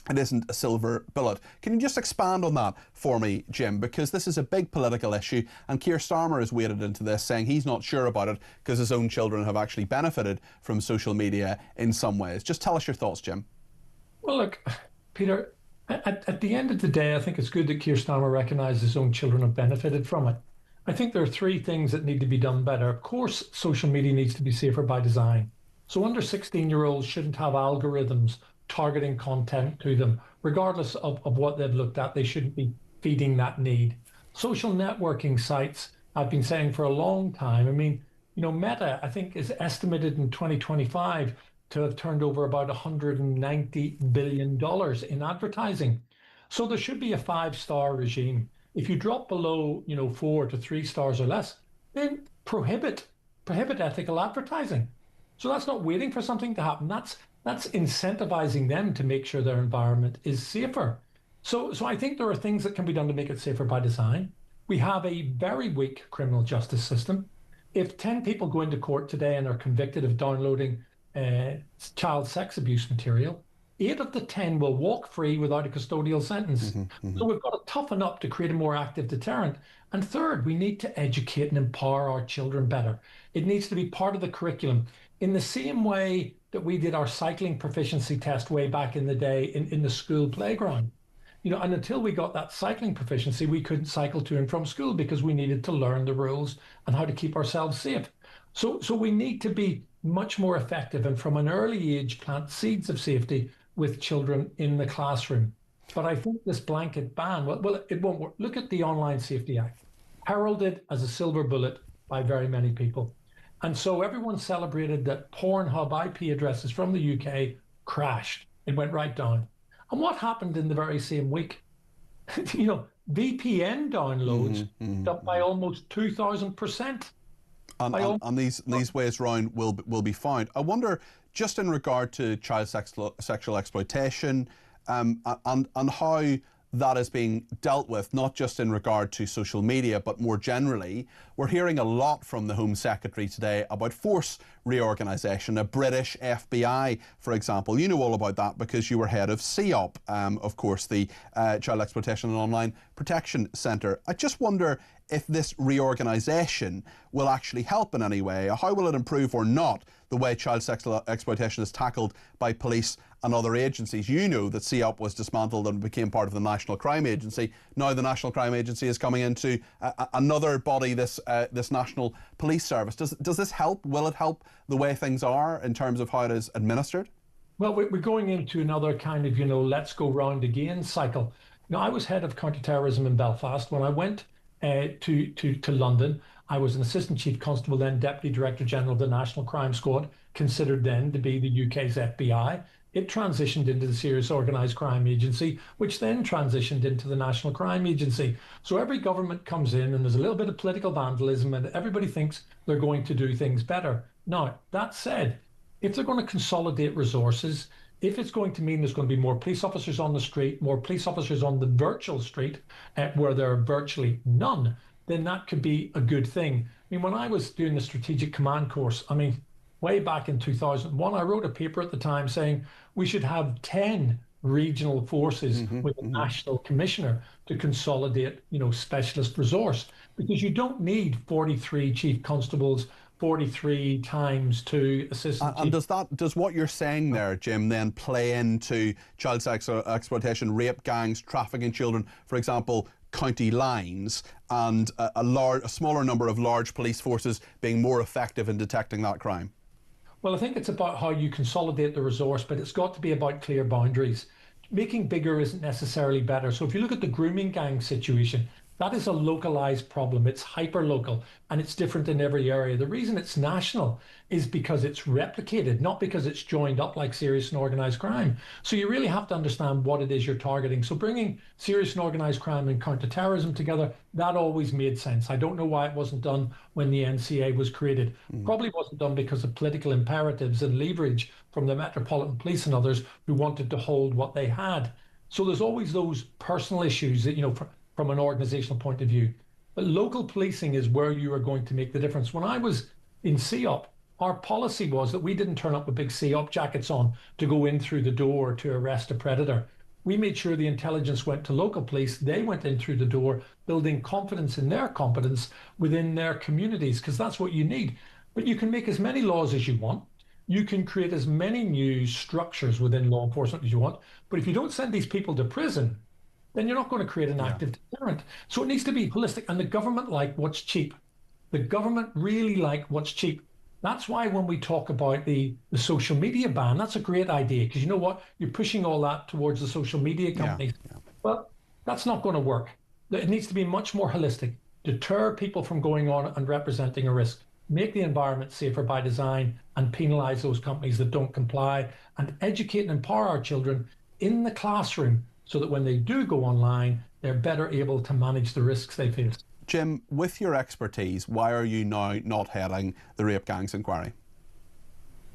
It isn't a silver bullet. Can you just expand on that for me, Jim? Because this is a big political issue, and Keir Starmer has waded into this, saying he's not sure about it because his own children have actually benefited from social media in some ways. Just tell us your thoughts, Jim. Well, look, Peter, at the end of the day, I think it's good that Keir Starmer recognises his own children have benefited from it. I think there are three things that need to be done better. Of course, social media needs to be safer by design. So under 16-year-olds shouldn't have algorithms targeting content to them. Regardless of what they've looked at, they shouldn't be feeding that need. Social networking sites, I've been saying for a long time, I mean, Meta, I think, is estimated in 2025 to have turned over about $190 billion in advertising. So there should be a 5-star regime. If you drop below, 4 to 3 stars or less, then prohibit ethical advertising. So that's not waiting for something to happen. That's incentivizing them to make sure their environment is safer. So I think there are things that can be done to make it safer by design. We have a very weak criminal justice system. If 10 people go into court today and are convicted of downloading child sex abuse material, 8 of the 10 will walk free without a custodial sentence. So we've got to toughen up to create a more active deterrent. And third, we need to educate and empower our children better. It needs to be part of the curriculum. In the same way that we did our cycling proficiency test way back in the day in the school playground. And until we got that cycling proficiency, we couldn't cycle to and from school because we needed to learn the rules and how to keep ourselves safe. So we need to be much more effective and from an early age plant seeds of safety with children in the classroom. But I think this blanket ban, well, it won't work. Look at the Online Safety Act, heralded as a silver bullet by very many people. And so everyone celebrated that Pornhub IP addresses from the UK crashed. It went right down. And what happened in the very same week? VPN downloads up by almost 2,000%. And these ways round will be found. I wonder, just in regard to child sexual exploitation, and how that is being dealt with, not just in regard to social media, but more generally. We're hearing a lot from the Home Secretary today about force reorganisation, a British FBI, for example. You know all about that because you were head of CEOP, of course, the Child Exploitation and Online Protection Centre. I just wonder if this reorganisation will actually help in any way. How will it improve or not the way child sexual exploitation is tackled by police and other agencies? You know that CEOP was dismantled and became part of the National Crime Agency. Now the National Crime Agency is coming into another body, this National Police Service. Does this help? Will it help the way things are in terms of how it is administered? Well, we're going into another kind of, let's go round again cycle. I was head of counterterrorism in Belfast. When I went to London, I was an assistant chief constable, then deputy director general of the National Crime Squad, considered then to be the UK's FBI. It transitioned into the Serious Organised Crime Agency, which then transitioned into the National Crime Agency. So every government comes in and there's a little bit of political vandalism and everybody thinks they're going to do things better. Now, that said, if they're going to consolidate resources, if it's going to mean there's going to be more police officers on the street, more police officers on the virtual street, where there are virtually none, then that could be a good thing. When I was doing the Strategic Command course, way back in 2001, I wrote a paper at the time saying we should have 10 regional forces with a national commissioner to consolidate, specialist resource, because you don't need 43 chief constables, 43 times 2 assistant chief. And does what you're saying there, Jim, then play into child sex exploitation, rape gangs, trafficking children, for example, county lines, and a smaller number of large police forces being more effective in detecting that crime? Well, I think it's about how you consolidate the resource, but it's got to be about clear boundaries. Making bigger isn't necessarily better. So if you look at the grooming gang situation, that is a localized problem. It's hyper-local and it's different in every area. The reason it's national is because it's replicated, not because it's joined up like serious and organised crime. So you really have to understand what it is you're targeting. So bringing serious and organised crime and counter-terrorism together, that always made sense. I don't know why it wasn't done when the NCA was created. Probably wasn't done because of political imperatives and leverage from the Metropolitan Police and others who wanted to hold what they had. So there's always those personal issues that, from an organizational point of view. But local policing is where you are going to make the difference. When I was in CEOP, our policy was that we didn't turn up with big CEOP jackets on to go in through the door to arrest a predator. We made sure the intelligence went to local police. They went in through the door, building confidence in their competence within their communities, because that's what you need. But you can make as many laws as you want. You can create as many new structures within law enforcement as you want. But if you don't send these people to prison, then you're not going to create an active deterrent. So it needs to be holistic. And the government like what's cheap. The government really like what's cheap. That's why when we talk about the social media ban, that's a great idea. Because you know what? You're pushing all that towards the social media companies. Well, that's not going to work. It needs to be much more holistic. Deter people from going on and representing a risk. Make the environment safer by design and penalise those companies that don't comply. And educate and empower our children in the classroom, so that when they do go online, they're better able to manage the risks they face. Jim, with your expertise, why are you now not heading the rape gangs inquiry?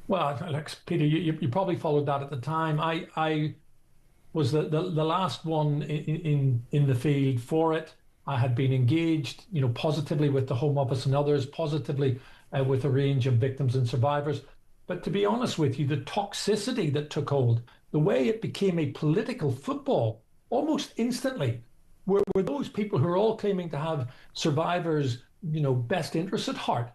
Well, Peter, you probably followed that at the time. I was the last one in the field for it. I had been engaged, positively with the Home Office and others, positively with a range of victims and survivors. But to be honest with you, the toxicity that took hold, the way it became a political football almost instantly, were those people who are all claiming to have survivors, best interests at heart.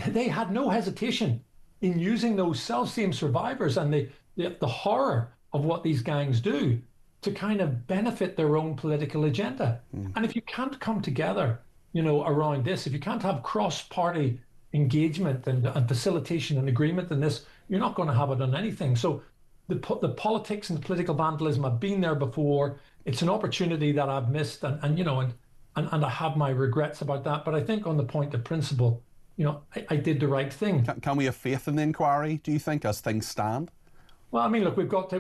They had no hesitation in using those self-same survivors and the horror of what these gangs do to kind of benefit their own political agenda. And if you can't come together, around this, if you can't have cross-party engagement and facilitation and agreement in this, you're not going to have it on anything. So the politics and the political vandalism, I've been there before. It's an opportunity that I've missed, and I have my regrets about that. But I think on the point of principle, I did the right thing. Can we have faith in the inquiry, do you think, as things stand? Well, I mean, look, we've got to.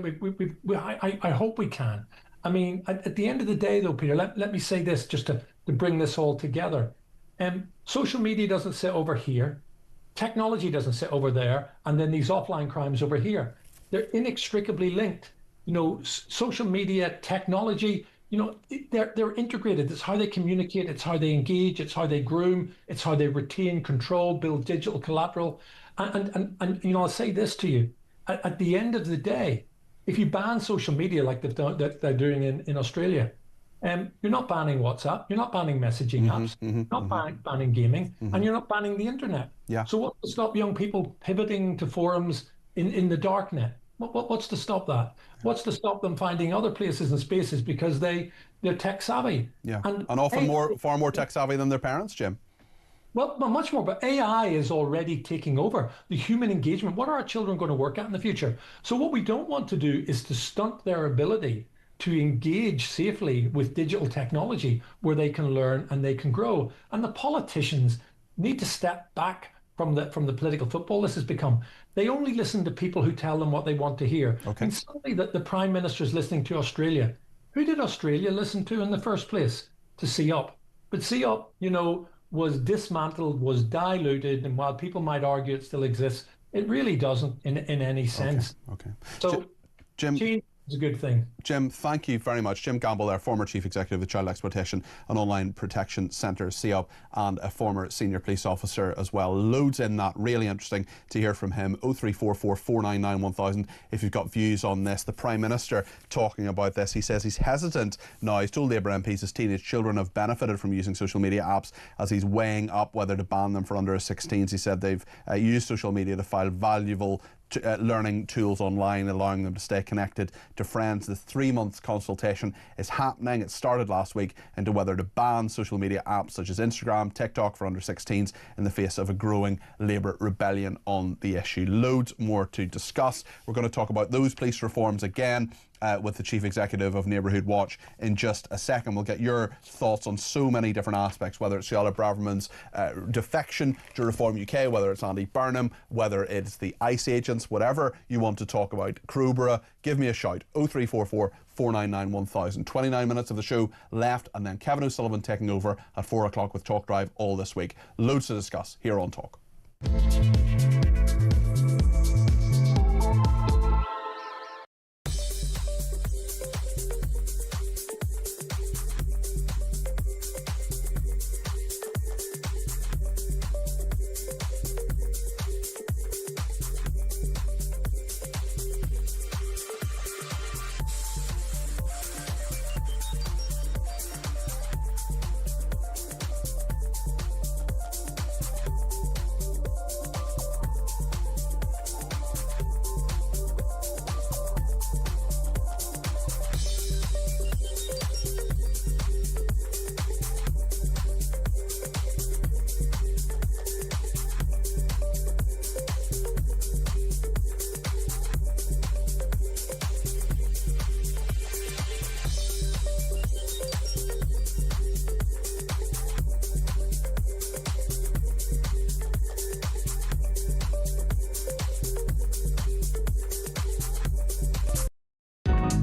I hope we can. I mean, at the end of the day, though, Peter, let me say this just to bring this all together. Social media doesn't sit over here. Technology doesn't sit over there. And then these offline crimes over here. They're inextricably linked. Social media, technology, they're integrated. It's how they communicate. It's how they engage. It's how they groom. It's how they retain control, build digital collateral. And I'll say this to you. At the end of the day, if you ban social media like they're doing in Australia, you're not banning WhatsApp, you're not banning messaging apps, you're not banning gaming, and you're not banning the internet. Yeah. So what's to stop young people pivoting to forums in the dark net? What's to stop that? What's to stop them finding other places and spaces because they're tech savvy? Yeah, and often far more tech savvy than their parents, Jim. Well, much more, but AI is already taking over the human engagement. What are our children going to work at in the future? So what we don't want to do is to stunt their ability to engage safely with digital technology where they can learn and they can grow. And the politicians need to step back from the political football this has become. They only listen to people who tell them what they want to hear. Okay. And suddenly the Prime Minister is listening to Australia. Who did Australia listen to in the first place? To See Up. But See Up, was dismantled, was diluted, and while people might argue it still exists, it really doesn't in any sense. Okay. So Jim, change is a good thing. Jim, thank you very much. Jim Gamble there, former Chief Executive of the Child Exploitation and Online Protection Centre, CEOP, and a former senior police officer as well. Loads in that, really interesting to hear from him. 0344 499 1000 if you've got views on this. The Prime Minister talking about this, he says he's hesitant now. He's told Labour MPs his teenage children have benefited from using social media apps as he's weighing up whether to ban them for under 16s. He said they've used social media to file valuable learning tools online, allowing them to stay connected to friends. The 3-month consultation is happening. It started last week into whether to ban social media apps such as Instagram, TikTok for under 16s in the face of a growing Labour rebellion on the issue. Loads more to discuss. We're going to talk about those police reforms again with the Chief Executive of Neighbourhood Watch in just a second. We'll get your thoughts on so many different aspects, whether it's Suella Braverman's defection to Reform UK, whether it's Andy Burnham, whether it's the ICE agents, whatever you want to talk about. Crowborough, give me a shout. 0344 499 1000. 29 minutes of the show left, and then Kevin O'Sullivan taking over at 4 o'clock with Talk Drive all this week. Loads to discuss here on Talk.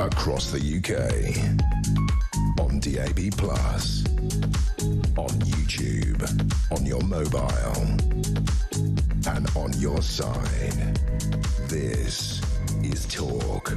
Across the UK, on DAB+, on YouTube, on your mobile, and on your side. This is Talk.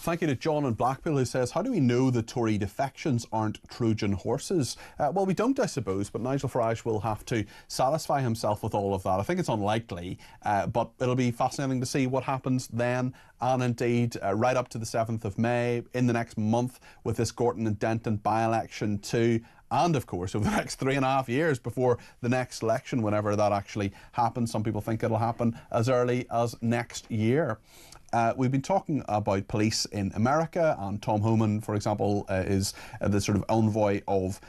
Thank you to John in Blackpool, who says, how do we know the Tory defections aren't Trojan horses? Well, we don't, I suppose, but Nigel Farage will have to satisfy himself with all of that. I think it's unlikely, but it'll be fascinating to see what happens then, and indeed right up to the 7th of May, in the next month, with this Gorton and Denton by-election too. And of course, over the next 3.5 years before the next election, whenever that actually happens. Some people think it'll happen as early as next year. We've been talking about police in America, and Tom Homan, for example, is the sort of envoy of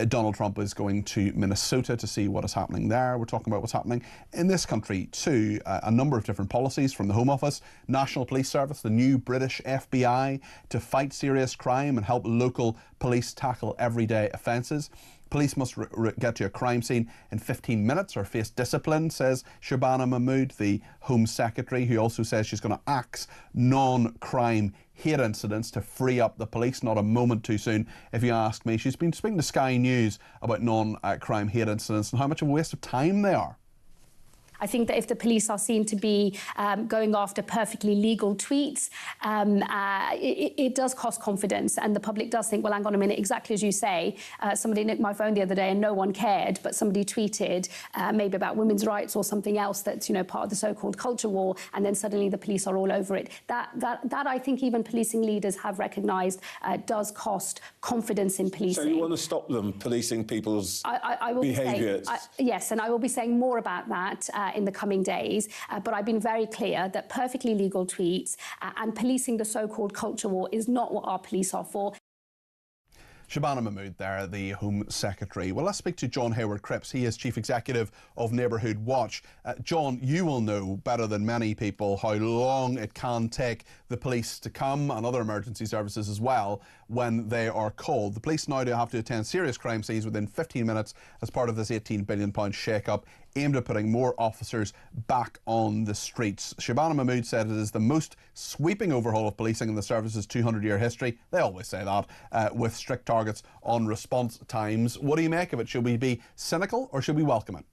Donald Trump is going to Minnesota to see what is happening there. We're talking about what's happening in this country too. A number of different policies from the Home Office, National Police Service, the new British FBI to fight serious crime and help local police tackle everyday offences. Police must get to a crime scene in 15 minutes or face discipline, says Shabana Mahmood, the Home Secretary, who also says she's going to axe non-crime hate incidents to free up the police. Not a moment too soon, if you ask me. She's been speaking to Sky News about non-crime hate incidents and how much of a waste of time they are. I think that if the police are seen to be going after perfectly legal tweets, it does cost confidence, and the public does think, well, hang on a minute, exactly as you say, somebody nicked my phone the other day and no one cared, but somebody tweeted maybe about women's rights or something else that's, you know, part of the so-called culture war, and then suddenly the police are all over it. That I think even policing leaders have recognised does cost confidence in policing. So you want to stop them policing people's behaviours? Yes, and I will be saying more about that in the coming days, but I've been very clear that perfectly legal tweets and policing the so-called culture war is not what our police are for. Shabana Mahmood there, the Home Secretary. Well, let's speak to John Hayward-Cripps. He is Chief Executive of Neighbourhood Watch. John, you will know better than many people how long it can take the police to come, and other emergency services as well, when they are called. The police now do have to attend serious crime scenes within 15 minutes as part of this £18 billion shake-up aimed at putting more officers back on the streets. Shabana Mahmood said it is the most sweeping overhaul of policing in the service's 200-year history. They always say that, with strict targets on response times. What do you make of it? Should we be cynical or should we welcome it?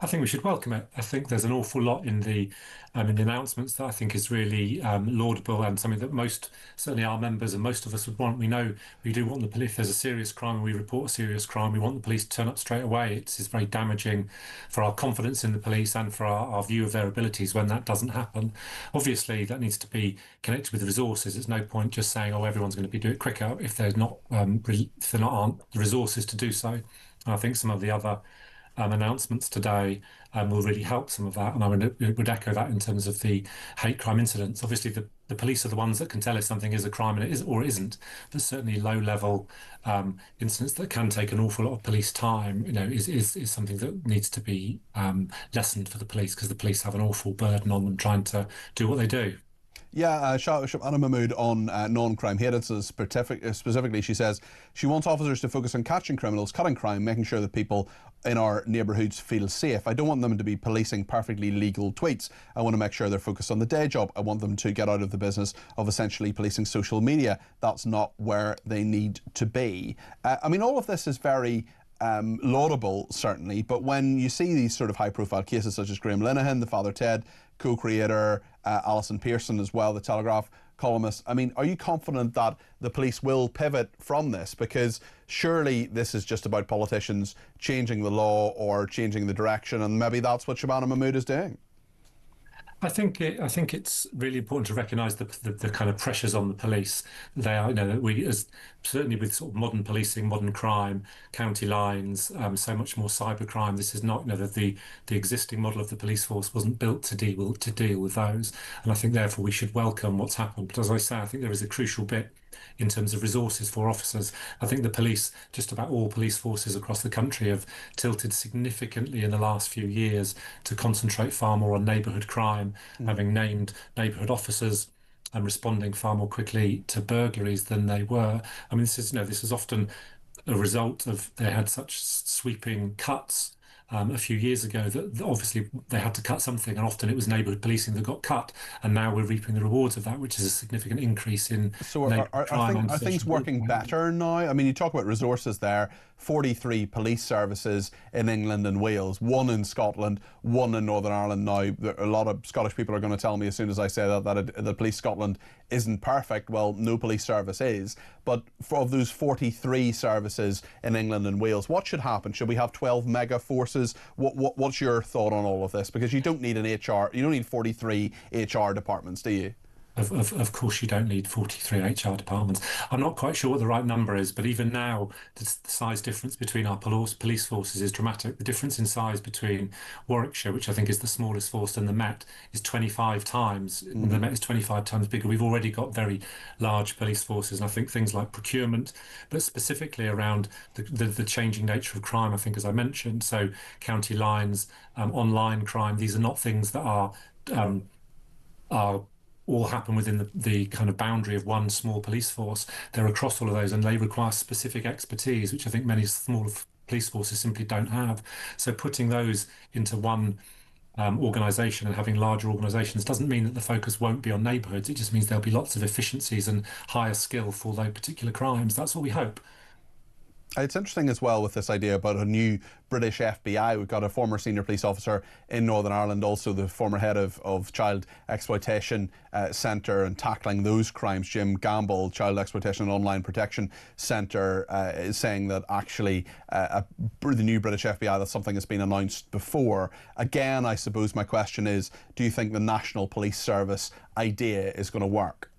I think we should welcome it. I think there's an awful lot in the announcements that I think is really laudable, and something that certainly our members and most of us would want. We know we do want the police. If there's a serious crime and we report a serious crime, we want the police to turn up straight away. It's very damaging for our confidence in the police and for our view of their abilities when that doesn't happen. Obviously, that needs to be connected with resources. There's no point just saying, oh, everyone's going to do it quicker if there's not aren't the resources to do so. And I think some of the other announcements today will really help some of that, and I would echo that in terms of the hate crime incidents. Obviously, the police are the ones that can tell if something is a crime and it is or isn't. But certainly, low-level incidents that can take an awful lot of police time, is something that needs to be lessened for the police, because the police have an awful burden on them trying to do what they do. Yeah, Shabana Mahmood on non-crime hate incidents specifically, she says she wants officers to focus on catching criminals, cutting crime, making sure that people in our neighbourhoods feel safe. I don't want them to be policing perfectly legal tweets. I want to make sure they're focused on the day job. I want them to get out of the business of essentially policing social media. That's not where they need to be. All of this is very laudable, certainly, but when you see these sort of high-profile cases such as Graham Linehan, the Father Ted co-creator, Alison Pearson as well, the Telegraph columnist, are you confident that the police will pivot from this? Because surely this is just about politicians changing the law or changing the direction, and maybe that's what Shabana Mahmood is doing. I think it's really important to recognise the kind of pressures on the police. They are, certainly with sort of modern policing, modern crime, county lines, so much more cybercrime. This is not, the existing model of the police force wasn't built to deal with those. And I think therefore we should welcome what's happened. But as I say, I think there is a crucial bit in terms of resources for officers. I think the police, just about all police forces across the country, have tilted significantly in the last few years to concentrate far more on neighbourhood crime, having named neighbourhood officers and responding far more quickly to burglaries than they were. This is often a result of they had such sweeping cuts a few years ago that obviously they had to cut something, and often it was neighbourhood policing that got cut, and now we're reaping the rewards of that, which is a significant increase in crime. Are things working better now? I mean, you talk about resources there. 43 police services in England and Wales, 1 in Scotland, 1 in Northern Ireland now. A lot of Scottish people are going to tell me as soon as I say that Police Scotland isn't perfect. Well, no police service is. But of those 43 services in England and Wales, what should happen? Should we have 12 mega forces? What's your thought on all of this? Because you don't need you don't need 43 HR departments, do you? Of course, you don't need 43 HR departments. I'm not quite sure what the right number is, but even now, the size difference between our police forces is dramatic. The difference in size between Warwickshire, which I think is the smallest force, and the Met is 25 times. Mm-hmm. The Met is 25 times bigger. We've already got very large police forces, and I think things like procurement, but specifically around the changing nature of crime, I think, as I mentioned, so county lines, online crime, these are not things that are all happen within the kind of boundary of one small police force. They're across all of those, and they require specific expertise, which I think many smaller police forces simply don't have. So putting those into one organisation and having larger organisations doesn't mean that the focus won't be on neighbourhoods. It just means there'll be lots of efficiencies and higher skill for those particular crimes. That's what we hope. It's interesting as well with this idea about a new British FBI. We've got a former senior police officer in Northern Ireland, also the former head of Child Exploitation Centre and tackling those crimes, Jim Gamble, Child Exploitation and Online Protection Centre, is saying that actually the new British FBI, that's something that's been announced before. Again, I suppose my question is, do you think the National Police Service idea is going to work?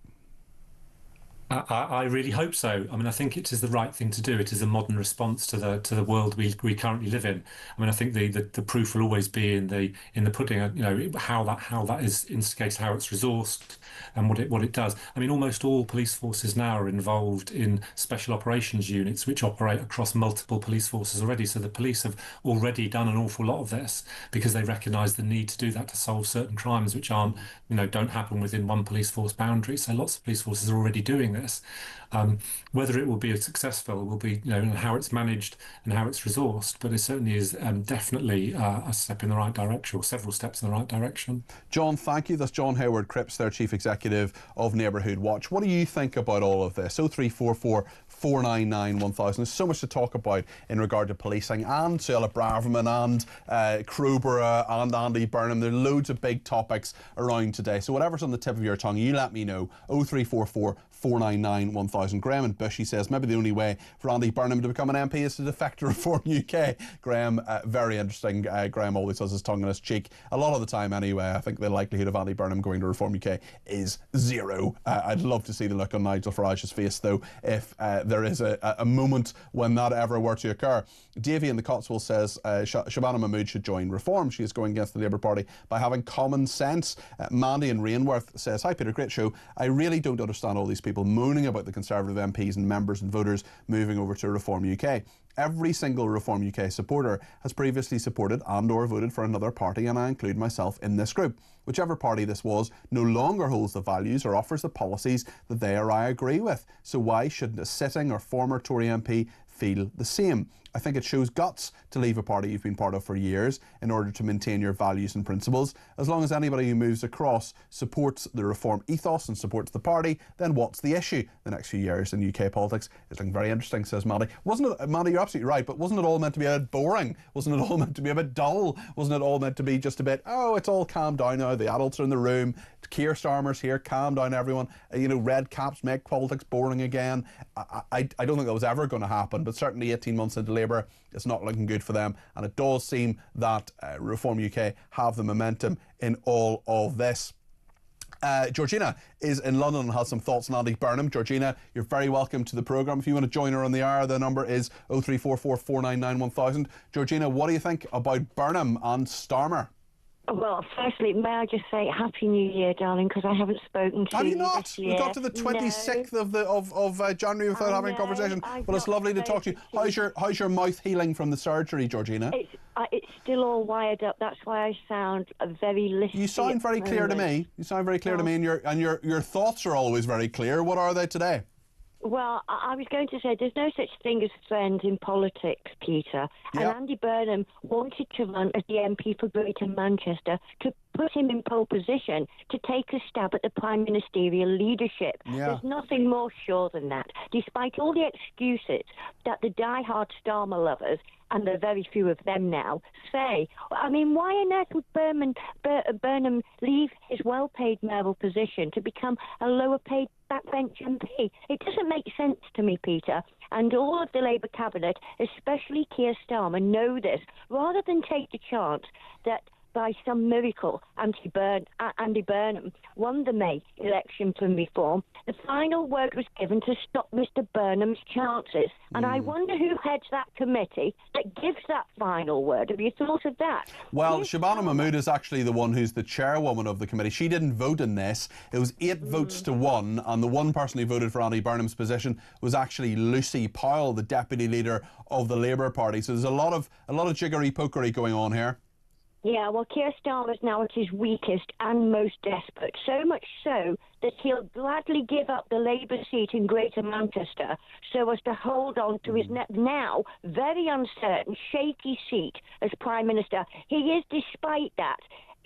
I really hope so. I mean, I think it is the right thing to do. It is a modern response to the world we currently live in. I mean, I think the proof will always be in the pudding. You know, how that is instigated, how it's resourced, and what it does. I mean, almost all police forces now are involved in special operations units, which operate across multiple police forces already. So the police have already done an awful lot of this because they recognise the need to do that to solve certain crimes which don't happen within one police force boundary. So lots of police forces are already doing this. Whether it will be successful will be, how it's managed and how it's resourced, but it certainly is definitely a step in the right direction, or several steps in the right direction. John, thank you. That's John Hayward-Cripps, their Chief Executive of Neighbourhood Watch. What do you think about all of this? 0344 499 1000. There's so much to talk about in regard to policing, and Suella Braverman and Crowborough and Andy Burnham. There are loads of big topics around today. So whatever's on the tip of your tongue, you let me know. 0344 499 1000. Graham in Bushy says maybe the only way for Andy Burnham to become an MP is to defect to Reform UK. Graham, very interesting. Graham always has his tongue in his cheek, a lot of the time anyway. I think the likelihood of Andy Burnham going to Reform UK is zero. I'd love to see the look on Nigel Farage's face, though, if there is a moment when that ever were to occur. Davy in the Cotswolds says Shabana Mahmood should join Reform. She is going against the Labour Party by having common sense. Mandy in Rainworth says, hi Peter, great show. I really don't understand all these people moaning about the Conservative MPs and members and voters moving over to Reform UK. Every single Reform UK supporter has previously supported and or voted for another party, and I include myself in this group. Whichever party this was no longer holds the values or offers the policies that they or I agree with. So why shouldn't a sitting or former Tory MP feel the same? I think it shows guts to leave a party you've been part of for years in order to maintain your values and principles. As long as anybody who moves across supports the Reform ethos and supports the party, then what's the issue? The next few years in UK politics is looking very interesting, says Maddie. Maddie, you're absolutely right, but wasn't it all meant to be a bit boring? Wasn't it all meant to be a bit dull? Wasn't it all meant to be just a bit, oh, it's all calmed down now, the adults are in the room, Keir Starmer's here, calm down everyone, red caps make politics boring again. I don't think that was ever going to happen, but certainly 18 months into Labour, it's not looking good for them, and it does seem that Reform UK have the momentum in all of this. Georgina is in London and has some thoughts on Andy Burnham. Georgina, you're very welcome to the programme. If you want to join her on the hour, the number is 0344 499 1000. Georgina, what do you think about Burnham and Starmer? Well, firstly, may I just say Happy New Year, darling, because I haven't spoken to you. Have you not? This year. We got to the 26th of January without having a conversation. Well, it's lovely to talk to you. How's your mouth healing from the surgery, Georgina? It's still all wired up. That's why I sound very lispy. You sound very clear to me. You sound very clear to me, and your thoughts are always very clear. What are they today? Well, I was going to say there's no such thing as friends in politics, Peter. And Andy Burnham wanted to run as the MP for Greater Manchester to put him in pole position to take a stab at the prime ministerial leadership. There's nothing more sure than that. Despite all the excuses that the die-hard Starmer lovers, and there are very few of them now, say, I mean, why on earth would Burnham leave his well-paid mayoral position to become a lower-paid backbench MP? It doesn't make sense to me, Peter. And all of the Labour cabinet, especially Keir Starmer, know this. Rather than take the chance that by some miracle, Andy Burnham won the May election from Reform, the final word was given to stop Mr Burnham's chances. And I wonder who heads that committee that gives that final word. Have you thought of that? Well, Shabana Mahmood is actually the one who's the chairwoman of the committee. She didn't vote in this. It was 8 votes to 1, and the one person who voted for Andy Burnham's position was actually Lucy Powell, the deputy leader of the Labour Party. So there's a lot of jiggery-pokery going on here. Yeah, well, Keir Starmer's now at his weakest and most desperate, so much so that he'll gladly give up the Labour seat in Greater Manchester so as to hold on to his now very uncertain, shaky seat as Prime Minister. He is, despite that,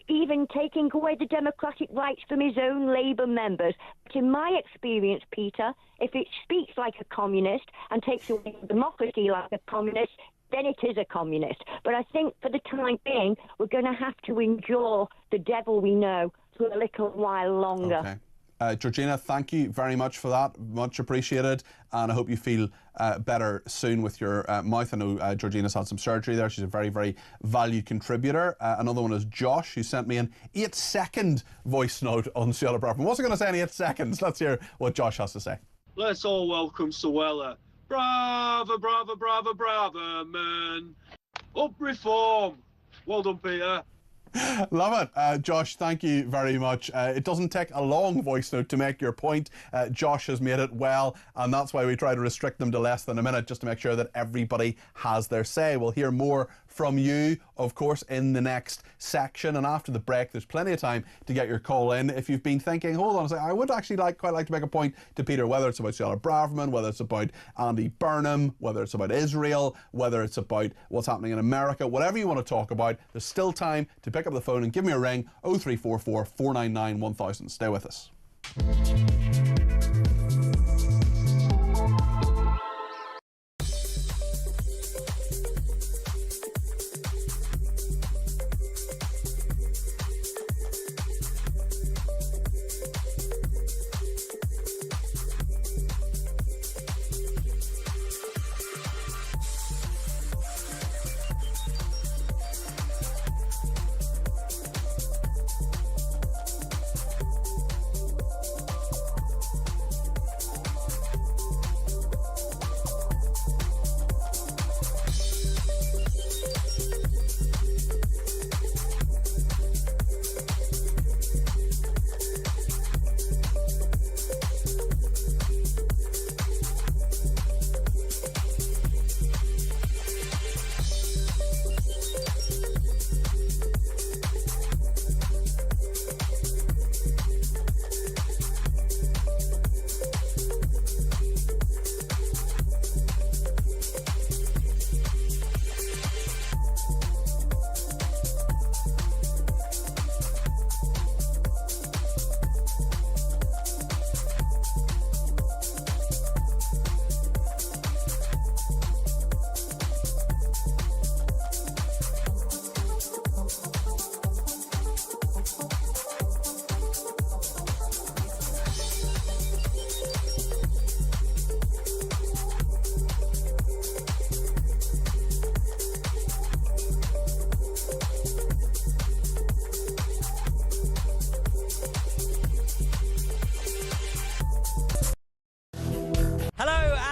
even taking away the democratic rights from his own Labour members. But in my experience, Peter, if it speaks like a communist and takes away democracy like a communist, then it is a communist. But I think for the time being, we're going to have to endure the devil we know for a little while longer. Okay. Georgina, thank you very much for that. Much appreciated. And I hope you feel better soon with your mouth. I know Georgina's had some surgery there. She's a very, very valued contributor. Another one is Josh, who sent me an 8-second voice note on Suella Braverman. What's he going to say in 8 seconds? Let's hear what Josh has to say. Let's all welcome Suella. Brava, brava, brava, brava, man. Up Reform. Well done, Peter. Love it. Josh, thank you very much. It doesn't take a long voice note to make your point. Josh has made it well, and that's why we try to restrict them to less than a minute, just to make sure that everybody has their say. We'll hear more from you, of course, in the next section, and after the break there's plenty of time to get your call in if you've been thinking, hold on a second, I would actually quite like to make a point to Peter, whether it's about Suella Braverman, whether it's about Andy Burnham, whether it's about Israel, whether it's about what's happening in America, whatever you want to talk about, there's still time to pick up the phone and give me a ring. 0344 499 1000. Stay with us.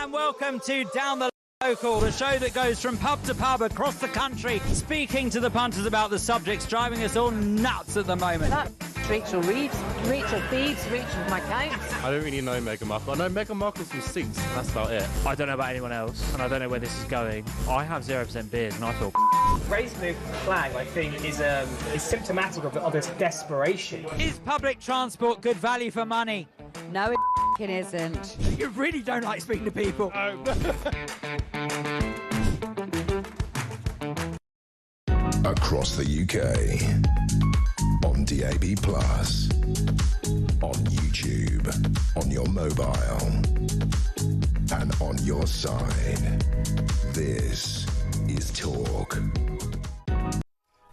Welcome to Down the Local, the show that goes from pub to pub across the country, speaking to the punters about the subjects driving us all nuts at the moment. That's Rachel Reeves, Rachel Beeves, Rachel McCown. I don't really know Meghan Markle. I know Meghan Markle's from Suits, and that's about it. I don't know about anyone else, and I don't know where this is going. I have 0% beard, and I feel raising the flag, I think, is symptomatic of this desperation. Is public transport good value for money? No, it isn't. You really don't like speaking to people. Across the UK, on DAB+, on YouTube, on your mobile, and on your side. This is Talk.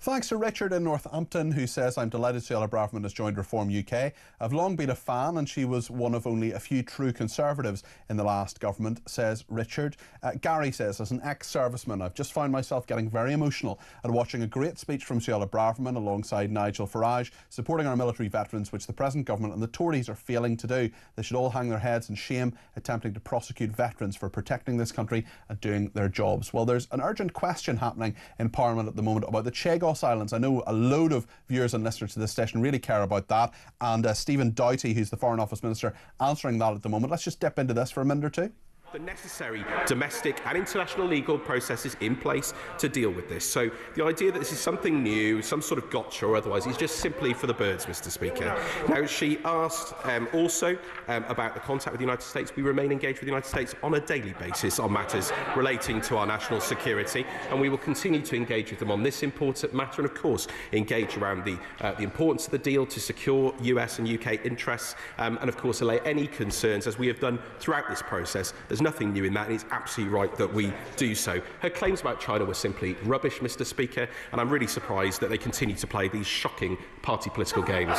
Thanks to Richard in Northampton, who says, I'm delighted Suella Braverman has joined Reform UK. I've long been a fan and she was one of only a few true Conservatives in the last government, says Richard. Gary says, as an ex-serviceman, I've just found myself getting very emotional at watching a great speech from Suella Braverman alongside Nigel Farage, supporting our military veterans, which the present government and the Tories are failing to do. They should all hang their heads in shame, attempting to prosecute veterans for protecting this country and doing their jobs. Well, there's an urgent question happening in Parliament at the moment about the Chagos Islands. I know a load of viewers and listeners to this station really care about that, and Stephen Doughty, who's the Foreign Office Minister, answering that at the moment. Let's just dip into this for a minute or two. The necessary domestic and international legal processes in place to deal with this. So the idea that this is something new, some sort of gotcha or otherwise, is just simply for the birds, Mr. Speaker. Now, she asked also about the contact with the United States. We remain engaged with the United States on a daily basis on matters relating to our national security, and we will continue to engage with them on this important matter, and of course engage around the importance of the deal to secure US and UK interests, and of course allay any concerns, as we have done throughout this process. There's nothing new in that, and it's absolutely right that we do so. Her claims about China were simply rubbish, Mr. Speaker, and I'm really surprised that they continue to play these shocking party political games.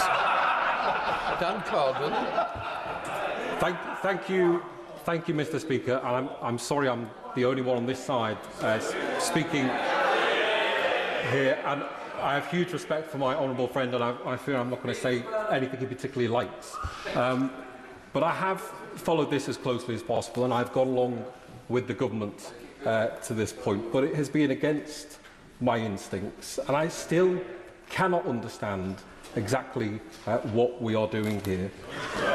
Dan Cardwell. Thank you, Mr. Speaker. I'm sorry I'm the only one on this side speaking here, and I have huge respect for my honourable friend, and I fear I'm not going to say anything he particularly likes. But I have followed this as closely as possible, and I've gone along with the government to this point, but it has been against my instincts, and I still cannot understand exactly what we are doing here.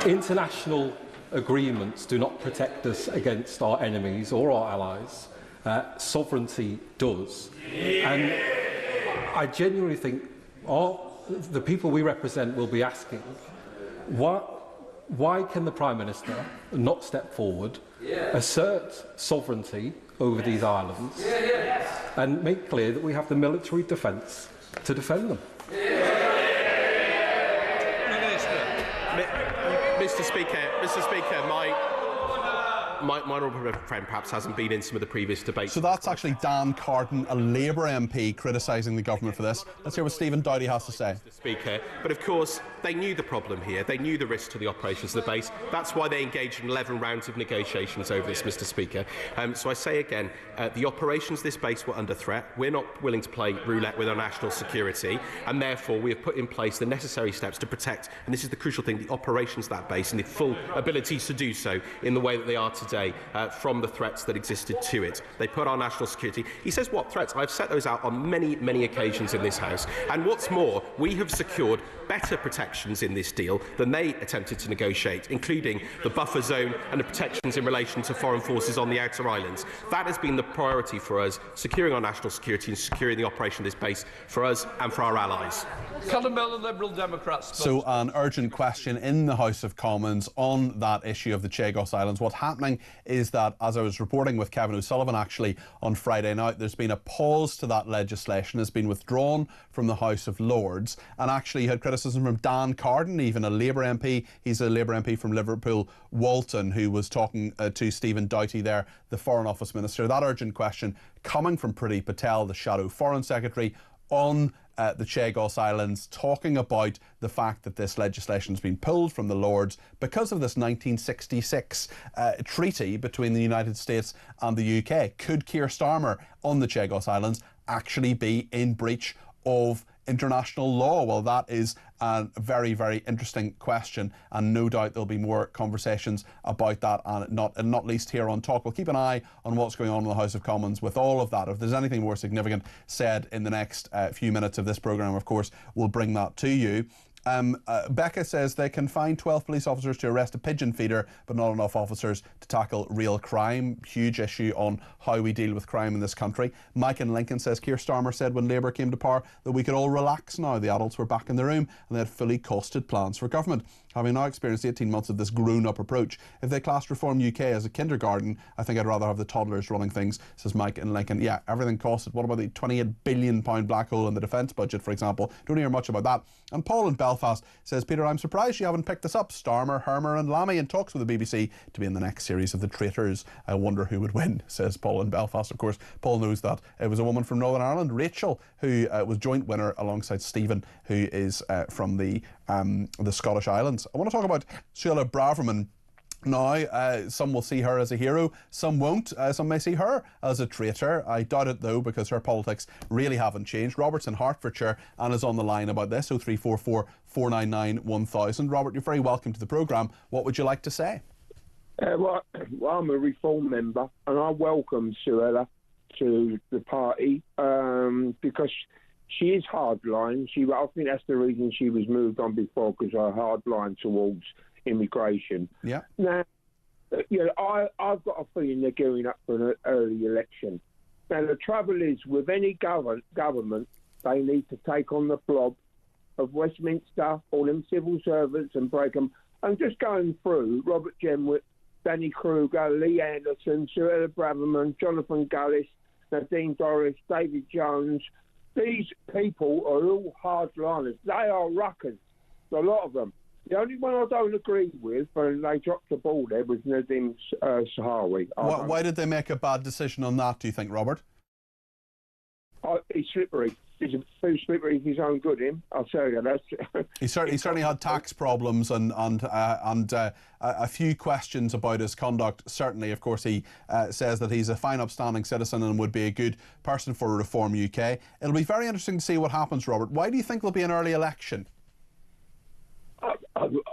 International agreements do not protect us against our enemies or our allies. Sovereignty does. And I genuinely think the people we represent will be asking, why can the Prime Minister not step forward, assert sovereignty over these islands, and make clear that we have the military defence to defend them? Mr. Speaker, my honourable friend perhaps hasn't been in some of the previous debates. So that's actually Dan Carden, a Labour MP, criticising the government for this. Let's hear what Stephen Doughty has to say. Mr. Speaker, but of course they knew the problem here. They knew the risk to the operations of the base. That's why they engaged in 11 rounds of negotiations over this, Mr. Speaker. So I say again, the operations of this base were under threat. We're not willing to play roulette with our national security, and therefore we have put in place the necessary steps to protect, and this is the crucial thing, the operations of that base and the full abilities to do so in the way that they are today from the threats that existed to it. They put our national security. He says, what threats? I've set those out on many, many occasions in this House. And what's more, we have secured better protections in this deal than they attempted to negotiate, including the buffer zone and the protections in relation to foreign forces on the outer islands. That has been the priority for us, securing our national security and securing the operation of this base for us and for our allies. Callum Bell, the Liberal Democrats. So an urgent question in the House of Commons on that issue of the Chagos Islands. What's happening is that, as I was reporting with Kevin O'Sullivan actually on Friday night, there's been a pause to that legislation. It's been withdrawn from the House of Lords, and actually had criticism from Dan Carden, even a Labour MP. He's a Labour MP from Liverpool Walton, who was talking to Stephen Doughty there, the Foreign Office Minister. That urgent question coming from Priti Patel, the Shadow Foreign Secretary, on the Chagos Islands, talking about the fact that this legislation has been pulled from the Lords because of this 1966 treaty between the United States and the UK. Could Keir Starmer on the Chagos Islands actually be in breach of international law? Well, that is a very, very interesting question, and no doubt there'll be more conversations about that, and not least here on Talk. We'll keep an eye on what's going on in the House of Commons with all of that. If there's anything more significant said in the next few minutes of this programme, of course, we'll bring that to you. Becca says they can find 12 police officers to arrest a pigeon feeder, but not enough officers to tackle real crime. Huge issue on how we deal with crime in this country. Mike in Lincoln says Keir Starmer said when Labour came to power that we could all relax now. The adults were back in the room and they had fully costed plans for government. Having now experienced 18 months of this grown-up approach, if they classed Reform UK as a kindergarten, I think I'd rather have the toddlers running things, says Mike in Lincoln. Yeah, everything costed. What about the £28 billion black hole in the defence budget, for example? Don't hear much about that. And Paul in Belfast says, Peter, I'm surprised you haven't picked this up. Starmer, Hermer and Lammy in talks with the BBC to be in the next series of The Traitors. I wonder who would win, says Paul in Belfast. Of course, Paul knows that it was a woman from Northern Ireland, Rachel, who was joint winner alongside Stephen, who is from the Scottish Islands. I want to talk about Suella Braverman. Now, some will see her as a hero, some won't. Some may see her as a traitor. I doubt it though, because her politics really haven't changed. Robert's in Hertfordshire and is on the line about this, 0344 499 1000. Robert, you're very welcome to the programme. What would you like to say? Well, I'm a Reform member and I welcome Suella to the party because she is hardline. I think that's the reason she was moved on before, because her hardline towards immigration. Yeah. Now, I've got a feeling they're gearing up for an early election. Now, the trouble is, with any government, they need to take on the blob of Westminster, all them civil servants, and break them. And just going through, Robert Jenwick, Danny Kruger, Lee Anderson, Suella Braverman, Jonathan Gullis, Nadine Dorris, David Jones, these people are all hardliners. They are ruckers, a lot of them. The only one I don't agree with, and they dropped the ball there, was Nadim Sahawi. Why did they make a bad decision on that, do you think, Robert? He's slippery. He's too slippery if he's own good, him. I'll tell you, that's... He certainly had tax problems and a few questions about his conduct. Certainly, of course, he says that he's a fine, upstanding citizen and would be a good person for Reform UK. It'll be very interesting to see what happens, Robert. Why do you think there'll be an early election?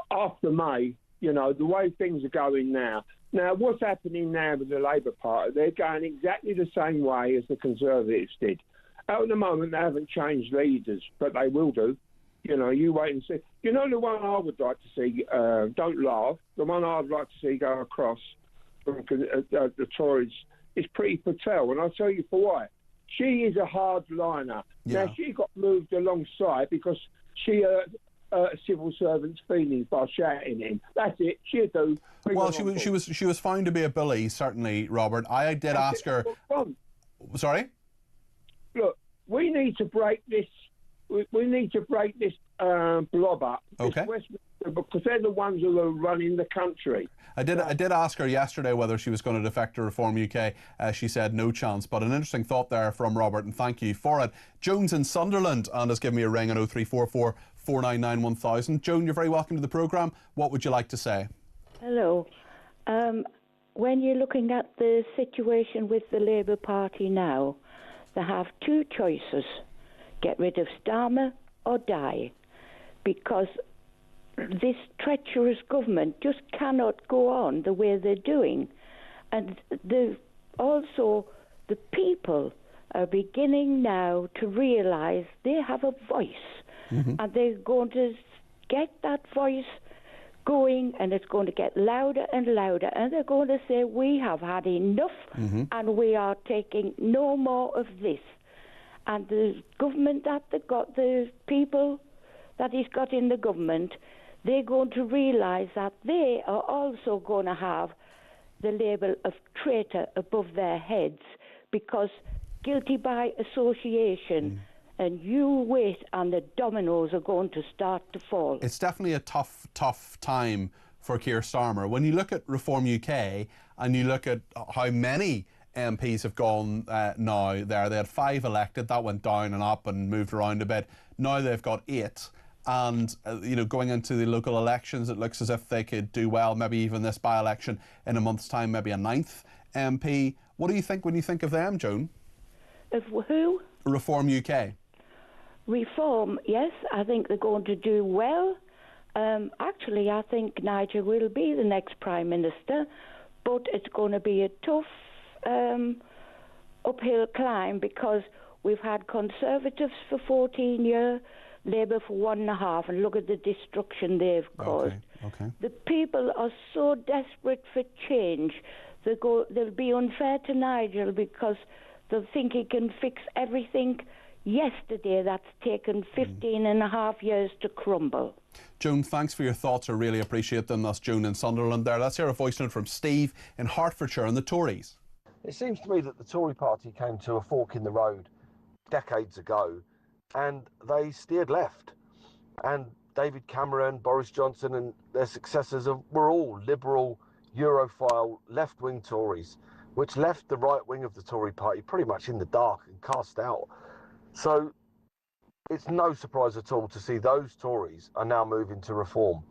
After May, the way things are going now. Now, what's happening now with the Labour Party, they're going exactly the same way as the Conservatives did. At the moment, they haven't changed leaders, but they will do. You wait and see. The one I would like to see, don't laugh, the one I'd like to see go across from the Tories is Priti Patel, and I'll tell you for why. She is a hardliner. Yeah. Now, she got moved alongside because she civil servant's feelings by shouting in. That's it. She'll do. Well, she was found to be a bully, certainly, Robert. I did ask her. Sorry? Look, we need to break this. We need to break this blob up. Okay. Because they're the ones who are running the country. I did ask her yesterday whether she was going to defect to Reform UK. She said no chance. But an interesting thought there from Robert, and thank you for it. Joan's in Sunderland and has given me a ring on 0344 499 1000. Joan, you're very welcome to the programme. What would you like to say? Hello. When you're looking at the situation with the Labour Party now, they have two choices. Get rid of Starmer or die. Because this treacherous government just cannot go on the way they're doing. And also the people are beginning now to realise they have a voice. Mm-hmm. And they're going to get that voice going, and it's going to get louder and louder, and they're going to say, we have had enough, mm-hmm. and we are taking no more of this. And the government that they got, the people that he's got in the government, they're going to realise that they are also going to have the label of traitor above their heads, because guilty by association. And you wait, and the dominoes are going to start to fall. It's definitely a tough time for Keir Starmer. When you look at Reform UK and you look at how many MPs have gone now there, they had 5 elected, that went down and up and moved around a bit. Now they've got 8. And, going into the local elections, it looks as if they could do well, maybe even this by-election in a month's time, maybe a 9th MP. What do you think when you think of them, Joan? Of who? Reform UK. Reform, yes, I think they're going to do well. Actually, I think Nigel will be the next Prime Minister, but it's going to be a tough uphill climb, because we've had Conservatives for 14 years, Labour for 1.5, and look at the destruction they've caused. Okay. The people are so desperate for change, they'll be unfair to Nigel, because they'll think he can fix everything yesterday that's taken 15.5 years to crumble. Joan, thanks for your thoughts. I really appreciate them. That's Joan in Sunderland there. Let's hear a voice note from Steve in Hertfordshire and the Tories. It seems to me that the Tory party came to a fork in the road decades ago and they steered left. And David Cameron, Boris Johnson and their successors were all liberal, Europhile, left-wing Tories, which left the right wing of the Tory party pretty much in the dark and cast out. So it's no surprise at all to see those Tories are now moving to reform,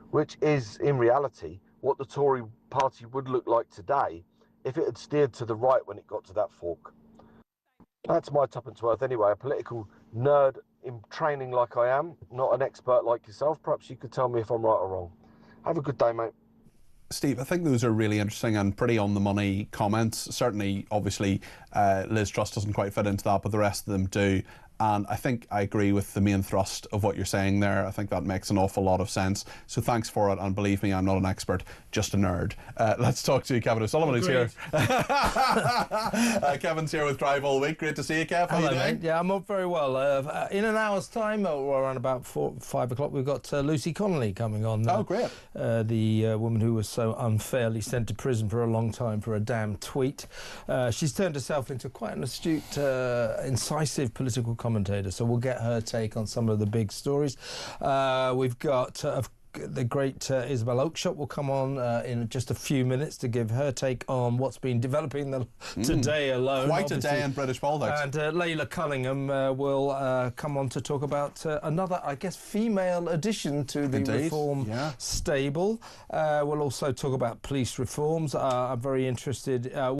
which is in reality what the Tory party would look like today if it had steered to the right when it got to that fork. That's my tuppence worth anyway, a political nerd in training like I am, not an expert like yourself. Perhaps you could tell me if I'm right or wrong. Have a good day, mate. Steve, I think those are really interesting and pretty on-the-money comments. Certainly, obviously, Liz Truss doesn't quite fit into that, but the rest of them do. And I think I agree with the main thrust of what you're saying there. I think that makes an awful lot of sense. So thanks for it. And believe me, I'm not an expert, just a nerd. Let's talk to Kevin O'Sullivan, who's here. Kevin's here with Drive all week. Great to see you, Kev. How Hello, you doing? mate. Yeah, I'm up very well. In an hour's time, or around about 5 o'clock, we've got Lucy Connolly coming on. Oh, great. The woman who was so unfairly sent to prison for a long time for a damn tweet. She's turned herself into quite an astute, incisive political commentator, so we'll get her take on some of the big stories. We've got the great Isabel Oakeshott will come on in just a few minutes to give her take on what's been developing today alone. Quite a day in British politics. And Layla Cunningham will come on to talk about another, I guess, female addition to the reform stable. We'll also talk about police reforms. I'm very interested.